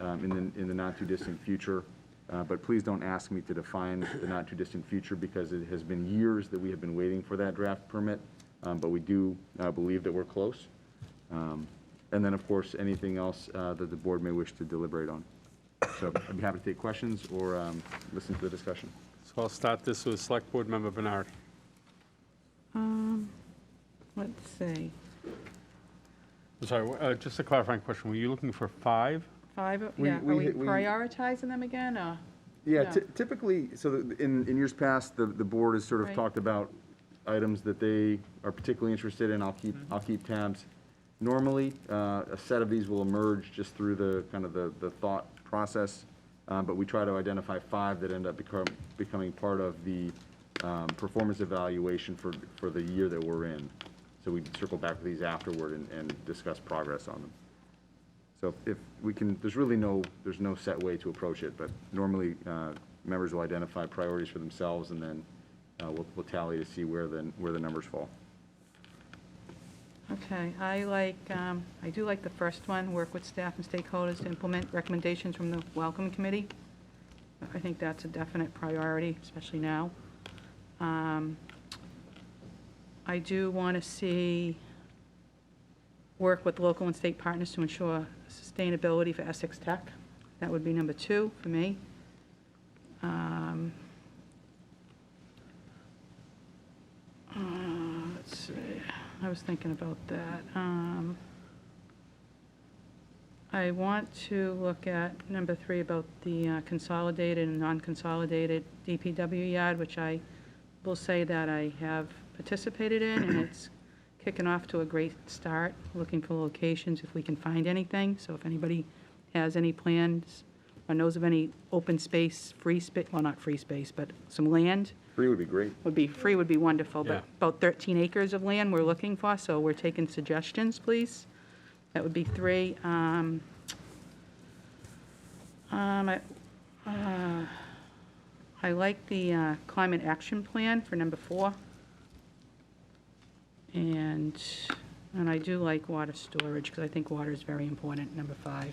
in the not-too-distant future. But please don't ask me to define the not-too-distant future, because it has been years that we have been waiting for that draft permit, but we do believe that we're close. And then, of course, anything else that the board may wish to deliberate on. So I'd be happy to take questions or listen to the discussion. So I'll start this with Select Board Member Bernard. Let's see. I'm sorry, just a clarifying question. Were you looking for 5? 5, are We- we we- prioritizing them again, or? Yeah, No. typically, so in years past, the board has sort of Right. talked about items that they are particularly interested in. I'll keep tabs. Normally, a set of these will emerge just through the kind of the thought process, but we try to identify 5 that end up becoming part of the performance evaluation for the year that we're in. So we circle back with these afterward and discuss progress on them. So if we can, there's no set way to approach it, but normally members will identify priorities for themselves, and then we'll tally to see where the numbers fall. Okay, I do like the first one, work with staff and stakeholders to implement recommendations from the Welcome Committee. I think that's a definite priority, especially now. I do want to see work with local and state partners to ensure sustainability for Essex Tech. That would be number 2 for me. Let's see, I was thinking about that. I want to look at number 3 about the consolidated and non-consolidated DPW yard, which I will say that I have participated in, and it's kicking off to a great start, looking for locations if we can find anything. So if anybody has any plans or knows of any open space, free space, well, not free space, but some land. Free would be great. Would be wonderful, Yeah. but about 13 acres of land we're looking for, so we're taking suggestions, please. That would be 3. I like the climate action plan for number 4. And And I do like water storage, because I think water is very important, number 5.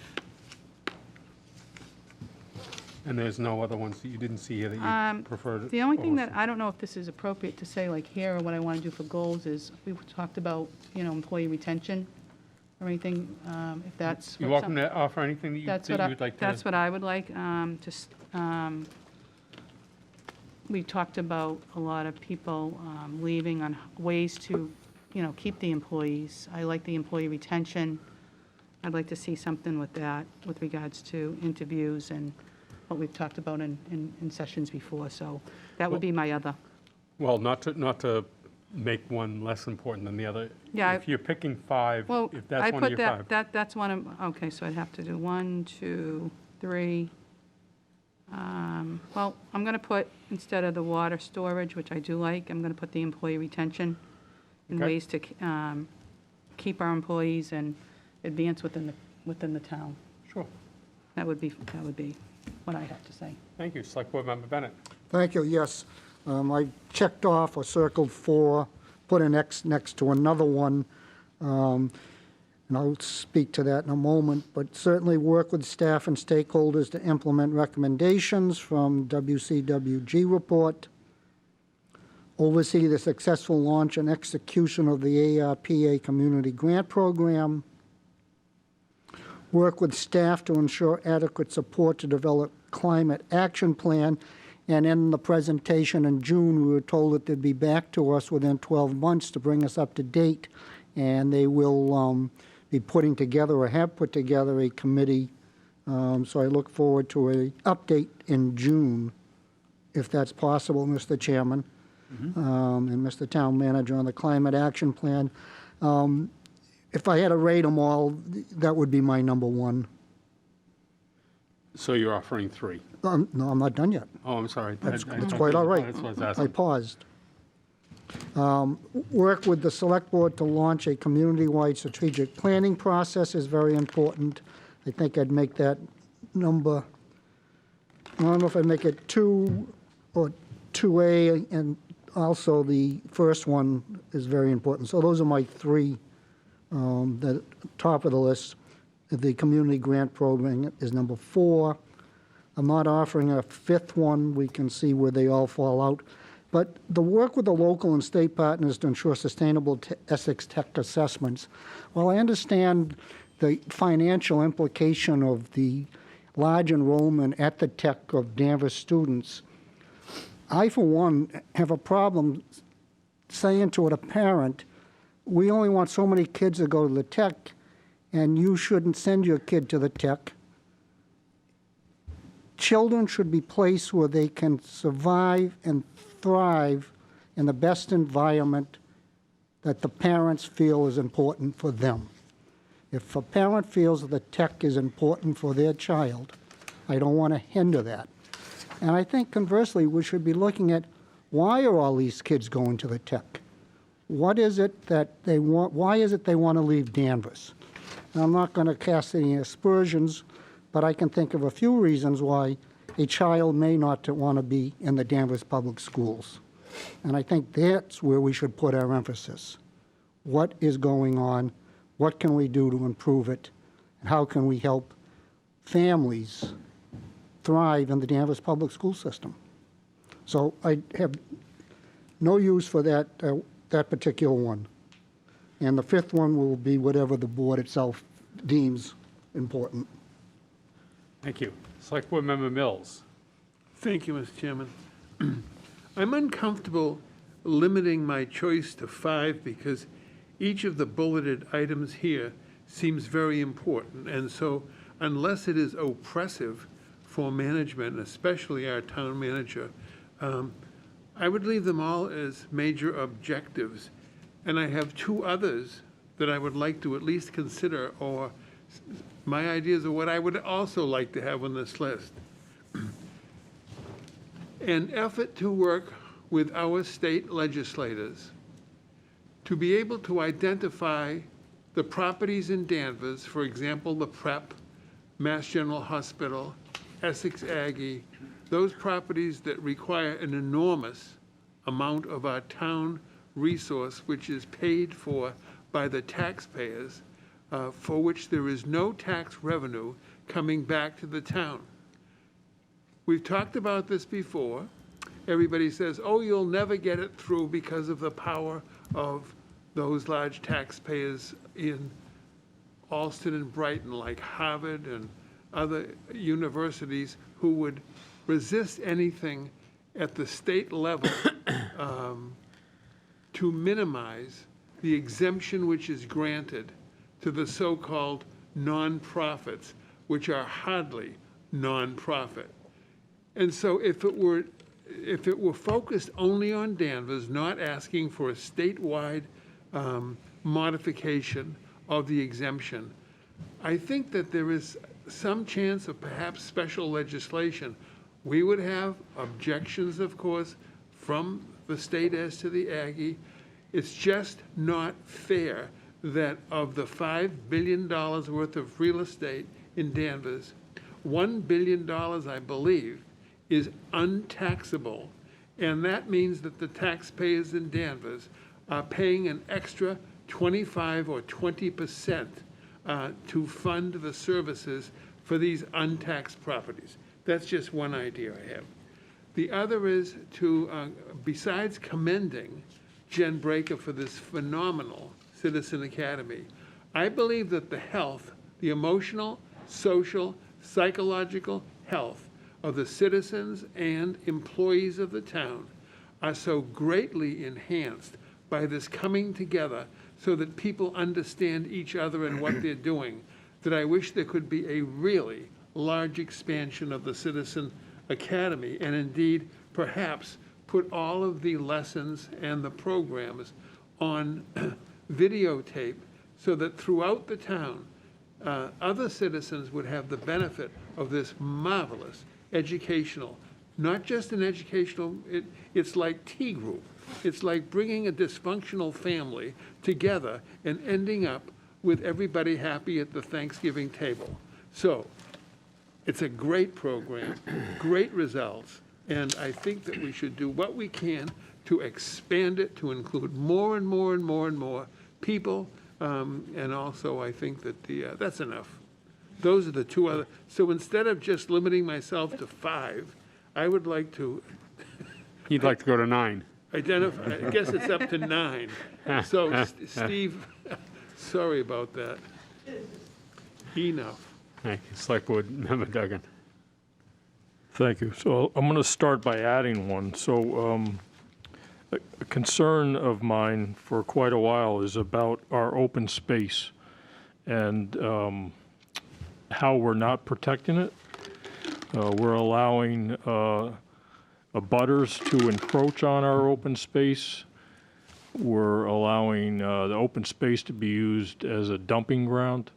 And there's no other ones that you didn't see here that you preferred? The only thing that, I don't know if this is appropriate to say, like here, or what I want to do for goals is, we talked about, employee retention or anything, if that's. You're welcome to offer anything that you would like to. That's what I would like, we talked about a lot of people leaving on ways to, keep the employees. I like the employee retention. I'd like to see something with that, with regards to interviews and what we've talked about in sessions before, so that would be my other. Well, not to make one less important than the other. Yeah, If you're picking 5, Well, if that's one of your 5. That's one of, okay, so I'd have to do 1, 2, 3. Well, I'm going to put, instead of the water storage, which I do like, I'm going to put the employee retention and Okay. ways to keep our employees and advance within the town. Sure. That would be what I have to say. Thank you. Select Board Member Bennett. Thank you, yes. I checked off or circled 4, put an X next to another one, and I'll speak to that in a moment, but certainly work with staff and stakeholders to implement recommendations from WCWG report, oversee the successful launch and execution of the ARPA Community Grant Program, work with staff to ensure adequate support to develop climate action plan. And in the presentation in June, we were told that they'd be back to us within 12 months to bring us up to date. And they will be putting together or have put together a committee. So I look forward to an update in June, if that's possible, Mr. Chairman, and Mr. Town Manager, on the climate action plan. If I had to rate them all, that would be my number 1. So you're offering 3? No, I'm not done yet. Oh, I'm sorry. That's quite all right. That's what I was I asking. paused. Work with the Select Board to launch a community-wide strategic planning process is very important. I think I'd make that number, I don't know if I'd make it 2 or 2A, and also the first one is very important. So those are my 3, the top of the list. The community grant program is number 4. I'm not offering a 5th one. We can see where they all fall out. But the work with the local and state partners to ensure sustainable Essex tech assessments. While I understand the financial implication of the large enrollment at the tech of Danvers students, I, for one, have a problem saying to a parent, we only want so many kids to go to the tech, and you shouldn't send your kid to the tech. Children should be placed where they can survive and thrive in the best environment that the parents feel is important for them. If a parent feels that the tech is important for their child, I don't want to hinder that. And I think conversely, we should be looking at, why are all these kids going to the tech? What is it that they want? Why is it they want to leave Danvers? And I'm not going to cast any aspersions, but I can think of a few reasons why a child may not want to be in the Danvers Public Schools. And I think that's where we should put our emphasis. What is going on? What can we do to improve it? And how can we help families thrive in the Danvers Public School system? So I have no use for that, that particular one. And the 5th one will be whatever the board itself deems important. Thank you. Select Board Member Mills. Thank you, Mr. Chairman. I'm uncomfortable limiting my choice to 5 because each of the bulleted items here seems very important. And so unless it is oppressive for management, especially our town manager, I would leave them all as major objectives. And I have 2 others that I would like to at least consider, or my ideas of what I would also like to have on this list. An effort to work with our state legislators to be able to identify the properties in Danvers, for example, the PrEP, Mass General Hospital, Essex Aggie, those properties that require an enormous amount of our town resource, which is paid for by the taxpayers for which there is no tax revenue coming back to the town. We've talked about this before. Everybody says, oh, you'll never get it through because of the power of those large taxpayers in Alston and Brighton, like Harvard and other universities, who would resist anything at the state level to minimize the exemption which is granted to the so-called nonprofits, which are hardly nonprofit. And so if it were focused only on Danvers, not asking for a statewide modification of the exemption, I think that there is some chance of perhaps special legislation. We would have objections, of course, from the state as to the Aggie. It's just not fair that of the $5 billion worth of real estate in Danvers, $1 billion, I believe, is untaxable. And that means that the taxpayers in Danvers are paying an extra 25 or 20% to fund the services for these untaxed properties. That's just one idea I have. The other is to, besides commending Jen Breaker for this phenomenal Citizen Academy, I believe that the health, the emotional, social, psychological health of the citizens and employees of the town are so greatly enhanced by this coming together so that people understand each other and what they're doing, that I wish there could be a really large expansion of the Citizen Academy, and indeed perhaps put all of the lessons and the programs on videotape so that throughout the town, other citizens would have the benefit of this marvelous educational, not just an educational, it's like tea group. It's like bringing a dysfunctional family together and ending up with everybody happy at the Thanksgiving table. So it's a great program, great results, and I think that we should do what we can to expand it, to include more and more and more and more people, and also I think that that's enough. Those are the two other, so instead of just limiting myself to 5, I would like to You'd like to go to 9. identify, I guess it's up to 9. So Steve, sorry about that. Enough. Thank you. Select Board Member Duggan. Thank you. So I'm going to start by adding one. So a concern of mine for quite a while is about our open space and how we're not protecting it. We're allowing abutters to encroach on our open space. We're allowing the open space to be used as a dumping ground.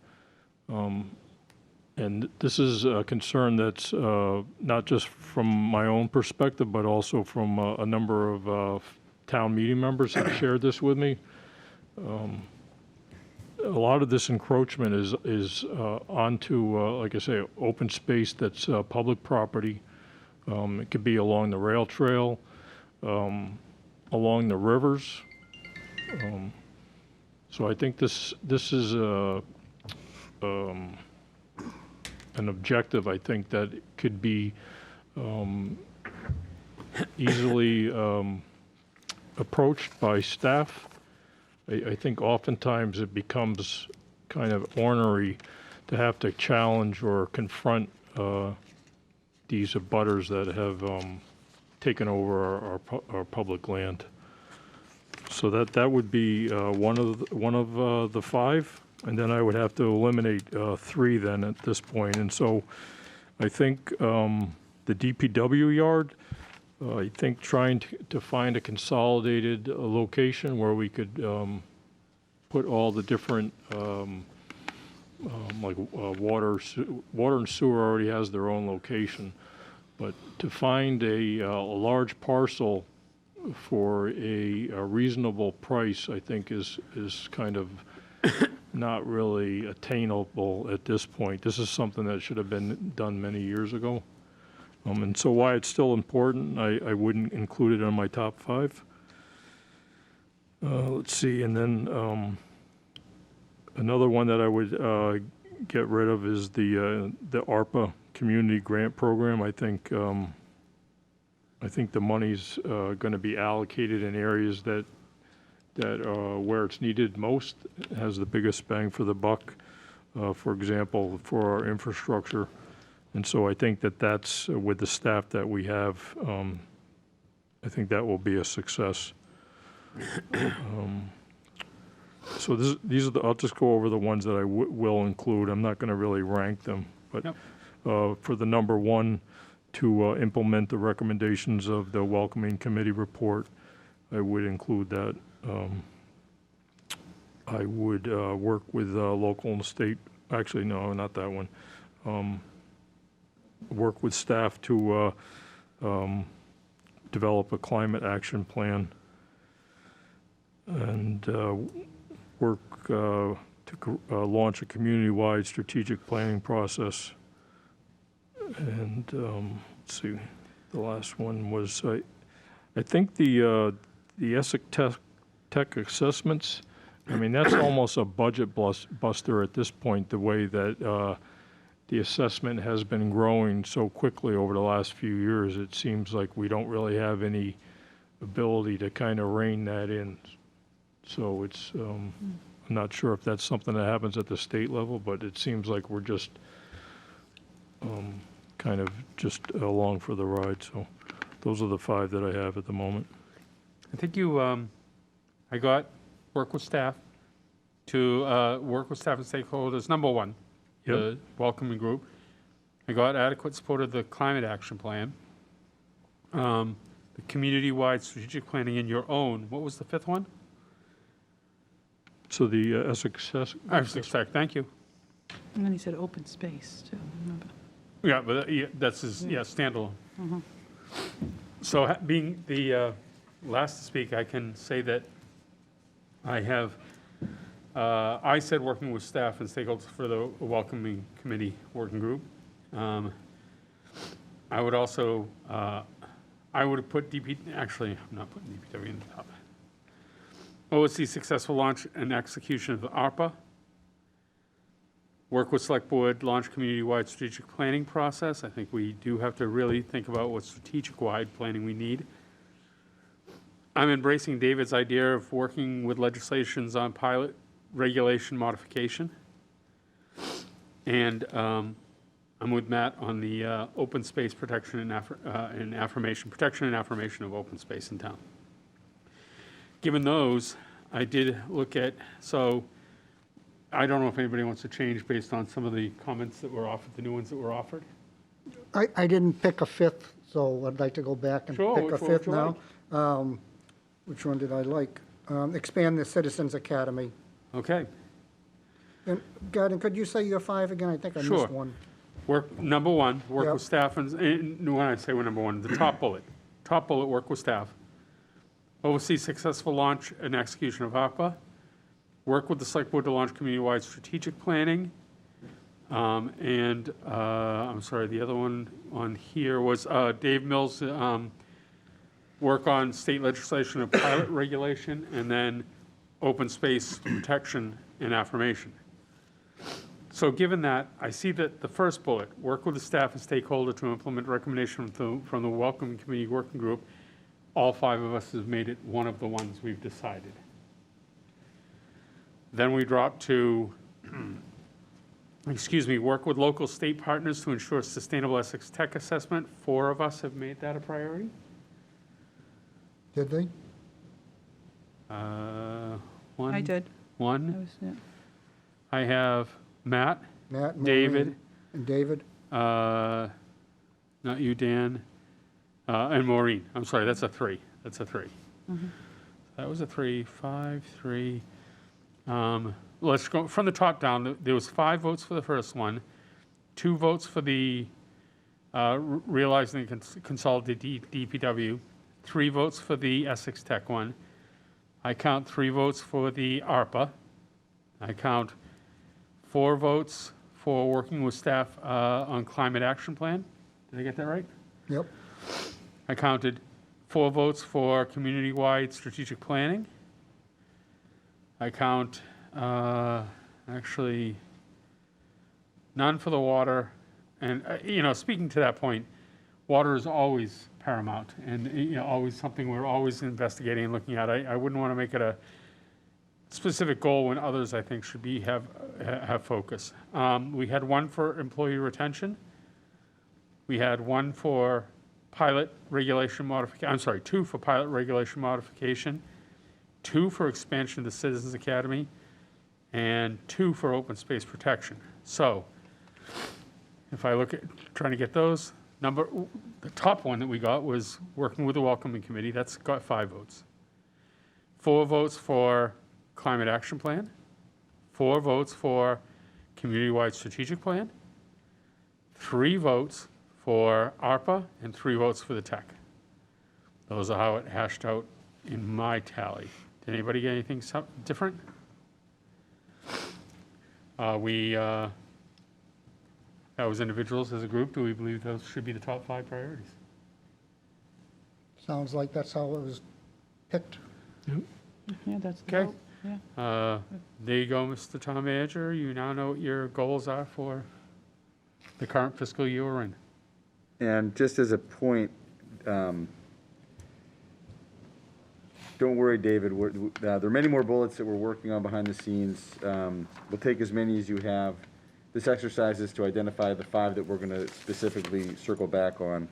And this is a concern that's not just from my own perspective, but also from a number of town meeting members have shared this with me. A lot of this encroachment is onto, like I say, open space that's public property. It could be along the rail trail, along the rivers. So I think this is an objective, I think, that could be easily approached by staff. I think oftentimes it becomes kind of ornery to have to challenge or confront these abutters that have taken over our public land. So that would be one of the 5. And then I would have to eliminate 3 then at this point. And so I think the DPW yard, I think trying to find a consolidated location where we could put all the different, like water and sewer already has their own location. But to find a large parcel for a reasonable price, I think is kind of not really attainable at this point. This is something that should have been done many years ago. And so why it's still important, I wouldn't include it on my top 5. Let's see, and then Another one that I would get rid of is the ARPA Community Grant Program. I think the money's going to be allocated in areas that where it's needed most, has the biggest bang for the buck. For example, for our infrastructure. And so I think that's with the staff that we have, I think that will be a success. So these are I'll just go over the ones that I will include. I'm not going to really rank them, but for the number one, to implement the recommendations of the Welcoming Committee report, I would include that. I would work with local and state, actually, no, not that one. Work with staff to develop a climate action plan and work to launch a community-wide strategic planning process. And let's see, the last one was, I think the ESSEC tech assessments, I mean, that's almost a budget buster at this point, the way that the assessment has been growing so quickly over the last few years. It seems like we don't really have any ability to kind of rein that in. So it's, I'm not sure if that's something that happens at the state level, but it seems like we're just kind of just along for the ride. So those are the 5 that I have at the moment. I think you, I got work with staff to work with staff and stakeholders. Number 1, the welcoming group. I got adequate support of the climate action plan. The community-wide strategic planning in your own. What was the 5th one? So the Essex Tech, thank you. And then he said open space, too, remember? Yeah, but that's his, standalone. So being the last to speak, I can say that I have, I said working with staff and stakeholders for the Welcoming Committee Working Group. I would also, I would have put actually, I'm not putting DPW in the top. OSC successful launch and execution of the ARPA. Work with Select Board, launch community-wide strategic planning process. I think we do have to really think about what strategic-wide planning we need. I'm embracing David's idea of working with legislations on pilot regulation modification. And I'm with Matt on the open space protection and affirmation, protection and affirmation of open space in town. Given those, I did look at, so I don't know if anybody wants to change based on some of the comments that were offered, the new ones that were offered. I didn't pick a 5th, so I'd like to go back and pick a 5th now. Which one did I like? Expand the Citizens Academy. Okay. And Gordon, could you say your 5 again? I think I missed one. Number 1, work with staff, and when I say number 1, the top bullet, work with staff. Oversee successful launch and execution of ARPA. Work with the Select Board to launch community-wide strategic planning. And I'm sorry, the other one on here was Dave Mills, work on state legislation of pilot regulation, and then open space protection and affirmation. So given that, I see that the first bullet, work with the staff and stakeholder to implement recommendation from the Welcoming Committee Working Group, all 5 of us have made it one of the ones we've decided. Then we drop to, work with local state partners to ensure sustainable Essex tech assessment. 4 of us have made that a priority. Did they? One. I did. One. I have Matt. Matt, David. And David. Not you, Dan. And Maureen. I'm sorry, that's a 3. That's a 3. That was a 3, 5, 3. Let's go from the top down. There was 5 votes for the first one, 2 votes for the realizing the consolidated DPW, 3 votes for the Essex Tech one. I count 3 votes for the ARPA. I count 4 votes for working with staff on climate action plan. Did I get that right? Yep. I counted 4 votes for community-wide strategic planning. I count, Actually, none for the water. And, speaking to that point, water is always paramount and, always something we're always investigating and looking at. I wouldn't want to make it a specific goal when others, I think, should have focus. We had one for employee retention. We had one for pilot regulation modification, I'm sorry, 2 for pilot regulation modification, 2 for expansion of the Citizens Academy, and 2 for open space protection. So if I look at trying to get those, the top one that we got was working with the Welcoming Committee. That's got 5 votes. 4 votes for Climate Action Plan, 4 votes for Community-Wide Strategic Plan, 3 votes for ARPA, and 3 votes for the tech. Those are how it hashed out in my tally. Did anybody get anything different? That was individuals as a group. Do we believe those should be the top 5 priorities? Sounds like that's how it was picked. Yeah, that's the Okay. vote. Yeah. There you go, Mr. Town Manager. You now know what your goals are for the current fiscal year we're in. And just as a point, don't worry, David, there are many more bullets that we're working on behind the scenes. We'll take as many as you have. This exercise is to identify the 5 that we're going to specifically circle back on.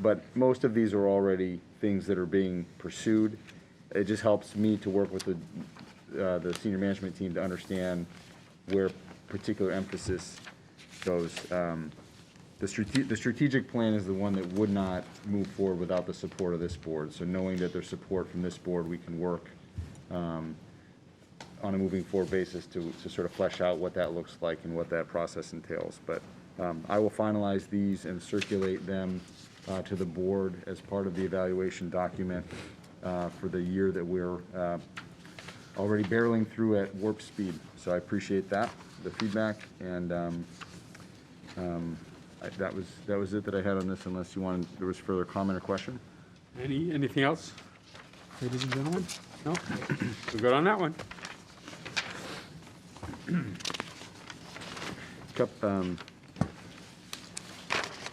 But most of these are already things that are being pursued. It just helps me to work with the senior management team to understand where particular emphasis goes. The strategic plan is the one that would not move forward without the support of this board. So knowing that there's support from this board, we can work on a moving forward basis to sort of flesh out what that looks like and what that process entails. But I will finalize these and circulate them to the board as part of the evaluation document for the year that we're already barreling through at warp speed. So I appreciate that, the feedback, and that was it that I had on this, unless there was further comment or question. Anything else, ladies and gentlemen? No? We're good on that one.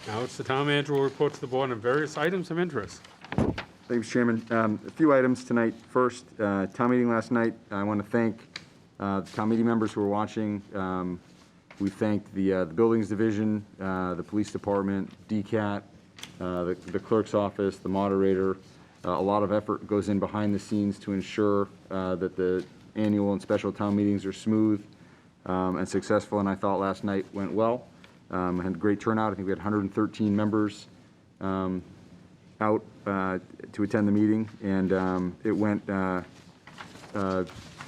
Now it's the town manager will report to the board on various items of interest. Thanks, Chairman. A few items tonight. First, town meeting last night. I want to thank town meeting members who are watching. We thank the Buildings Division, the Police Department, DCAT, the Clerk's Office, the moderator. A lot of effort goes in behind the scenes to ensure that the annual and special town meetings are smooth and successful, and I thought last night went well. Had a great turnout. I think we had 113 members out to attend the meeting, and it went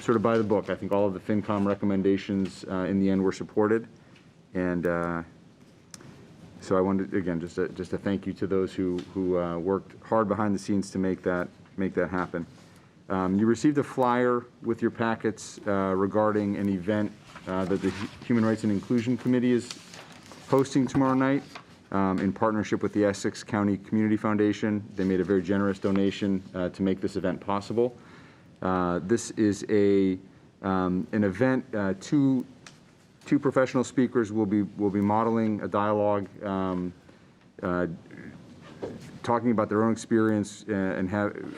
sort of by the book. I think all of the FinCom recommendations in the end were supported, and so I wanted, again, just a thank you to those who worked hard behind the scenes to make that happen. You received a flyer with your packets regarding an event that the Human Rights and Inclusion Committee is hosting tomorrow night in partnership with the Essex County Community Foundation. They made a very generous donation to make this event possible. This is an event. Two professional speakers will be modeling a dialogue, talking about their own experience and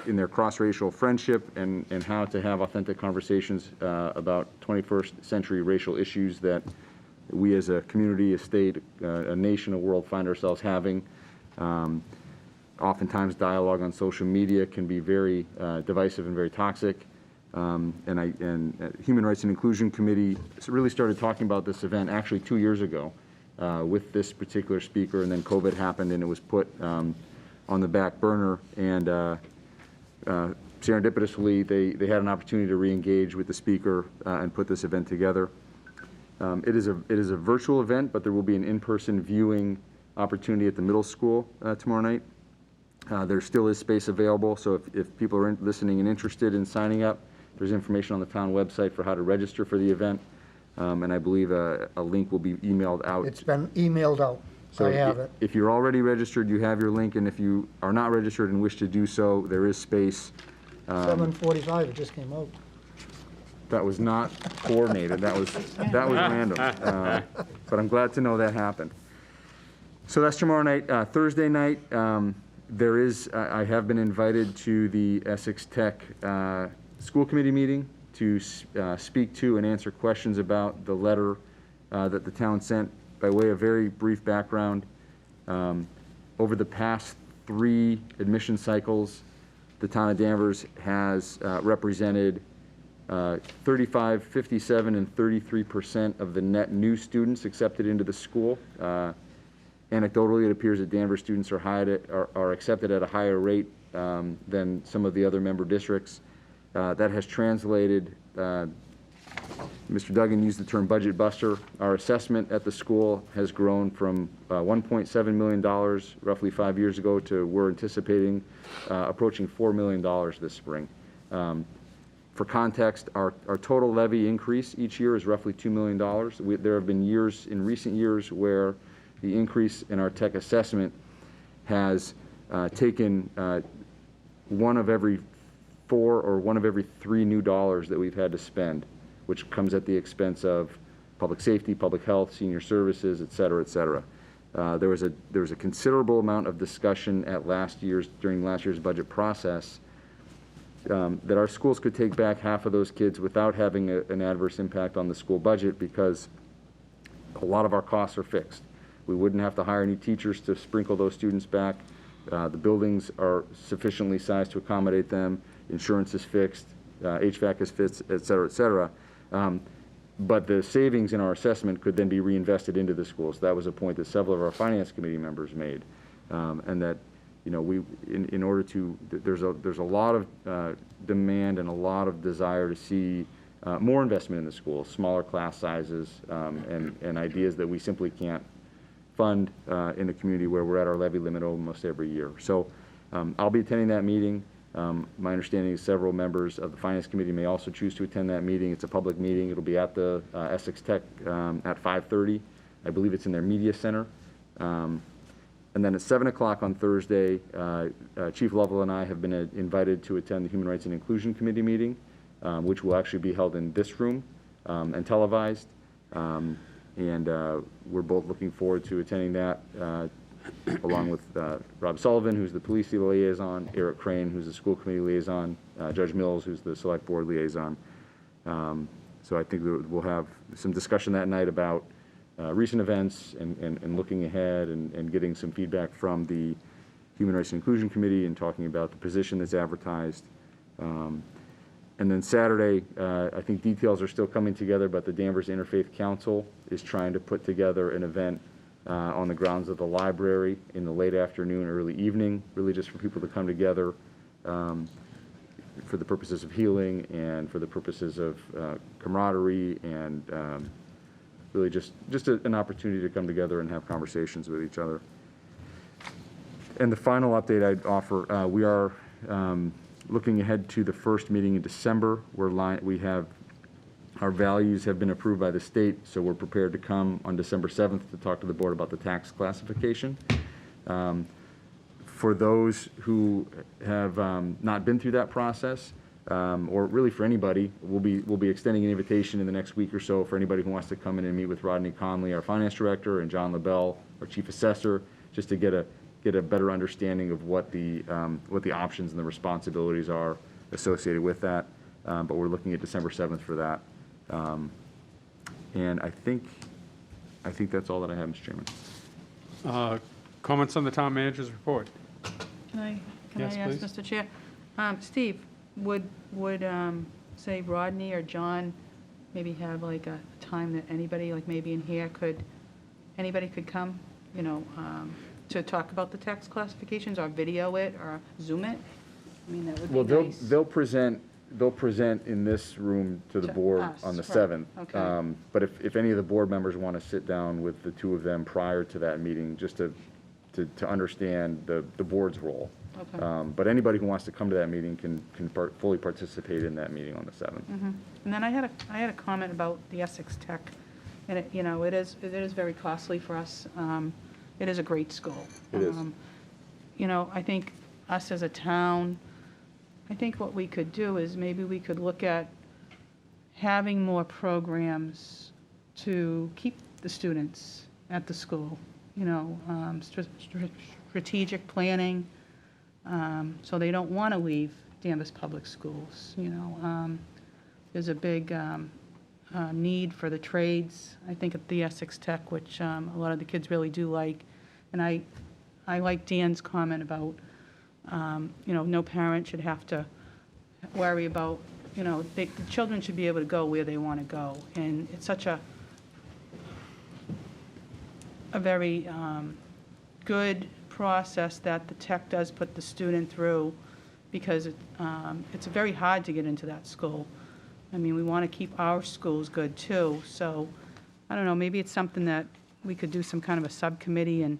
in their cross-racial friendship and how to have authentic conversations about 21st century racial issues that we as a community, a state, a nation, a world find ourselves having. Oftentimes dialogue on social media can be very divisive and very toxic. And Human Rights and Inclusion Committee really started talking about this event actually 2 years ago with this particular speaker, and then COVID happened and it was put on the back burner, and serendipitously they had an opportunity to re-engage with the speaker and put this event together. It is a virtual event, but there will be an in-person viewing opportunity at the middle school tomorrow night. There still is space available, so if people are listening and interested in signing up, there's information on the town website for how to register for the event, and I believe a link will be emailed out. It's been emailed out. So I have it. If you're already registered, you have your link, and if you are not registered and wish to do so, there is space. 7:45, it just came out. That was not coordinated. That was random. But I'm glad to know that happened. So that's tomorrow night. Thursday night, I have been invited to the Essex Tech School Committee meeting to speak to and answer questions about the letter that the town sent. By way of very brief background, over the past 3 admission cycles, the town of Danvers has represented 35, 57, and 33% of the net new students accepted into the school. Anecdotally, it appears that Danvers students are accepted at a higher rate than some of the other member districts. That has translated, Mr. Duggan used the term budget buster. Our assessment at the school has grown from $1.7 million roughly 5 years ago to we're anticipating approaching $4 million this spring. For context, our total levy increase each year is roughly $2 million. There have been years in recent years where the increase in our tech assessment has taken one of every 4 or one of every 3 new dollars that we've had to spend, which comes at the expense of public safety, public health, senior services, et cetera, et cetera. There was a considerable amount of discussion during last year's budget process that our schools could take back half of those kids without having an adverse impact on the school budget because a lot of our costs are fixed. We wouldn't have to hire any teachers to sprinkle those students back. The buildings are sufficiently sized to accommodate them. Insurance is fixed. HVAC is fixed, et cetera, et cetera. But the savings in our assessment could then be reinvested into the schools. That was a point that several of our finance committee members made, and that in order to there's a lot of demand and a lot of desire to see more investment in the schools, smaller class sizes, and ideas that we simply can't fund in a community where we're at our levy limit almost every year. So I'll be attending that meeting. My understanding is several members of the Finance Committee may also choose to attend that meeting. It's a public meeting. It'll be at the Essex Tech at 5:30. I believe it's in their media center. And then at 7 o'clock on Thursday, Chief Lovell and I have been invited to attend the Human Rights and Inclusion Committee meeting, which will actually be held in this room and televised. And we're both looking forward to attending that, along with Rob Sullivan, who's the police liaison, Eric Crane, who's the school committee liaison, Judge Mills, who's the select board liaison. So I think we'll have some discussion that night about recent events and looking ahead and getting some feedback from the Human Rights and Inclusion Committee and talking about the position that's advertised. And then Saturday, I think details are still coming together, but the Danvers Interfaith Council is trying to put together an event on the grounds of the library in the late afternoon, early evening, really just for people to come together for the purposes of healing and for the purposes of camaraderie and really just an opportunity to come together and have conversations with each other. And the final update I'd offer, we are looking ahead to the first meeting in December, where we have our values have been approved by the state, so we're prepared to come on December 7th to talk to the board about the tax classification. For those who have not been through that process, or really for anybody, we'll be extending an invitation in the next week or so for anybody who wants to come in and meet with Rodney Conley, our finance director, and John LaBelle, our chief assessor, just to get a better understanding of what the options and the responsibilities are associated with that. But we're looking at December 7th for that. And I think that's all that I have, Mr. Chairman. Comments on the town manager's report? Can I Yes, ask, please. Mr. Chair? Steve, would say Rodney or John maybe have like a time that anybody, like maybe in here, anybody could come, to talk about the tax classifications or video it or Zoom it? I mean, that would be nice. They'll present in this room to the board us, on the right. 7th. Okay. But if any of the board members want to sit down with the two of them prior to that meeting, just to understand the board's role. Okay. But anybody who wants to come to that meeting can fully participate in that meeting on the 7th. Mm-hmm. And then I had a comment about the Essex Tech, and it is very costly for us. It is a great school. It is. I think us as a town, I think what we could do is maybe we could look at having more programs to keep the students at the school, you know, strategic planning, so they don't want to leave Danvers Public Schools, you know. There's a big need for the trades, I think, at the Essex Tech, which a lot of the kids really do like. And I like Dan's comment about, you know, no parent should have to worry about, you know, the children should be able to go where they want to go. And it's such a very good process that the tech does put the student through, because it's very hard to get into that school. I mean, we want to keep our schools good too, so I don't know, maybe it's something that we could do some kind of a subcommittee and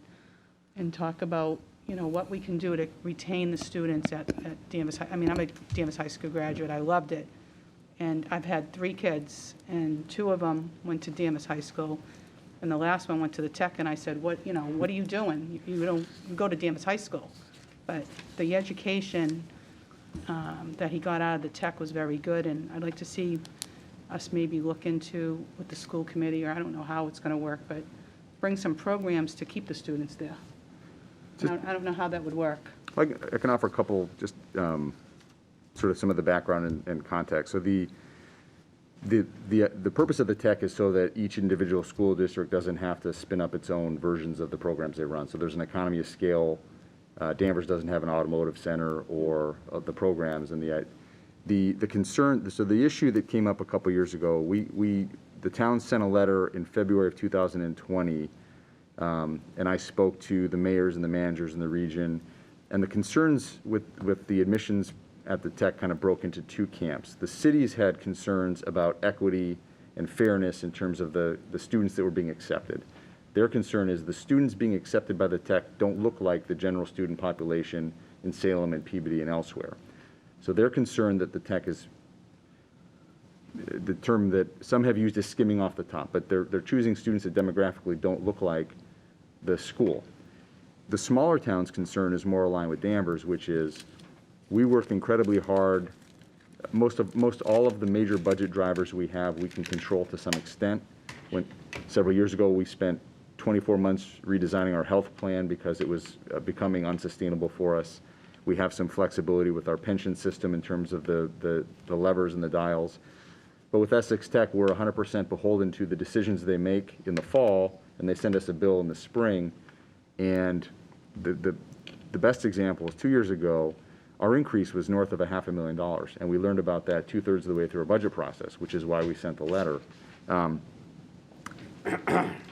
talk about, you know, what we can do to retain the students at Danvers High. I mean, I'm a Danvers High School graduate, I loved it, and I've had 3 kids, and 2 of them went to Danvers High School, and the last one went to the tech, and I said, what are you doing? You don't go to Danvers High School. But the education that he got out of the tech was very good, and I'd like to see us maybe look into with the school committee, or I don't know how it's going to work, but bring some programs to keep the students there. I don't know how that would work. I can offer a couple, just sort of some of the background and context. So the purpose of the tech is so that each individual school district doesn't have to spin up its own versions of the programs they run. So there's an economy of scale. Danvers doesn't have an automotive center or the programs, and the concern. So the issue that came up a couple years ago, the town sent a letter in February of 2020, and I spoke to the mayors and the managers in the region, and the concerns with the admissions at the tech kind of broke into 2 camps. The cities had concerns about equity and fairness in terms of the students that were being accepted. Their concern is the students being accepted by the tech don't look like the general student population in Salem and Peabody and elsewhere. So they're concerned that the tech is, the term that some have used is skimming off the top, but they're choosing students that demographically don't look like the school. The smaller towns' concern is more aligned with Danvers, which is we work incredibly hard. Most all of the major budget drivers we have, we can control to some extent. When several years ago we spent 24 months redesigning our health plan because it was becoming unsustainable for us. We have some flexibility with our pension system in terms of the levers and the dials. But with Essex Tech, we're 100% beholden to the decisions they make in the fall, and they send us a bill in the spring. And the best example is 2 years ago, our increase was north of $500,000, and we learned about that 2/3 of the way through our budget process, which is why we sent the letter.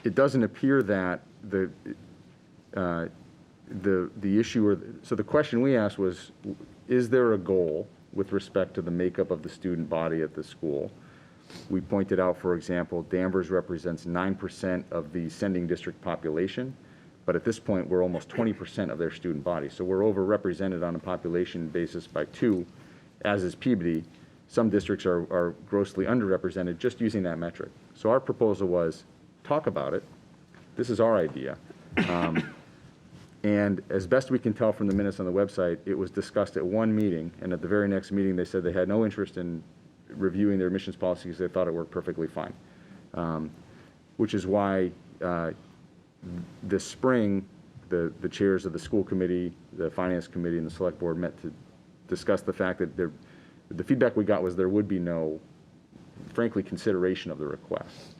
It doesn't appear that the issue, so the question we asked was, is there a goal with respect to the makeup of the student body at the school? We pointed out, for example, Danvers represents 9% of the sending district population, but at this point, we're almost 20% of their student body. So we're overrepresented on a population basis by 2, as is Peabody. Some districts are grossly underrepresented just using that metric. So our proposal was, talk about it. This is our idea. And as best we can tell from the minutes on the website, it was discussed at one meeting, and at the very next meeting, they said they had no interest in reviewing their admissions policy because they thought it worked perfectly fine. Which is why this spring, the chairs of the school committee, the finance committee, and the select board met to discuss the fact that the feedback we got was there would be no, frankly, consideration of the request.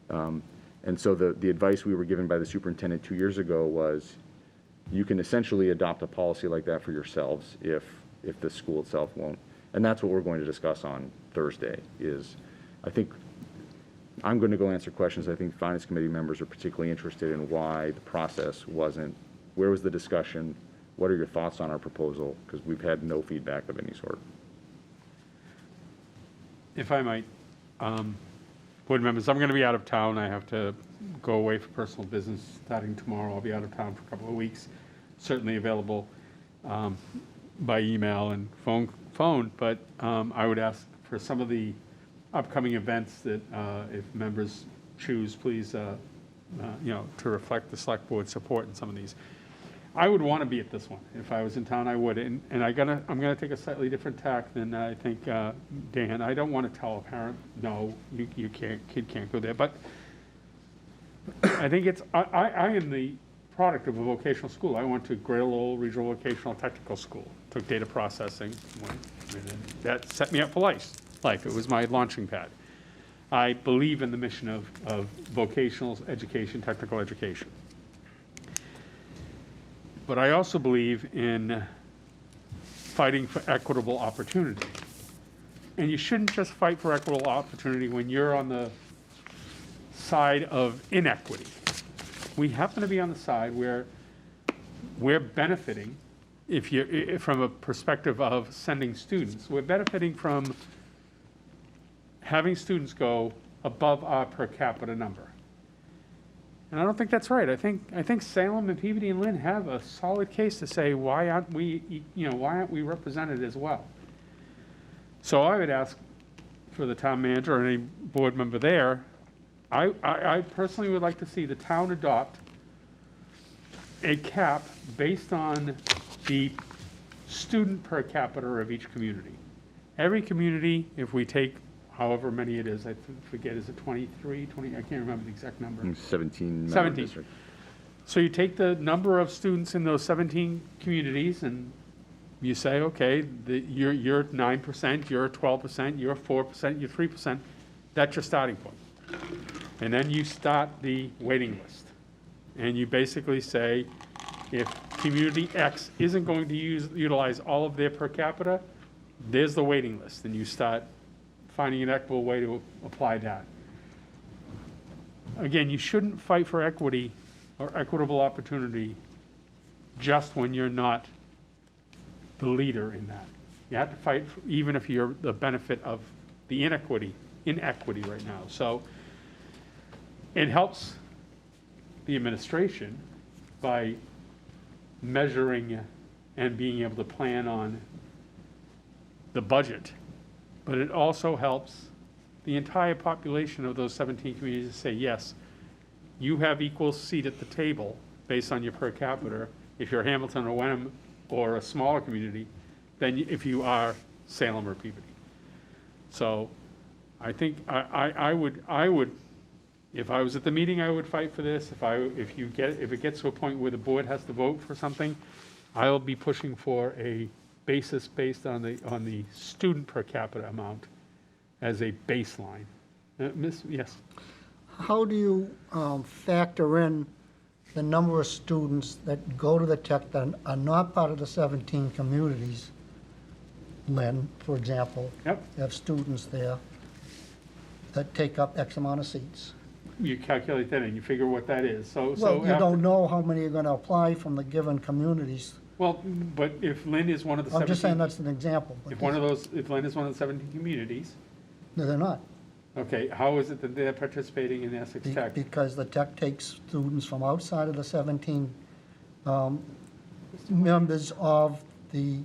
And so the advice we were given by the superintendent 2 years ago was, you can essentially adopt a policy like that for yourselves if the school itself won't. And that's what we're going to discuss on Thursday is, I think, I'm going to go answer questions. I think finance committee members are particularly interested in why the process wasn't, where was the discussion, what are your thoughts on our proposal, because we've had no feedback of any sort. If I might, board members, I'm going to be out of town. I have to go away for personal business starting tomorrow. I'll be out of town for a couple of weeks. Certainly available by email and phone, but I would ask for some of the upcoming events that if members choose, please, to reflect the select board support in some of these. I would want to be at this one. If I was in town, I would. And I'm gonna take a slightly different tack than I think Dan. I don't want to tell a parent, no, you can't, kid can't go there. But I think I am the product of a vocational school. I went to Greater Lowell Regional Vocational Technical School, took data processing, and that set me up for life. It was my launching pad. I believe in the mission of vocational education, technical education. But I also believe in fighting for equitable opportunity. And you shouldn't just fight for equitable opportunity when you're on the side of inequity. We happen to be on the side where we're benefiting, from a perspective of sending students, we're benefiting from having students go above our per capita number. And I don't think that's right. I think Salem and Peabody and Lynn have a solid case to say, why aren't we represented as well? So I would ask for the town manager or any board member there, I personally would like to see the town adopt a cap based on the student per capita of each community. Every community, if we take however many it is, I forget, is it 23, 20, I can't remember the exact number. 17. 17. So you take the number of students in those 17 communities and you say, okay, you're 9%, you're 12%, you're 4%, you're 3%. That's your starting point. And then you start the waiting list. And you basically say, if community X isn't going to utilize all of their per capita, there's the waiting list. And you start finding an equitable way to apply that. Again, you shouldn't fight for equity or equitable opportunity just when you're not the leader in that. You have to fight even if you're the benefit of the inequity right now. So it helps the administration by measuring and being able to plan on the budget. But it also helps the entire population of those 17 communities to say, yes, you have equal seat at the table based on your per capita if you're Hamilton or Wenham or a smaller community than if you are Salem or Peabody. So I think I would, if I was at the meeting, I would fight for this. If it gets to a point where the board has to vote for something, I'll be pushing for a basis based on the student per capita amount as a baseline. Miss, yes. How do you factor in the number of students that go to the tech that are not part of the 17 communities? Lynn, for example, Yep. you have students there that take up X amount of seats. You calculate that and you figure what that is. Well, you don't know how many are going to apply from the given communities. Well, but if Lynn is one of the 17... I'm just saying that's an example. If Lynn is one of the 17 communities... No, they're not. Okay, how is it that they're participating in Essex Tech? Because the tech takes students from outside of the 17 members of the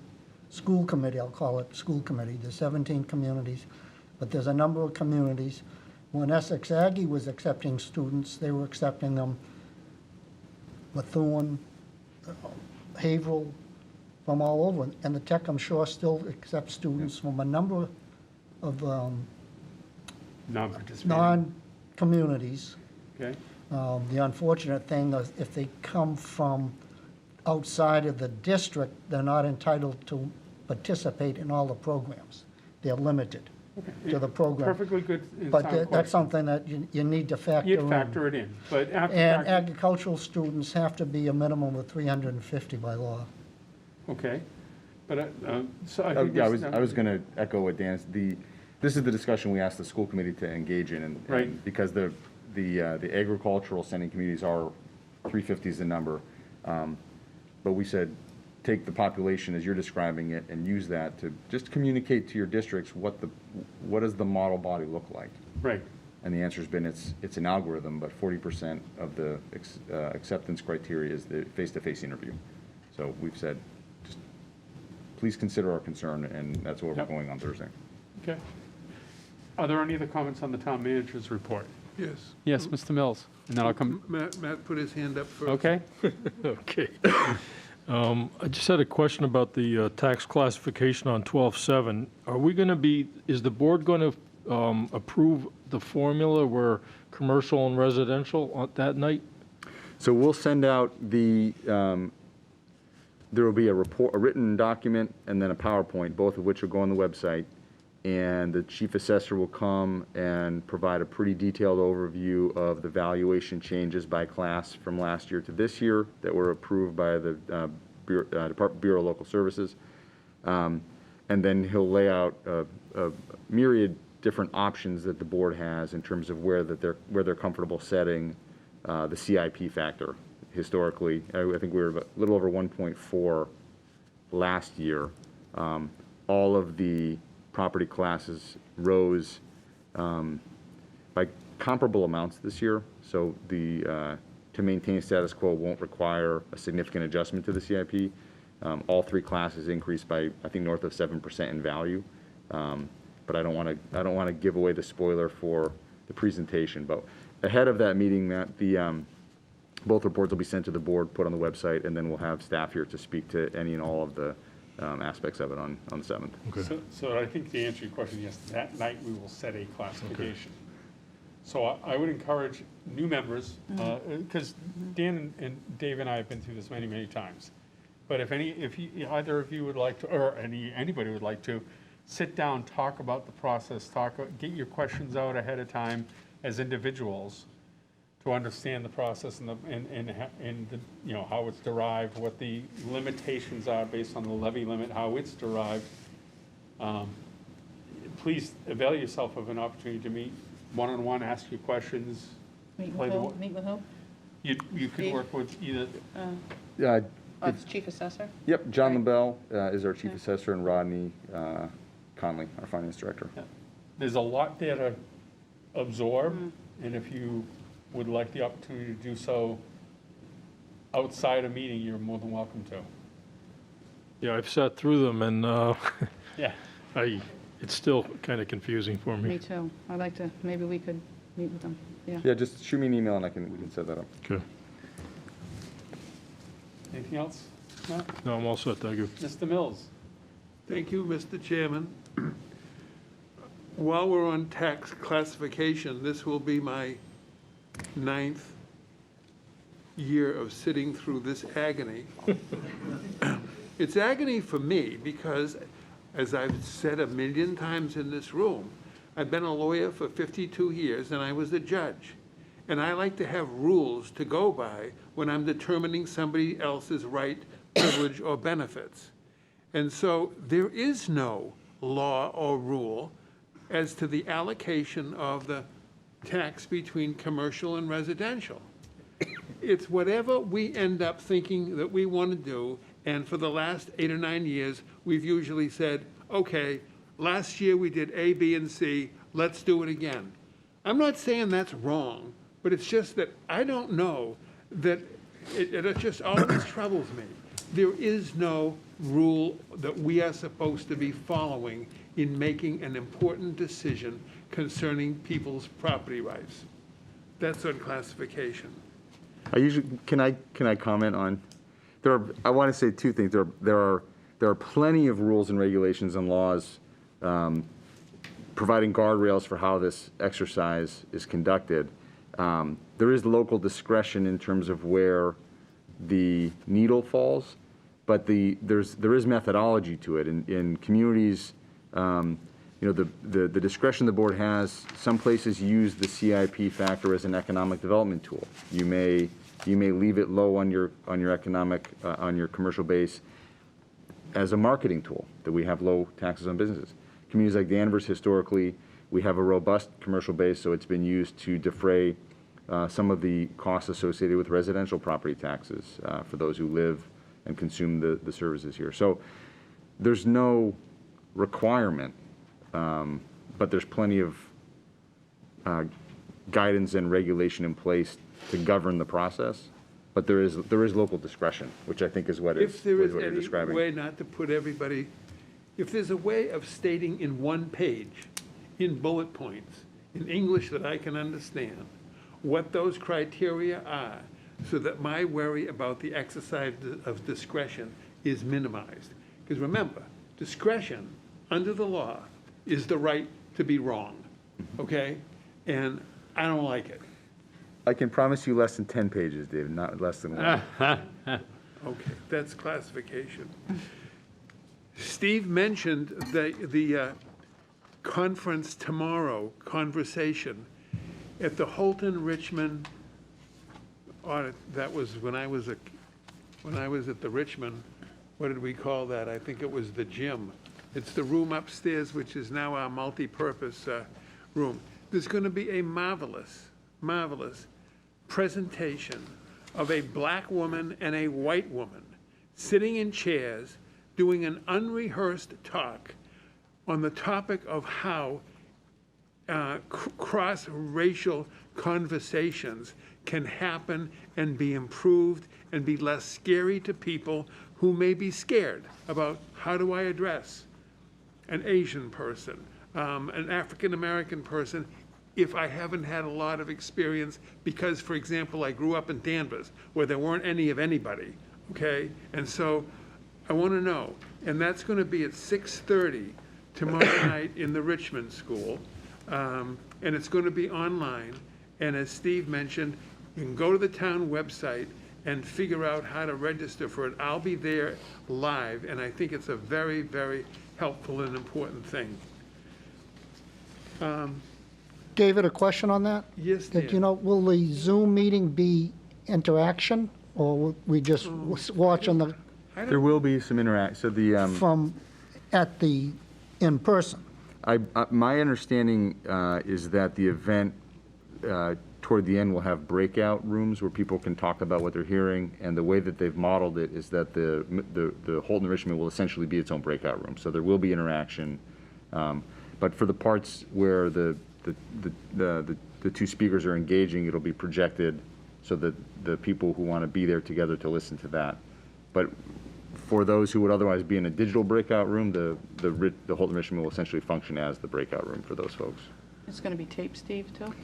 school committee, I'll call it school committee, the 17 communities. But there's a number of communities. When Essex Aggie was accepting students, they were accepting them Methuen, Haverhill, from all over. And the tech, I'm sure, still accepts students from a number of Non-participating. non-communities. Okay. The unfortunate thing is if they come from outside of the district, they're not entitled to participate in all the programs. They're limited to the program. Perfectly good and But sound that's question. something that you need to factor in. You'd factor it in, but after... And agricultural students have to be a minimum of 350 by law. Okay, but, so I think... Yeah, I was going to echo what Dan is. This is the discussion we asked the school committee to engage in, and Right. because the agricultural sending communities are 350 is the number, but we said take the population as you're describing it and use that to just communicate to your districts what does the model body look like. Right. And the answer's been it's an algorithm, but 40% of the acceptance criteria is the face-to-face interview. So we've said just please consider our concern, and that's what we're going on Thursday. Okay. Are there any other comments on the town manager's report? Yes. Yes, Mr. Mills, and then I'll come... Matt put his hand up first. Okay. Okay. I just had a question about the tax classification on 12-7. Are we going to be, is the board going to approve the formula where commercial and residential on that night? So we'll send out the, there will be a report, a written document, and then a PowerPoint, both of which will go on the website. And the chief assessor will come and provide a pretty detailed overview of the valuation changes by class from last year to this year that were approved by the Bureau of Local Services. And then he'll lay out a myriad different options that the board has in terms of where they're comfortable setting the CIP factor. Historically, I think we were a little over 1.4 last year. All of the property classes rose by comparable amounts this year, so to maintain status quo won't require a significant adjustment to the CIP. All three classes increased by, I think, north of 7% in value. But I don't want to give away the spoiler for the presentation. But ahead of that meeting, Matt, both reports will be sent to the board, put on the website, and then we'll have staff here to speak to any and all of the aspects of it on the 7th. Okay. So I think to answer your question, yes, that night we will set a classification. So I would encourage new members, because Dan and Dave and I have been through this many, many times. But if either of you would like to, or anybody would like to, sit down, talk about the process, get your questions out ahead of time as individuals to understand the process and how it's derived, what the limitations are based on the levy limit, how it's derived. Please avail yourself of an opportunity to meet one-on-one, ask your questions. Meet with who? Meet with who? You could Steve? work with either. It's Chief Assessor? Yep, John LaBelle is our chief assessor, and Rodney Conley, our finance director. There's a lot there to absorb, and if you would like the opportunity to do so outside a meeting, you're more than welcome to. Yeah, I've sat through them, and Yeah. it's still kind of confusing for me. Me too. I'd like to, maybe we could meet with them. Yeah. Yeah, just shoot me an email and we can set that up. Okay. Anything else? No? No, I'm all set, thank you. Mr. Mills? Thank you, Mr. Chairman. While we're on tax classification, this will be my 9th year of sitting through this agony. It's agony for me because, as I've said a million times in this room, I've been a lawyer for 52 years and I was a judge. And I like to have rules to go by when I'm determining somebody else's right, privilege, or benefits. And so there is no law or rule as to the allocation of the tax between commercial and residential. It's whatever we end up thinking that we want to do, and for the last 8 or 9 years, we've usually said, okay, last year we did A, B, and C, let's do it again. I'm not saying that's wrong, but it's just that I don't know that, it just always troubles me. There is no rule that we are supposed to be following in making an important decision concerning people's property rights. That's on classification. Can I comment on, I want to say two things. There are plenty of rules and regulations and laws providing guardrails for how this exercise is conducted. There is local discretion in terms of where the needle falls, but there is methodology to it. In communities, the discretion the board has, some places use the CIP factor as an economic development tool. You may leave it low on your commercial base as a marketing tool, that we have low taxes on businesses. Communities like Danvers, historically, we have a robust commercial base, so it's been used to defray some of the costs associated with residential property taxes for those who live and consume the services here. So there's no requirement, but there's plenty of guidance and regulation in place to govern the process. But there is local discretion, which I think is what you're describing. If there is any way not to put everybody, if there's a way of stating in one page, in bullet points, in English that I can understand, what those criteria are, so that my worry about the exercise of discretion is minimized. Because remember, discretion under the law is the right to be wrong, okay? And I don't like it. I can promise you less than 10 pages, David, not less than one. Okay, that's classification. Steve mentioned the conference tomorrow, conversation, at the Houlton Richmond audit. That was when I was at the Richmond, what did we call that? I think it was the gym. It's the room upstairs, which is now our multi-purpose room. There's going to be a marvelous, marvelous presentation of a black woman and a white woman sitting in chairs doing an unrehearsed talk on the topic of how cross-racial conversations can happen and be improved and be less scary to people who may be scared about how do I address an Asian person, an African-American person, if I haven't had a lot of experience because, for example, I grew up in Danvers where there weren't any of anybody, okay? And so I want to know, and that's going to be at 6:30 tomorrow night in the Richmond School, and it's going to be online. And as Steve mentioned, you can go to the town website and figure out how to register for it. I'll be there live, and I think it's a very, very helpful and important thing. David, a question on that? Yes, Do Dan. you know, will the Zoom meeting be interaction, or will we just watch on the, There will be some so the, from, at the, in person? my understanding is that the event toward the end will have breakout rooms where people can talk about what they're hearing, and the way that they've modeled it is that the Houlton Richmond will essentially be its own breakout room. So there will be interaction, but for the parts where the two speakers are engaging, it'll be projected so that the people who want to be there together to listen to that. But for those who would otherwise be in a digital breakout room, the Houlton Richmond will essentially function as the breakout room for those folks. It's going to be taped, Steve, too?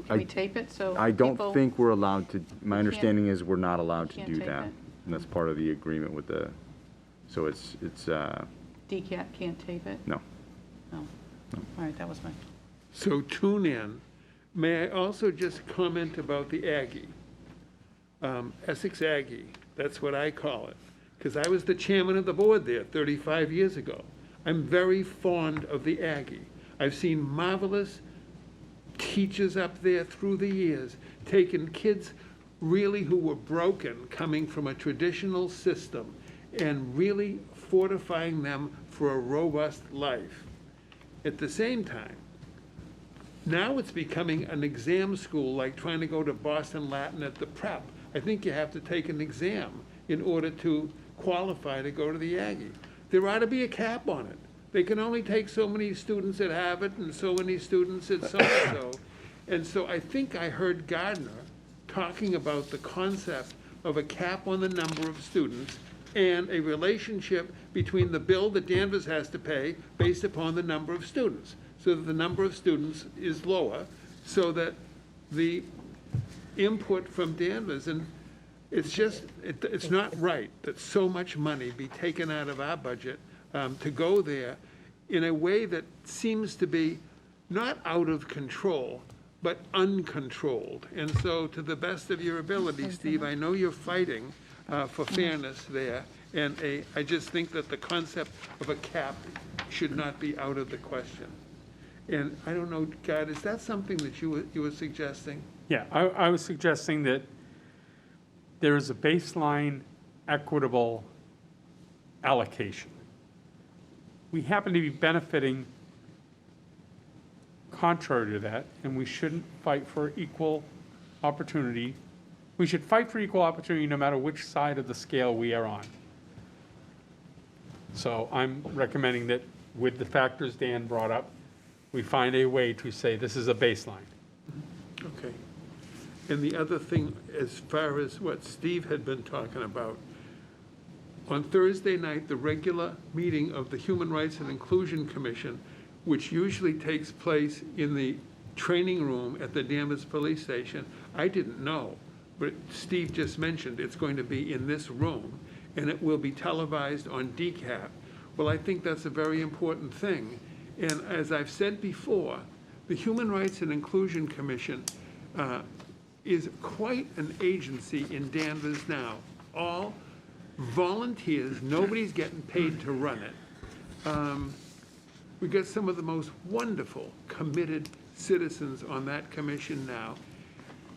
Can we tape it so I don't people- think we're allowed to, my understanding is we're not allowed to can't do tape that. it? And that's part of the agreement with the, so it's DCAT can't tape it? no. No. All right, that was my... So tune in. May I also just comment about the Aggie? Essex Aggie, that's what I call it, because I was the chairman of the board there 35 years ago. I'm very fond of the Aggie. I've seen marvelous teachers up there through the years, taking kids really who were broken, coming from a traditional system, and really fortifying them for a robust life. At the same time, now it's becoming an exam school, like trying to go to Boston Latin at the prep. I think you have to take an exam in order to qualify to go to the Aggie. There ought to be a cap on it. They can only take so many students at Harvard and so many students at so-and-so. And so I think I heard Gardner talking about the concept of a cap on the number of students and a relationship between the bill that Danvers has to pay based upon the number of students, so that the number of students is lower, so that the input from Danvers, and it's just, it's not right that so much money be taken out of our budget to go there in a way that seems to be not out of control, but uncontrolled. And so, to the best of your ability, Steve, I know you're fighting for fairness there, and I just think that the concept of a cap should not be out of the question. And I don't know, God, is that something that you were suggesting? Yeah, I was suggesting that there is a baseline equitable allocation. We happen to be benefiting contrary to that, and we shouldn't fight for equal opportunity. We should fight for equal opportunity no matter which side of the scale we are on. So I'm recommending that with the factors Dan brought up, we find a way to say this is a baseline. Okay. And the other thing, as far as what Steve had been talking about, on Thursday night, the regular meeting of the Human Rights and Inclusion Commission, which usually takes place in the training room at the Danvers Police Station, I didn't know, but Steve just mentioned it's going to be in this room, and it will be televised on DCAT. Well, I think that's a very important thing. And as I've said before, the Human Rights and Inclusion Commission is quite an agency in Danvers now. All volunteers, nobody's getting paid to run it. We've got some of the most wonderful, committed citizens on that commission now.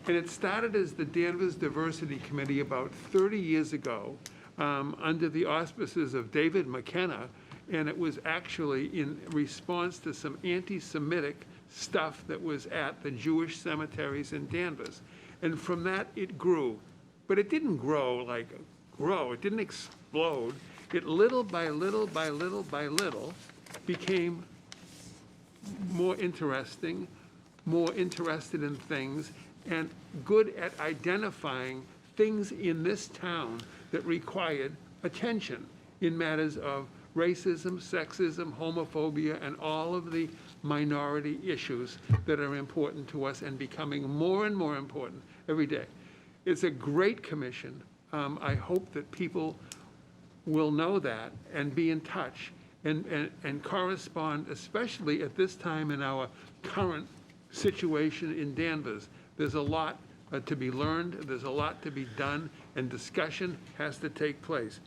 And it started as the Danvers Diversity Committee about 30 years ago, under the auspices of David McKenna, and it was actually in response to some anti-Semitic stuff that was at the Jewish cemeteries in Danvers. And from that, it grew. But it didn't grow like grow. It didn't explode. It little by little by little by little became more interesting, more interested in things, and good at identifying things in this town that required attention in matters of racism, sexism, homophobia, and all of the minority issues that are important to us and becoming more and more important every day. It's a great commission. I hope that people will know that and be in touch and correspond, especially at this time in our current situation in Danvers. There's a lot to be learned, there's a lot to be done, and discussion has to take place.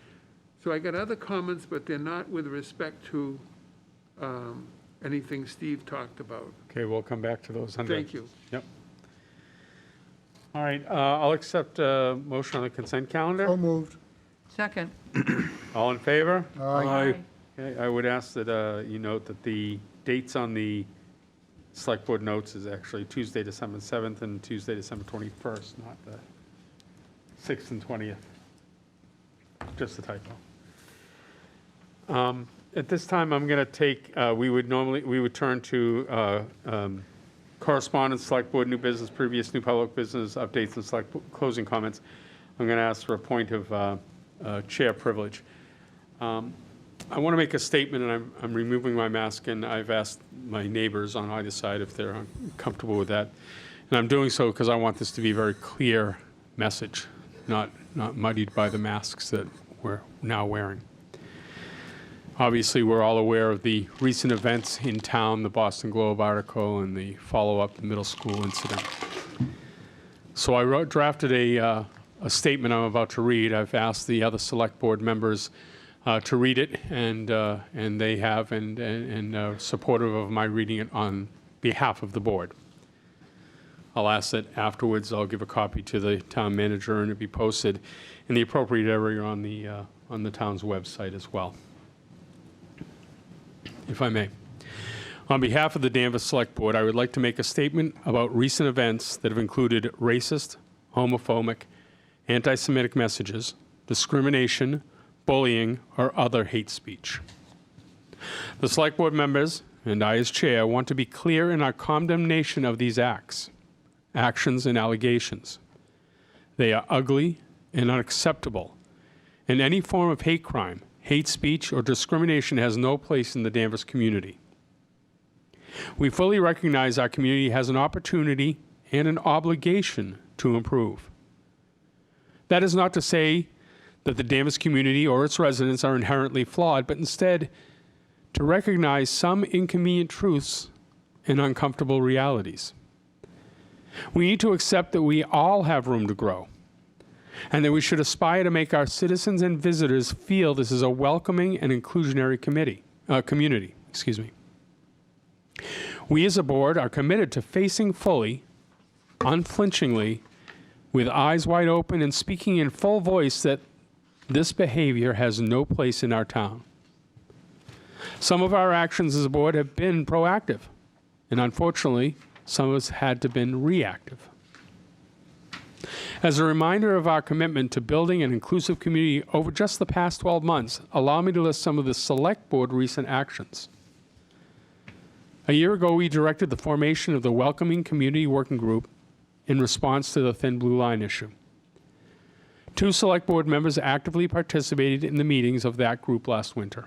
So I got other comments, but they're not with respect to anything Steve talked about. Okay, we'll come back to those. Under. Thank you. Yep. All right, I'll accept a motion on the consent calendar. So moved. Second. All in favor? Aye. Okay, I would ask that you note that the dates on the select board notes is actually Tuesday, December 7th and Tuesday, December 21st, not the 6th and 20th. Just a typo. At this time, I'm going to take, we would turn to correspondence, select board, new business, previous new public business, updates, and select closing comments. I'm going to ask for a point of chair privilege. I want to make a statement, and I'm removing my mask, and I've asked my neighbors on either side if they're comfortable with that. And I'm doing so because I want this to be a very clear message, not muddied by the masks that we're now wearing. Obviously, we're all aware of the recent events in town, the Boston Globe article and the follow-up, the middle school incident. So I drafted a statement I'm about to read. I've asked the other select board members to read it, and they have, and supportive of my reading it on behalf of the board. I'll ask that afterwards I'll give a copy to the town manager and it be posted in the appropriate area on the town's website as well, if I may. On behalf of the Danvers Select Board, I would like to make a statement about recent events that have included racist, homophobic, anti-Semitic messages, discrimination, bullying, or other hate speech. The Select Board members, and I as chair, want to be clear in our condemnation of these actions and allegations. They are ugly and unacceptable, and any form of hate crime, hate speech, or discrimination has no place in the Danvers community. We fully recognize our community has an opportunity and an obligation to improve. That is not to say that the Danvers community or its residents are inherently flawed, but instead to recognize some inconvenient truths and uncomfortable realities. We need to accept that we all have room to grow, and that we should aspire to make our citizens and visitors feel this is a welcoming and inclusionary community. We as a board are committed to facing fully, unflinchingly, with eyes wide open and speaking in full voice that this behavior has no place in our town. Some of our actions as a board have been proactive, and unfortunately, some of us had to been reactive. As a reminder of our commitment to building an inclusive community over just the past 12 months, allow me to list some of the Select Board recent actions. A year ago, we directed the formation of the Welcoming Community Working Group in response to the Thin Blue Line issue. 2 Select Board members actively participated in the meetings of that group last winter.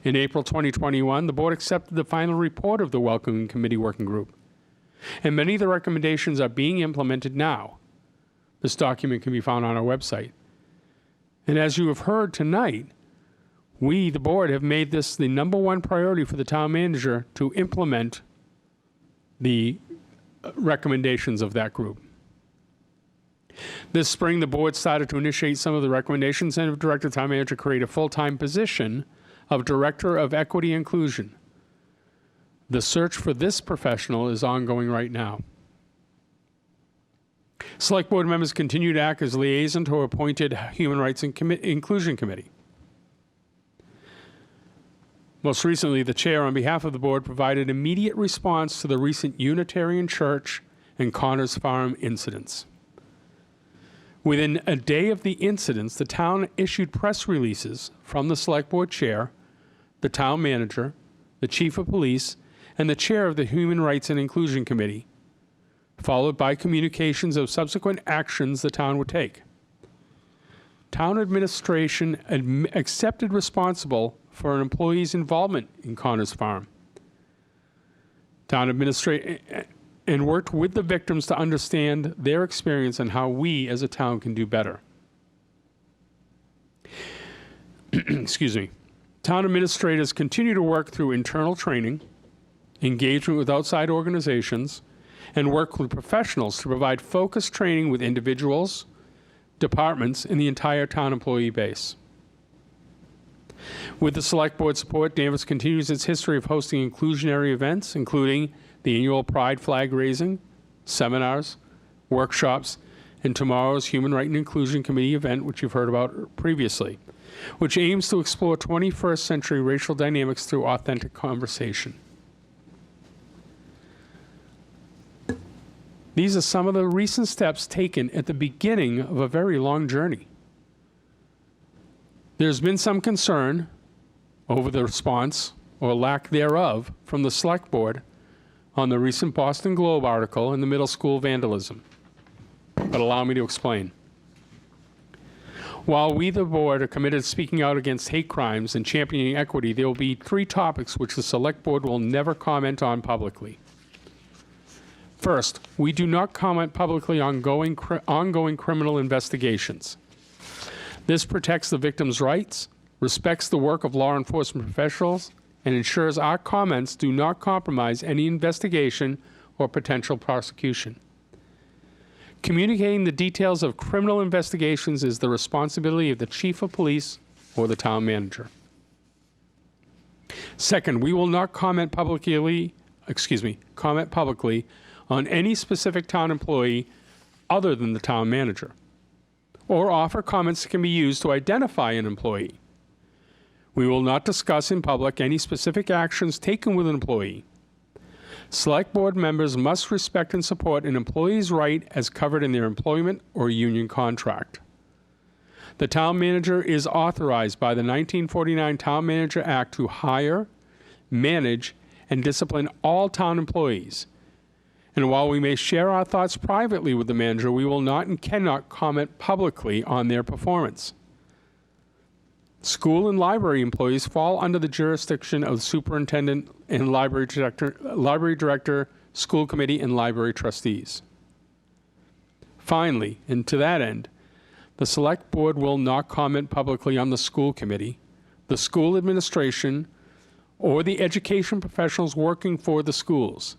In April 2021, the board accepted the final report of the Welcoming Committee Working Group, and many of the recommendations are being implemented now This document can be found on our website. And as you have heard tonight, we, the board, have made this the #1 priority for the town manager to implement the recommendations of that group. This spring, the board started to initiate some of the recommendations and have directed the town manager to create a full-time position of Director of Equity Inclusion. The search for this professional is ongoing right now. Select Board members continue to act as liaison to our appointed Human Rights and Inclusion Committee. Most recently, the chair, on behalf of the board, provided immediate response to the recent Unitarian Church and Connors Farm incidents. Within a day of the incidents, the town issued press releases from the Select Board chair, the town manager, the chief of police, and the chair of the Human Rights and Inclusion Committee, followed by communications of subsequent actions the town would take. Town administration accepted responsible for an employee's involvement in Connors Farm. Town administration and worked with the victims to understand their experience and how we as a town can do better. Excuse me. Town administrators continue to work through internal training, engagement with outside organizations, and work with professionals to provide focused training with individuals, departments, and the entire town employee base. With the Select Board support, Danvers continues its history of hosting inclusionary events, including the annual Pride flag raising, seminars, workshops, and tomorrow's Human Rights and Inclusion Committee event, which you've heard about previously, which aims to explore 21st century racial dynamics through authentic conversation. These are some of the recent steps taken at the beginning of a very long journey. There's been some concern over the response, or lack thereof, from the Select Board on the recent Boston Globe article in the middle school vandalism. But allow me to explain. While we, the board, are committed to speaking out against hate crimes and championing equity, there will be 3 topics which the Select Board will never comment on publicly. First, we do not comment publicly on ongoing criminal investigations. This protects the victim's rights, respects the work of law enforcement professionals, and ensures our comments do not compromise any investigation or potential prosecution. Communicating the details of criminal investigations is the responsibility of the chief of police or the town manager. Second, we will not comment publicly on any specific town employee other than the town manager, or offer comments that can be used to identify an employee. We will not discuss in public any specific actions taken with an employee. Select Board members must respect and support an employee's right as covered in their employment or union contract. The town manager is authorized by the 1949 Town Manager Act to hire, manage, and discipline all town employees. And while we may share our thoughts privately with the manager, we will not and cannot comment publicly on their performance. School and library employees fall under the jurisdiction of the superintendent and library director, school committee, and library trustees. Finally, and to that end, the Select Board will not comment publicly on the school committee, the school administration, or the education professionals working for the schools.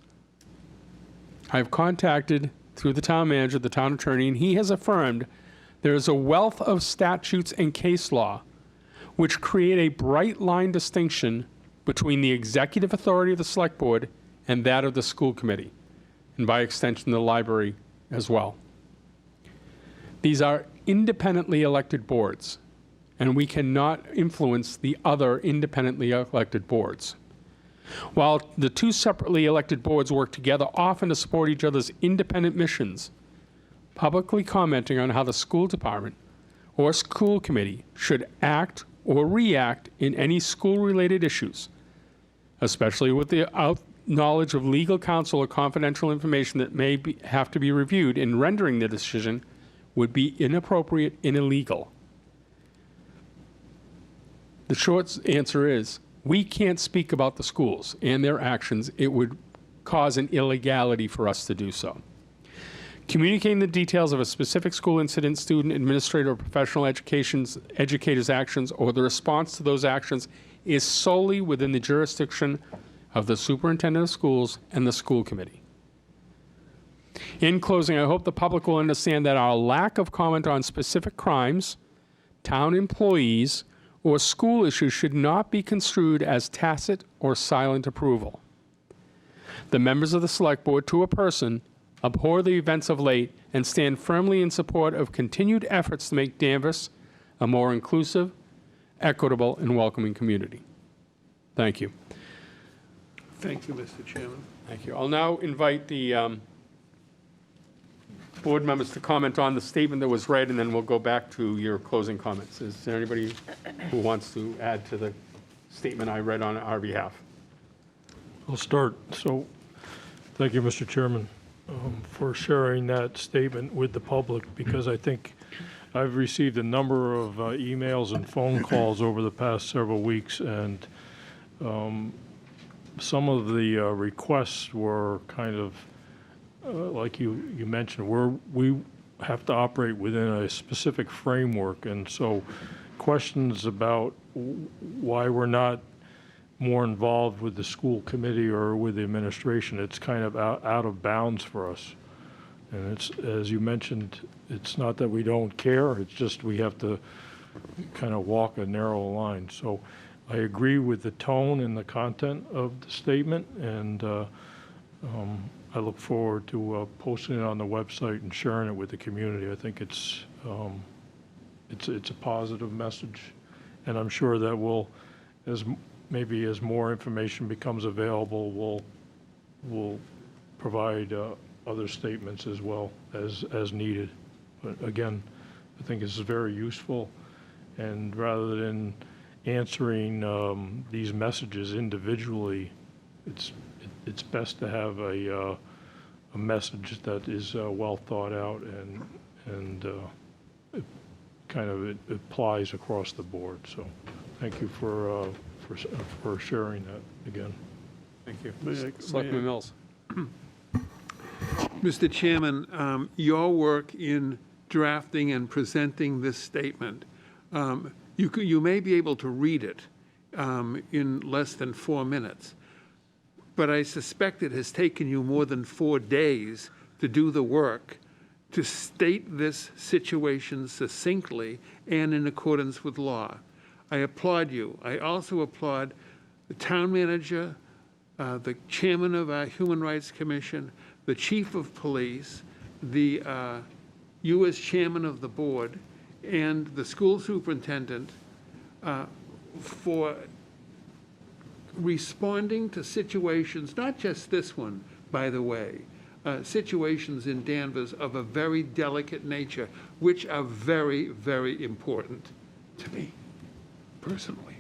I've contacted, through the town manager, the town attorney, and he has affirmed there is a wealth of statutes and case law which create a bright line distinction between the executive authority of the Select Board and that of the school committee, and by extension, the library as well. These are independently elected boards, and we cannot influence the other independently elected boards. While the 2 separately elected boards work together often to support each other's independent missions, publicly commenting on how the school department or school committee should act or react in any school-related issues, especially with the knowledge of legal counsel or confidential information that may have to be reviewed in rendering the decision, would be inappropriate and illegal. The short answer is, we can't speak about the schools and their actions. It would cause an illegality for us to do so. Communicating the details of a specific school incident, student, administrator, or professional educator's actions, or the response to those actions is solely within the jurisdiction of the superintendent of schools and the school committee. In closing, I hope the public will understand that our lack of comment on specific crimes, town employees, or school issues should not be construed as tacit or silent approval. The members of the Select Board, to a person, abhor the events of late and stand firmly in support of continued efforts to make Danvers a more inclusive, equitable, and welcoming community. Thank you. Thank you, Mr. Chairman. Thank you. I'll now invite the board members to comment on the statement that was read, and then we'll go back to your closing comments. Is there anybody who wants to add to the statement I read on our behalf? I'll start. So, thank you, Mr. Chairman, for sharing that statement with the public, because I think I've received a number of emails and phone calls over the past several weeks, and some of the requests were kind of like you mentioned, we have to operate within a specific framework, and so questions about why we're not more involved with the school committee or with the administration, it's kind of out of bounds for us. And it's, as you mentioned, it's not that we don't care, it's just we have to kind of walk a narrow line. So I agree with the tone and the content of the statement, and I look forward to posting it on the website and sharing it with the community. I think it's a positive message, and I'm sure that we'll, as more information becomes available, we'll provide other statements as well as needed. But again, I think this is very useful, and rather than answering these messages individually, it's best to have a message that is well thought out and it kind of it applies across the board. So thank you for sharing that again. Thank you. Selectman Mills. Mr. Chairman, your work in drafting and presenting this statement, you may be able to read it in less than 4 minutes, but I suspect it has taken you more than 4 days to do the work to state this situation succinctly and in accordance with law. I applaud you. I also applaud the town manager, the chairman of our Human Rights Commission, the chief of police, the you as chairman of the board, and the school superintendent for responding to situations, not just this one, by the way, situations in Danvers of a very delicate nature, which are very, very important to me, personally.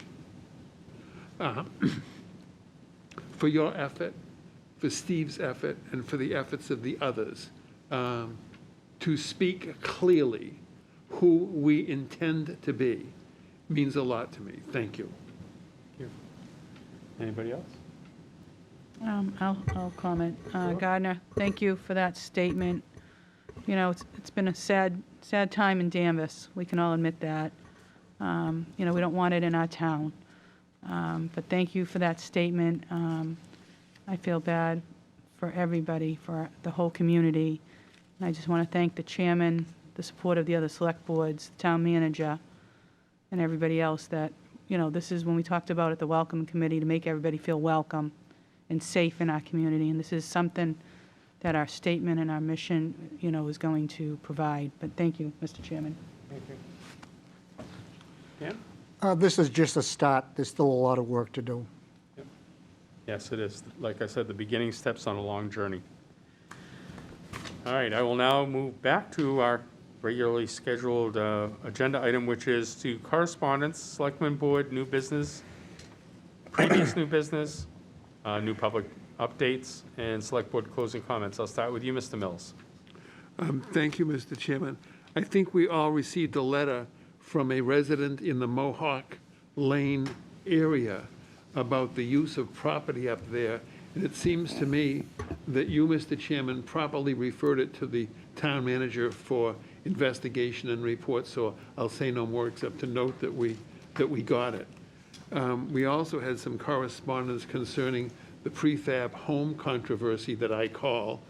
For your effort, for Steve's effort, and for the efforts of the others, to speak clearly who we intend to be means a lot to me. Thank you. Thank you. Anybody else? I'll comment. Gardner, thank you for that statement. You know, it's been a sad time in Danvers. We can all admit that. You know, we don't want it in our town. But thank you for that statement. I feel bad for everybody, for the whole community. And I just want to thank the chairman, the support of the other select boards, the town manager, and everybody else that, you know, this is when we talked about at the Welcome Committee to make everybody feel welcome and safe in our community. And this is something that our statement and our mission, you know, is going to provide. But thank you, Mr. Chairman. Thank you. Dan? This is just a start. There's still a lot of work to do. Yep. Yes, it is. Like I said, the beginning steps on a long journey. All right, I will now move back to our regularly scheduled agenda item, which is to correspondence, Selectmen Board, new business, previous new business, new public updates, and Select Board closing comments. I'll start with you, Mr. Mills. Thank you, Mr. Chairman. I think we all received a letter from a resident in the Mohawk Lane area about the use of property up there And it seems to me that you, Mr. Chairman, properly referred it to the town manager for investigation and report, so I'll say no more except to note that we got it. We also had some correspondence concerning the prefab home controversy that I call,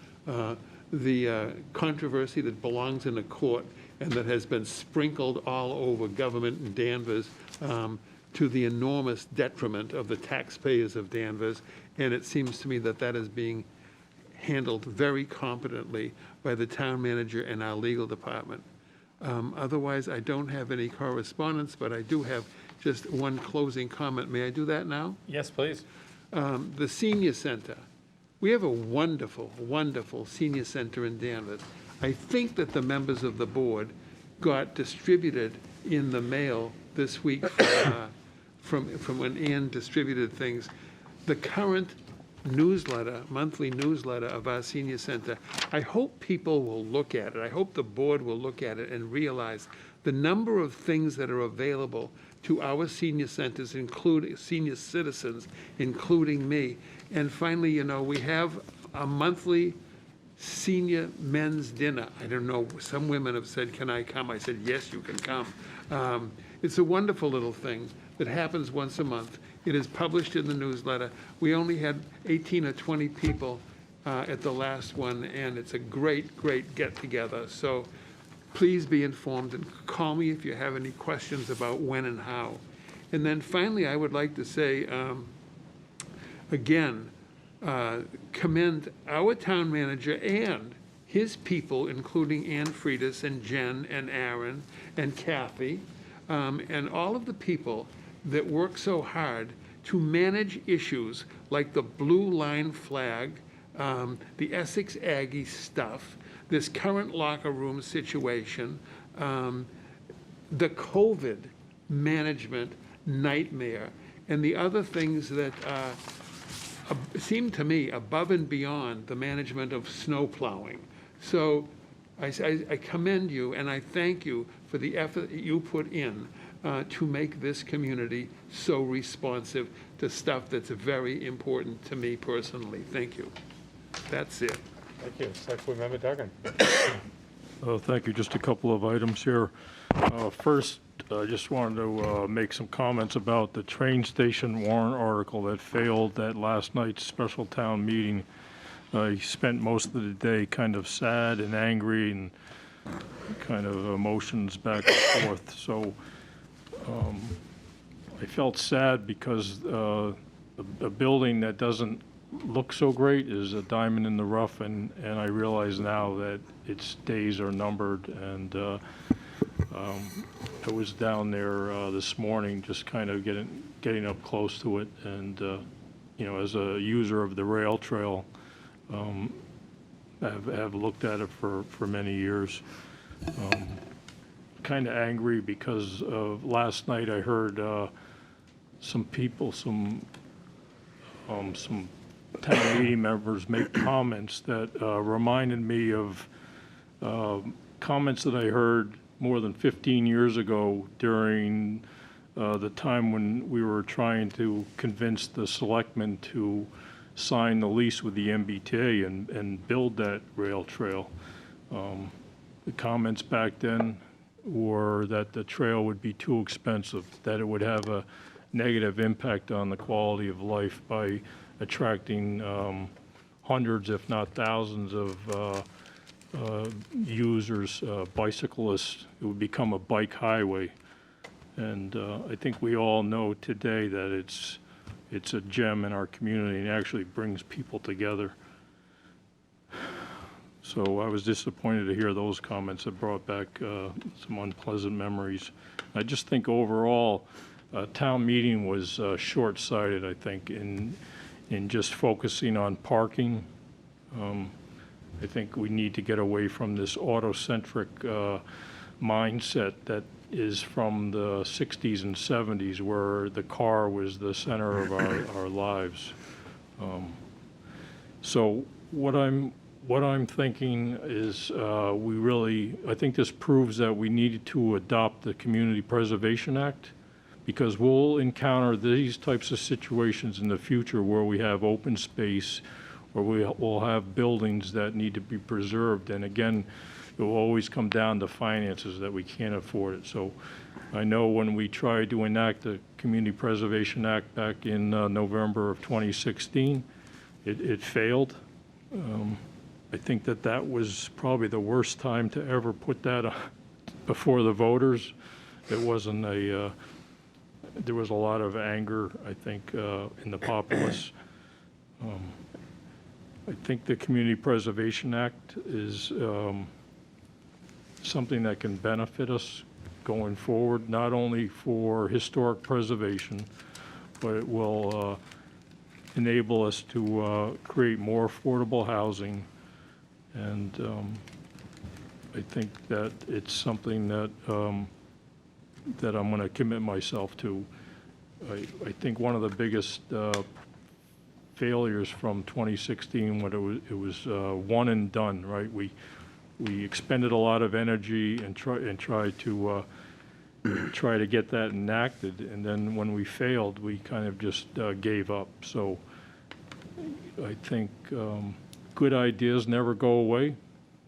the controversy that belongs in a court and that has been sprinkled all over government in Danvers, to the enormous detriment of the taxpayers of Danvers. And it seems to me that that is being handled very competently by the town manager and our legal department. Otherwise, I don't have any correspondence, but I do have just one closing comment. May I do that now? Yes, please. The senior center. We have a wonderful, wonderful senior center in Danvers. I think that the members of the board got distributed in the mail this week from when Ann distributed things, the current newsletter, monthly newsletter of our senior center. I hope people will look at it. I hope the board will look at it and realize the number of things that are available to our senior centers, including senior citizens, including me. And finally, you know, we have a monthly senior men's dinner. I don't know, some women have said, can I come? I said, yes, you can come. It's a wonderful little thing that happens once a month. It is published in the newsletter. We only had 18 or 20 people at the last one, and it's a great, great get-together. So please be informed and call me if you have any questions about when and how. And then finally, I would like to say, again, commend our town manager and his people, including Ann Friedis and Jen and Aaron and Kathy, and all of the people that work so hard to manage issues like the blue line flag, the Essex Aggie stuff, this current locker room situation, the COVID management nightmare, and the other things that seem to me above and beyond the management of snow plowing. So I commend you and I thank you for the effort that you put in to make this community so responsive to stuff that's very important to me personally. Thank you. That's it. Thank you. Select Board Member Duggan. Thank you. Just a couple of items here. First, I just wanted to make some comments about the train station warrant article that failed at last night's special town meeting. He spent most of the day kind of sad and angry and kind of emotions back and forth. So I felt sad because a building that doesn't look so great is a diamond in the rough, and I realize now that its days are numbered. And I was down there this morning just kind of getting up close to it, and you know, as a user of the rail trail, have looked at it for many years. Kind of angry because last night I heard some people, some town meeting members make comments that reminded me of comments that I heard more than 15 years ago during the time when we were trying to convince the selectmen to sign the lease with the MBTA and build that rail trail. The comments back then were that the trail would be too expensive, that it would have a negative impact on the quality of life by attracting hundreds, if not thousands, of users, bicyclists. It would become a bike highway. And I think we all know today that it's a gem in our community and actually brings people together. So I was disappointed to hear those comments. That brought back some unpleasant memories. I just think overall, town meeting was short-sighted, I think, in just focusing on parking. I think we need to get away from this auto-centric mindset that is from the 60s and 70s, where the car was the center of our lives. So what I'm thinking is I think this proves that we needed to adopt the Community Preservation Act, because we'll encounter these types of situations in the future where we have open space, or we'll have buildings that need to be preserved. And again, it will always come down to finances, that we can't afford it. So I know when we tried to enact the Community Preservation Act back in November of 2016, it failed. I think that was probably the worst time to ever put that before the voters. It wasn't there was a lot of anger, I think, in the populace. I think the Community Preservation Act is something that can benefit us going forward, not only for historic preservation, but it will enable us to create more affordable housing. And I think that it's something that that I'm going to commit myself to. I think one of the biggest failures from 2016, when it was one and done, right? We expended a lot of energy and tried to get that enacted, and then when we failed, we kind of just gave up. So I think good ideas never go away.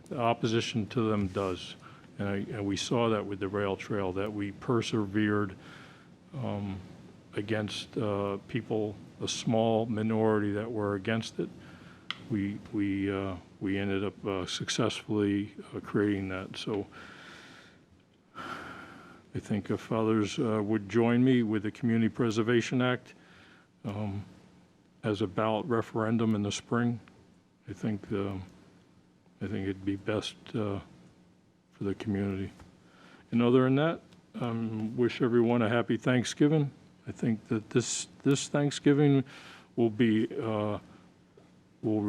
The opposition to them does. And we saw that with the rail trail, that we persevered against people, a small minority that were against it. We ended up successfully creating that. So I think if others would join me with the Community Preservation Act as a ballot referendum in the spring, I think it'd be best for the community. And other than that, wish everyone a happy Thanksgiving. I think that this Thanksgiving will be we'll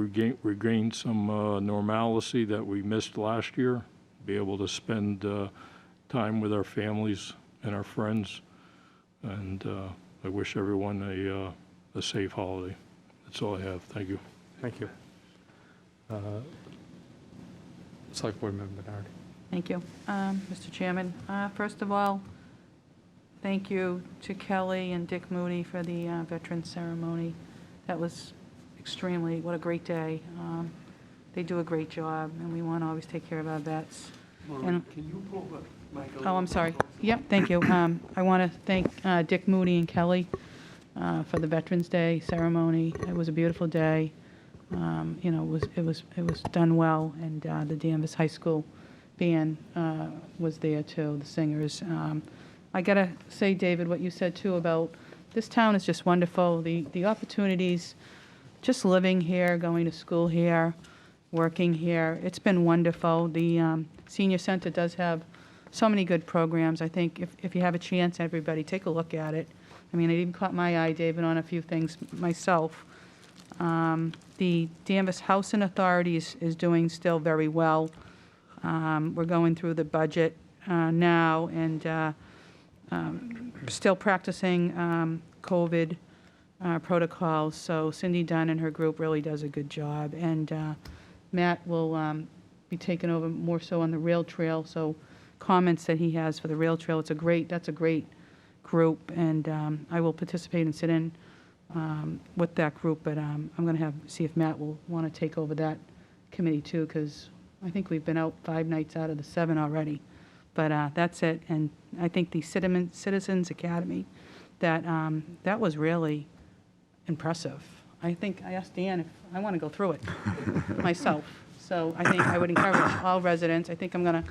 regain some normalcy that we missed last year. Be able to spend time with our families and our friends, and I wish everyone a safe holiday. That's all I have. Thank you. Thank you. Select Board Member Bernard. Thank you. Mr. Chairman, first of all, thank you to Kelly and Dick Moody for the Veterans Ceremony. That was what a great day. They do a great job, and we want to always take care of our vets. Maureen, can you pull the mic a little? Oh, I'm sorry. Yep, thank you. I want to thank Dick Moody and Kelly for the Veterans Day ceremony. It was a beautiful day. You know, it was done well, and the Danvers High School band was there too, the singers. I gotta say, David, what you said too about this town is just wonderful. The opportunities, just living here, going to school here, working here, it's been wonderful. The senior center does have so many good programs. I think if you have a chance, everybody take a look at it. I mean, it even caught my eye, David, on a few things myself. The Danvers Housing Authority is doing still very well. We're going through the budget now, and still practicing COVID protocols. So Cindy Dunn and her group really does a good job. And Matt will be taking over more so on the rail trail. So comments that he has for the rail trail, that's a great group, and I will participate and sit in with that group. But I'm going to see if Matt will want to take over that committee too, because I think we've been out 5 nights out of the 7 already. But that's it. And I think the Citizens Academy, that was really impressive. I think I asked Dan if I want to go through it myself. So I think I would encourage all residents. I think I'm going to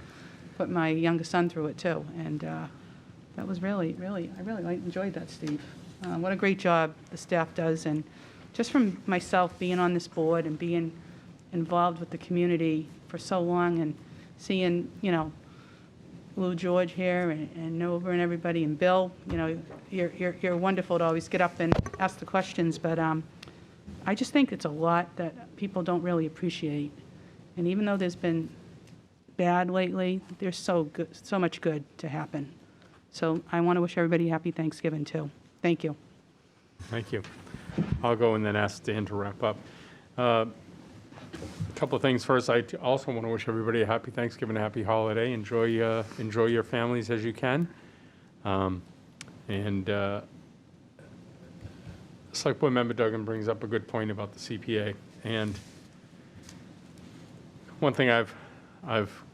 put my youngest son through it too. And that was I really enjoyed that, Steve. What a great job the staff does. And just from myself being on this board and being involved with the community for so long, and seeing, you know, Lou George here and Nova and everybody, and Bill, you know, you're wonderful to always get up and ask the questions. But I just think it's a lot that people don't really appreciate. And even though there's been bad lately, there's so much good to happen. So I want to wish everybody a happy Thanksgiving too. Thank you. Thank you. I'll go and then ask Dan to wrap up. A couple of things. First, I also want to wish everybody a happy Thanksgiving, a happy holiday. Enjoy your families as you can. And Select Board Member Duggan brings up a good point about the CPA. And one thing I've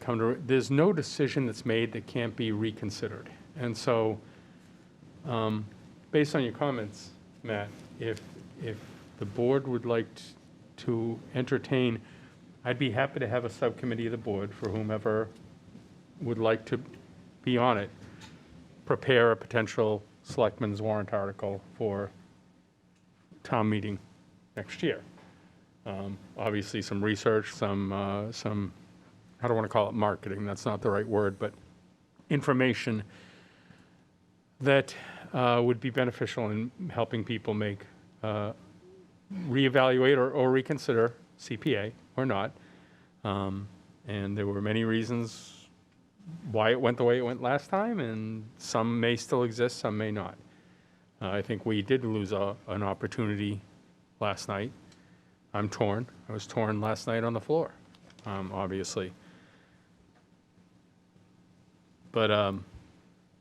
come to, there's no decision that's made that can't be reconsidered. And so, based on your comments, Matt, if the board would like to entertain, I'd be happy to have a subcommittee of the board for whomever would like to be on it, prepare a potential selectmen's warrant article for town meeting next year. Obviously, some research, some, I don't want to call it marketing, that's not the right word, but information that would be beneficial in helping people make, reevaluate or reconsider CPA or not. And there were many reasons why it went the way it went last time, and some may still exist, some may not. I think we did lose an opportunity last night. I'm torn. I was torn last night on the floor, obviously. But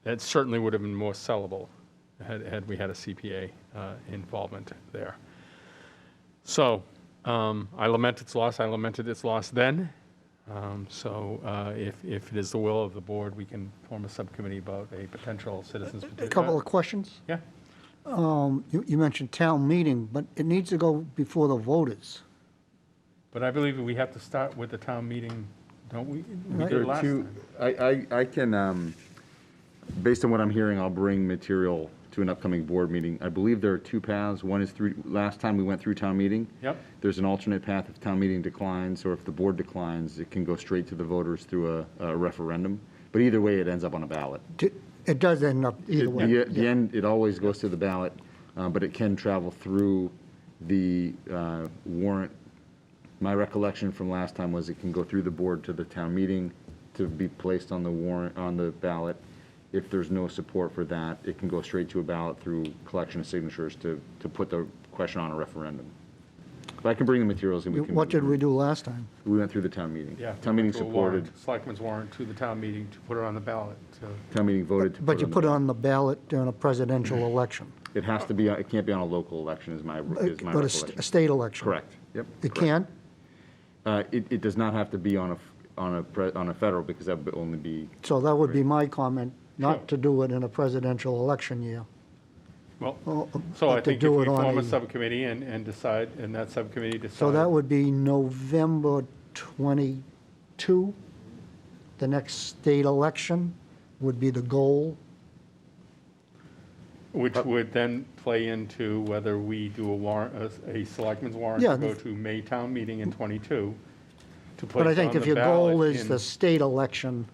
that certainly would have been more sellable had we had a CPA involvement there. So I lament its loss. I lamented its loss then. If it is the will of the board, we can form a subcommittee about a potential citizens petition. A couple of questions. Yeah. You mentioned town meeting, but it needs to go before the voters. But I believe we have to start with the town meeting, don't we? We There did are last two, time. I can, based on what I'm hearing, I'll bring material to an upcoming board meeting. I believe there are two paths. One is through, last time we went through town meeting. Yep. There's an alternate path if town meeting declines, or if the board declines, it can go straight to the voters through a referendum. But either way, it ends up on a ballot. It does end up either way. At the end, it always goes to the ballot, but it can travel through the warrant. My recollection from last time was it can go through the board to the town meeting to be placed on the warrant, on the ballot. If there's no support for that, it can go straight to a ballot through collection of signatures to put the question on a referendum. But I can bring the materials and we can. What did we do last time? We went through the town meeting. Yeah. Town meeting to a supported, warrant, Selectmen's warrant to the town meeting to put it on the ballot. town meeting voted to. But you put it on the ballot during a presidential election. It has to be, it can't be on a local election is my But recollection. a state election. Correct, yep. It can? It does not have to be on a federal, because that would only be, So that would be my comment, not to do it in a presidential election year. Well, Or- so I but to think if do we it on form a a- subcommittee and decide, and that subcommittee decides. So that would be November 22, the next state election would be the goal. Which would then play into whether we do a warrant, a selectmen's warrant Yeah. to go to May town meeting in '22 to But I place think on if the your goal ballot is in- the state election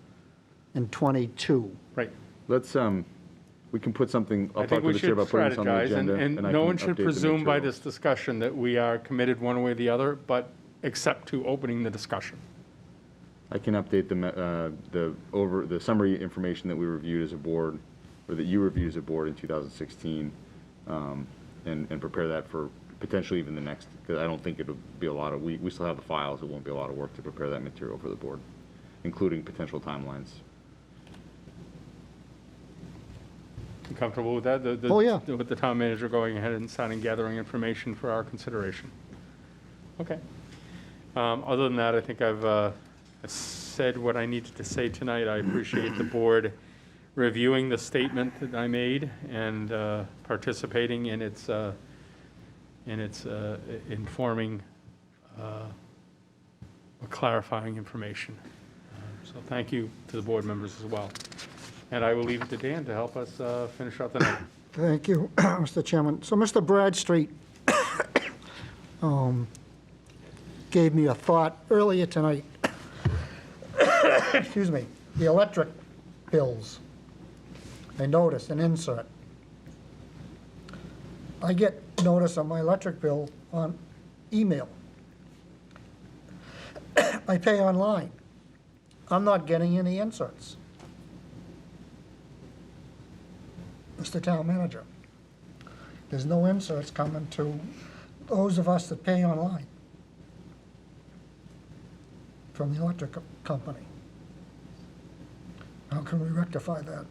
in '22, Right. let's, we can put something, I'll I talk think to we the chair should about putting this on the strategize, agenda. and I no can one should update the presume by materials. this discussion that we are committed one way or the other, but except to opening the discussion. I can update the summary information that we reviewed as a board, or that you reviewed as a board in 2016, and prepare that for potentially even the next, because I don't think it'll be a lot of, we still have the files, it won't be a lot of work to prepare that material for the board, including potential timelines. You comfortable with that? Oh, yeah. With the town manager going ahead and starting gathering information for our consideration? Okay. Other than that, I think I've said what I needed to say tonight. I appreciate the board reviewing the statement that I made and participating in its informing, clarifying information. So thank you to the board members as well. And I will leave it to Dan to help us finish out the night. Thank you, Mr. Chairman. So Mr. Bradstreet gave me a thought earlier tonight. Excuse me, the electric bills. I noticed an insert. I get notice on my electric bill on email. I pay online. I'm not getting any inserts. Mr. Town Manager, there's no inserts coming to those of us that pay online from the electric company. How can we rectify that?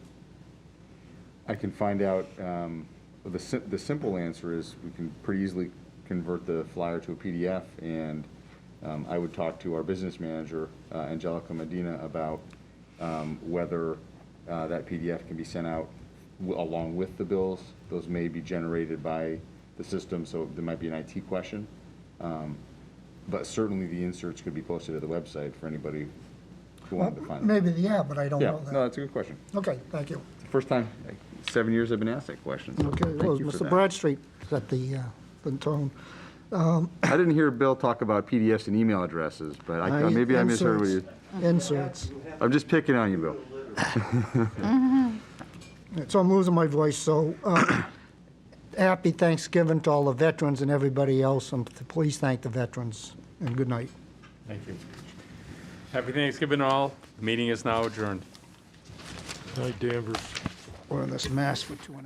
I can find out, the simple answer is we can pretty easily convert the flyer to a PDF, and I would talk to our business manager, Angelica Medina, about whether that PDF can be sent out along with the bills. Those may be generated by the system, so there might be an IT question. But certainly the inserts could be posted to the website for anybody who wanted to find them. Maybe, yeah, but I don't Yeah, know that. no, that's a good question. Okay, thank you. It's the first time, 7 years I've been asked that question. So Okay, thank well, you for Mr. that. Bradstreet set the tone. I didn't hear Bill talk about PDFs and email addresses, but maybe I misheard what you. Inserts. I'm just picking on you, Bill. So I'm losing my voice, so happy Thanksgiving to all the veterans and everybody else, and please thank the veterans, and good night. Thank you. Happy Thanksgiving all. The meeting is now adjourned. Night, Danvers. We're in this mess for 2.5 hours.